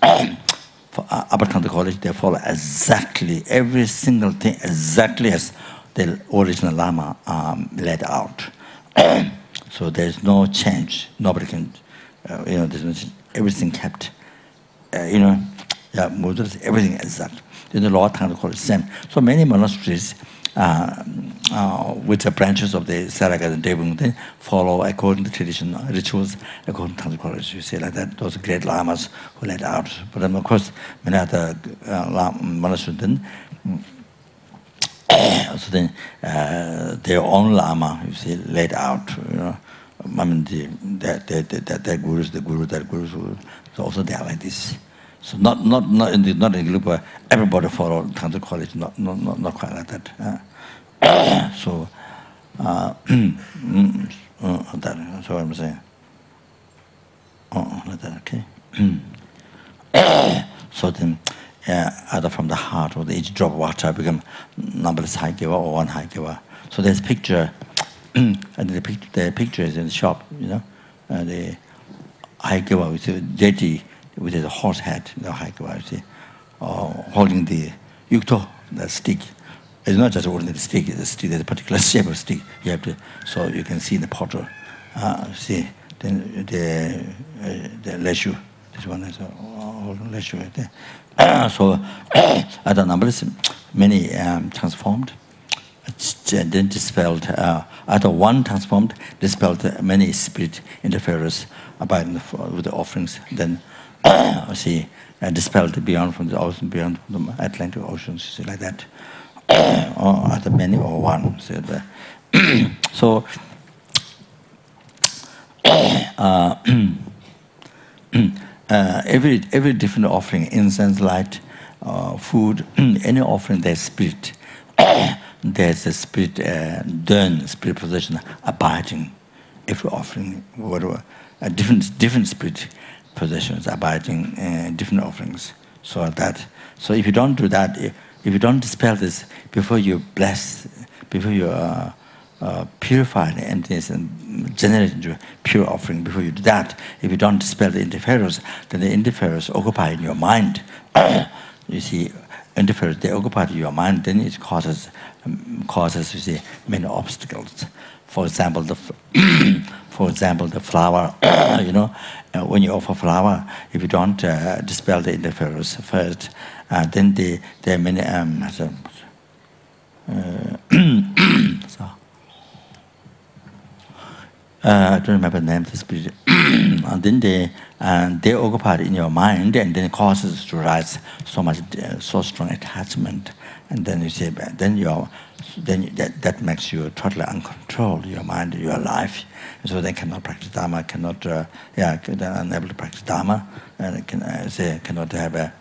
For upper Tangta college, they follow exactly every single thing exactly as the original Lama laid out. So there's no change. Nobody can, there's no change. Everything kept, everything exact. In the lower Tangta college, same. So many monasteries, which are branches of the Saraga and Devung, they follow according to tradition, rituals, according to Tangta college. You see like that, those great lamas who laid out. But then, of course, many other monasteries then, so then their own lama, you see, laid out. I mean, their gurus, so also they are like this. So not in the group where everybody follow Tangta college, not quite like that. So that, so I'm saying. Like that, okay. So then, either from the heart or each drop of water become numberless high giver or one high giver. So there's picture, and the picture is in the shop, the high giver with the deity with a horse head, holding the yukto, that stick. It's not just ordinary stick, it's a stick, there's a particular shape of stick. You have to, so you can see in the portal. See, then the leisure, this one is all leisure. So, other numbers, many transformed. Then dispelled, out of one transformed, dispelled many spirit interferers abiding with the offerings. Then, see, dispelled beyond from the ocean, beyond from the Atlantic Ocean, see, like that. Or other many, or one. So, every different offering, incense, light, food, any offering, there's spirit. There's a spirit, spirit possession abiding. Every offering, whatever, different spirit possessions abiding different offerings. So if you don't do that, if you don't dispel this before you bless, before you purify the emptiness and generate into pure offering, before you do that, if you don't dispel the interferers, then the interferers occupy in your mind. You see, interferers, they occupy your mind, then it causes you see, many obstacles. For example, the flower. When you offer flower, if you don't dispel the interferers first, then there are many. I don't remember the name of the spirit. And then they occupy in your mind, and then it causes to rise so strong attachment, and then you say, that makes you totally uncontrolled, your mind, your life, and so they cannot practice Dharma, they're unable to practice Dharma, and cannot have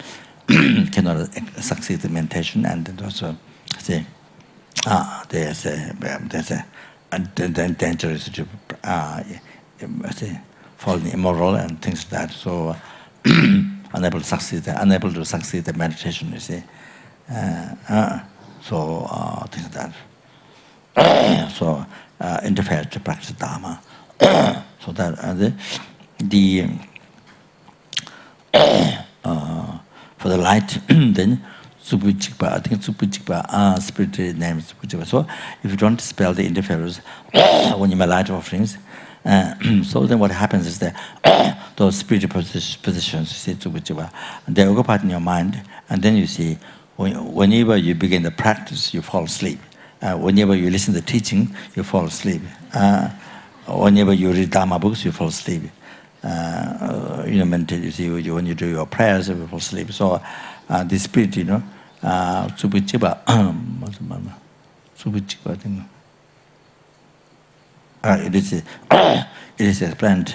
cannot succeed in meditation, and then also say, there's a dangerous to falling immoral and things like that. So unable to succeed the meditation. You see, so things like that. So interfere to practice Dharma. So that for the light, then. I think spirit name is Supujikpa. So if you don't dispel the interferers when you make light offerings, so then what happens is that those spiritual positions, you see, Supujikpa, they occupy in your mind, and then you see, whenever you begin the practice, you fall asleep. Whenever you listen to the teaching, you fall asleep. Whenever you read Dharma books, you fall asleep. Meditate, you see, when you do your prayers, you fall asleep. So the spirit, Supujikpa, I think. It is explained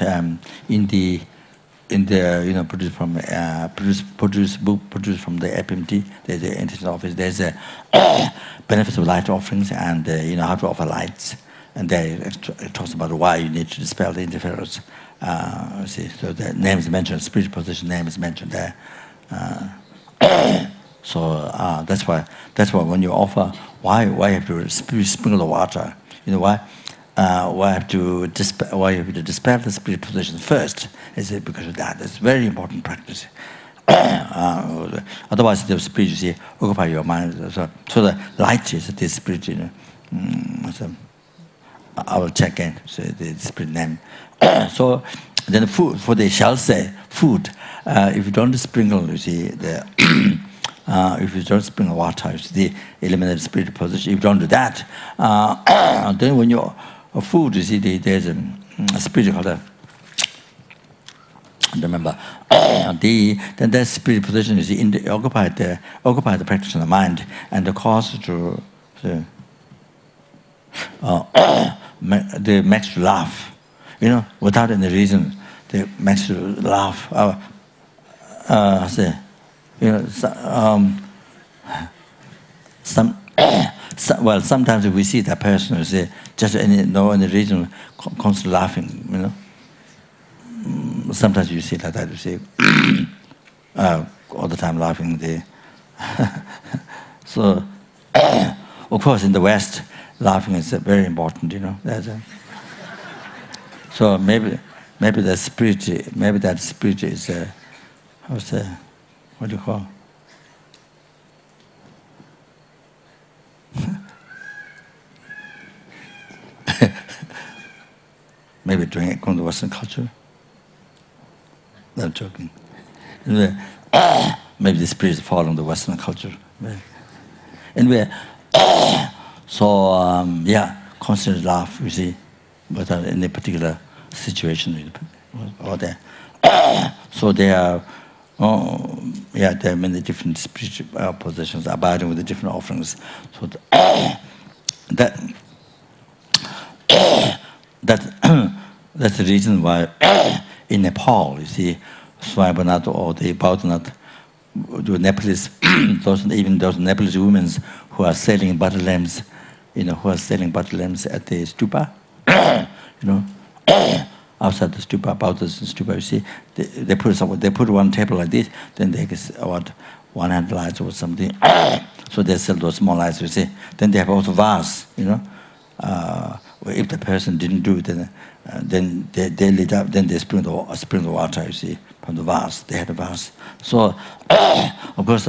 in the produced from the FMT, the Institute office. There's a benefits of light offerings and how to offer lights, and there it talks about why you need to dispel the interference. So the name is mentioned, spiritual position name is mentioned there. So that's why when you offer, why you have to sprinkle the water? Why you have to dispel the spirit position first? Is it because of that? It's very important practice. Otherwise, the spirit, you see, occupy your mind. So the light is the spirit. So I will check in. So the spirit name. So then the food, for they shall say food. If you don't sprinkle, you see, if you don't sprinkle water, you see, eliminate the spiritual position. If you don't do that, then when you food, you see, there's a spirit called I don't remember. Then that spirit position, you see, occupy the practice of the mind, and the cause to they makes you laugh. Without any reason, they makes you laugh. Sometimes we see that person, say, just no any reason, constantly laughing. Sometimes you see that, you see, all the time laughing. So, of course, in the West, laughing is very important. So maybe that spirit is how's that? What do you call? Maybe according to Western culture. I'm joking. Anyway, maybe the spirit is following the Western culture. Anyway, so yeah, constant laugh, you see, but in a particular situation or there. So there are, yeah, there are many different spiritual positions abiding with the different offerings. So that's the reason why in Nepal, you see, Swayambanath or the Bauthanath, the Nepalese, even those Nepalese women who are selling butter lamps, who are selling butter lamps at the stupa, outside the stupa, about the stupa, you see, they put one table like this, then they get about 100 lights or something. So they sell those small lights, you see. Then they have also vase, if the person didn't do it, then they lit up, then they spring the water, you see, from the vase. They had a vase. So, of course,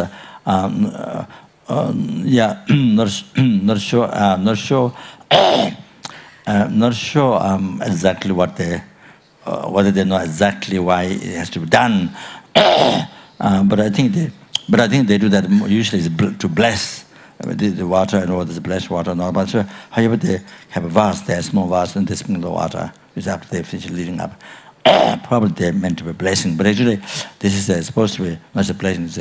yeah, not sure exactly what whether they know exactly why it has to be done. But I think they do that usually is to bless the water and all this blessed water and all. But however, they have a vase, they have a small vase, and they sprinkle the water. It's after they finish leading up. Probably they're meant to be a blessing, but actually, this is supposed to be not a blessing. It's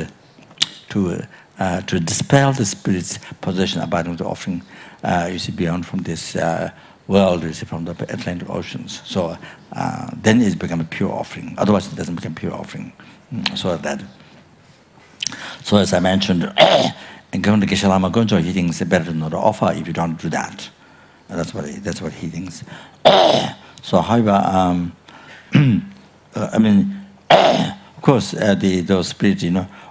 to dispel the spirit's possession abiding with the offering. You see, beyond from this world, you see, from the Atlantic oceans. So then it's become a pure offering. Otherwise, it doesn't become pure offering. So as I mentioned. And going to Geshe-Lama Gonjo, he thinks it's better to not offer if you don't do that. That's what he thinks. So, however, I mean, of course, those spirits,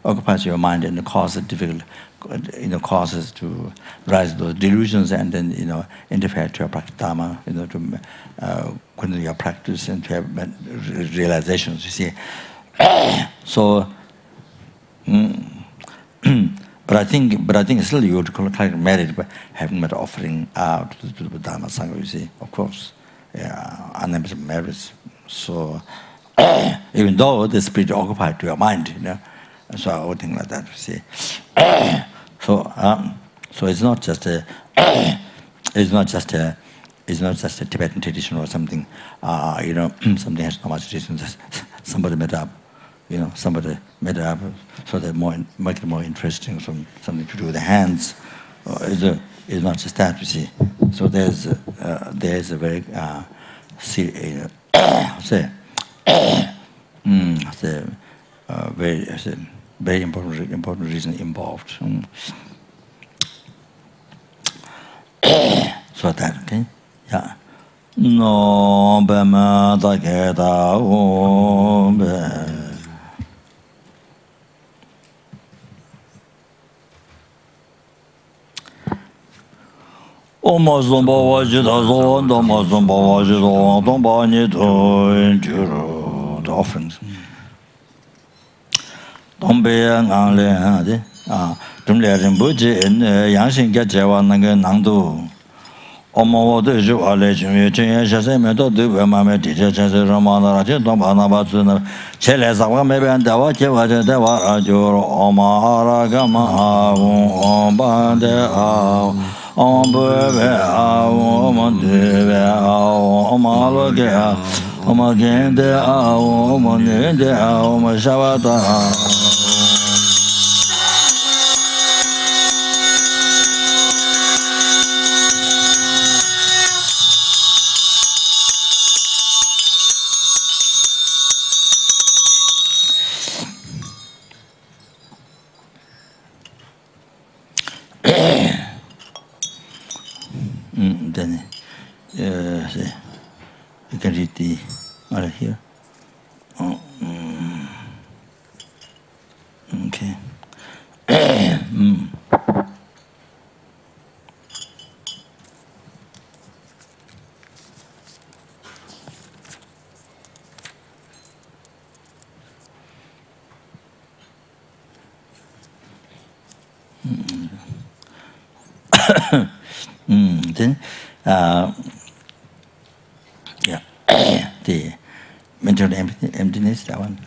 occupies your mind and causes difficult, causes to rise those delusions and then, interfere to your practice dharma, to continue your practice and to have realizations. You see, so. But I think still you would collect merit by having that offering out to the Dharma Sangha, you see, of course. Unlimited merits. So even though the spirit occupied to your mind, so I would think like that, you see. So it's not just a Tibetan tradition or something, something has not much tradition, just somebody made up. Somebody made it up so that make it more interesting, something to do with the hands. It's not just that, you see. So there's a very very important reason involved. So that, okay, yeah. No, bema da keda ombe. The offerings. Om bebe om debe om aloge om gende om nende om shavata. Then you can read the right here. Okay. Then, yeah, the mental emptiness, that one.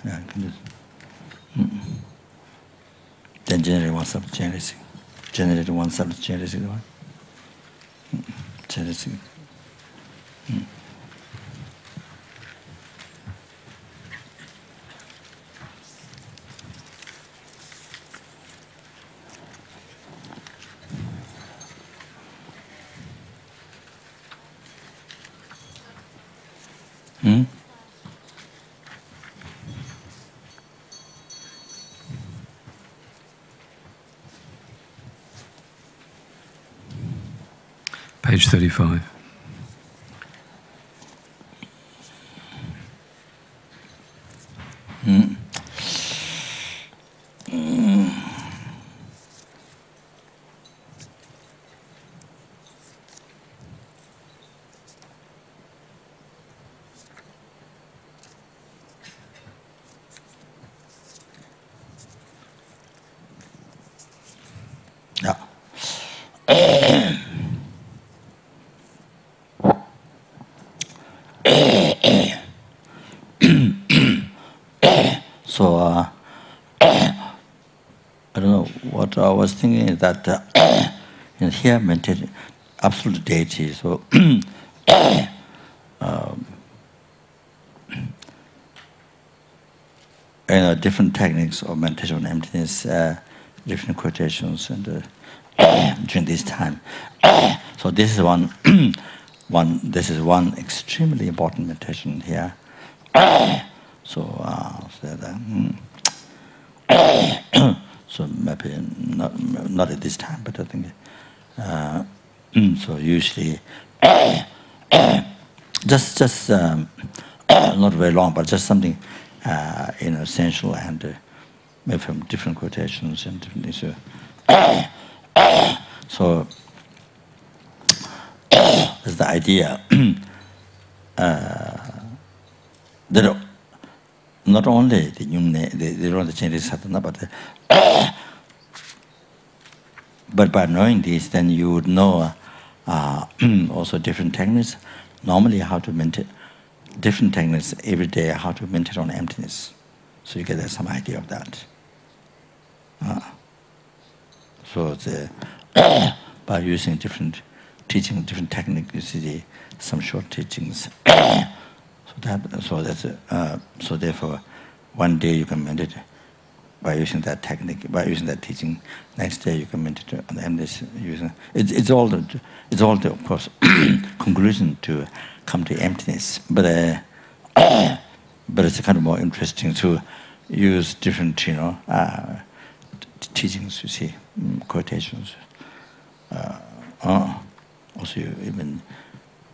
Then generate one subtle jealousy. Generate one subtle jealousy, that one. Jealousy. Page 35. So, I don't know what I was thinking is that here meditation, absolute deity. So, different techniques of meditation on emptiness, different quotations, and during this time. So this is one. This is one extremely important meditation here. So maybe not at this time, but I think so. Usually, just not very long, but just something essential, and maybe from different quotations and different things. So that's the idea. That not only the Yogini, they don't change sadhana, but by knowing this, then you would know also different techniques. Normally, how to meditate, different techniques every day, how to meditate on emptiness. So you get some idea of that. So by using different teaching, different techniques, you see some short teachings. So therefore, one day you can meditate by using that technique, by using that teaching. Next day you can meditate on the emptiness. It's all the of course conclusion to come to emptiness. But it's kind of more interesting to use different teachings. You see, quotations. Also you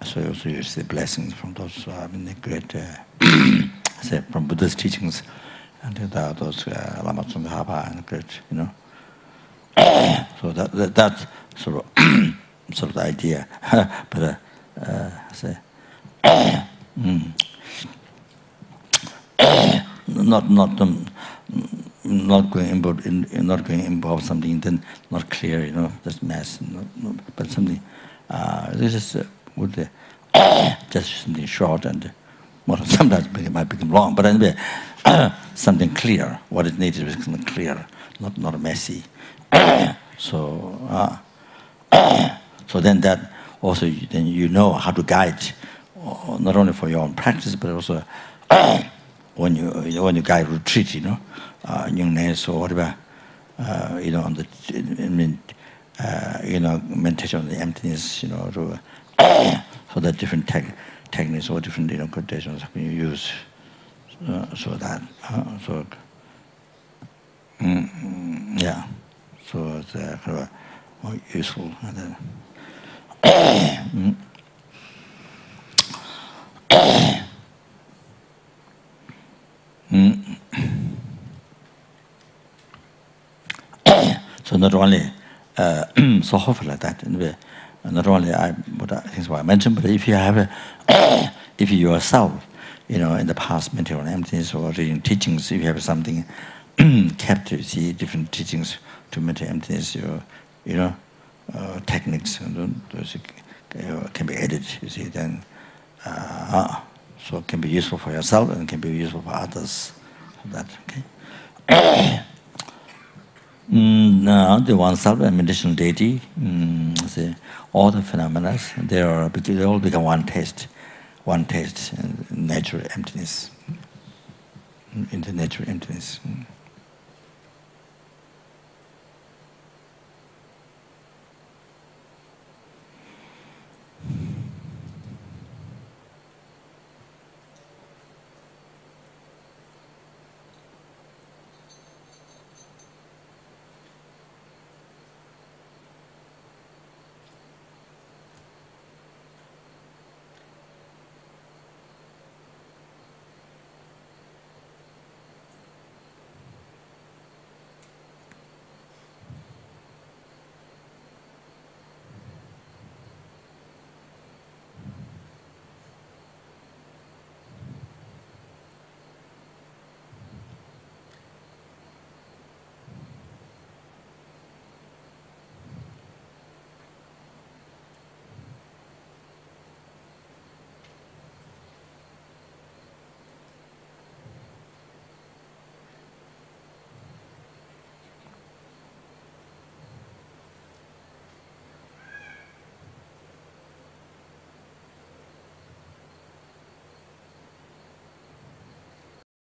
also use the blessings from those who have been the great, say, from Buddha's teachings, and those Lama Zopa Rinpoche and great, So that's sort of the idea. But say, not going involve something then not clear, just mass, but something. This is would just something short and sometimes it might become long, but anyway, something clear. What is needed is something clear, not messy. So then that also then you know how to guide, not only for your own practice, but also when you guide retreat, Yogini or whatever, on the meditation on the emptiness, so that different techniques or different quotations can you use, so that yeah, so it's kind of more useful. And then, so not only so hopefully like that, anyway, not only what I think I mentioned, but if you have if you yourself, in the past mental emptiness or reading teachings, if you have something kept to see different teachings to mental emptiness, techniques, those can be added, you see, then so it can be useful for yourself and can be useful for others. That, okay. Now, the one-self and meditation deity, all the phenomena, they all become one taste, and natural emptiness, into natural emptiness.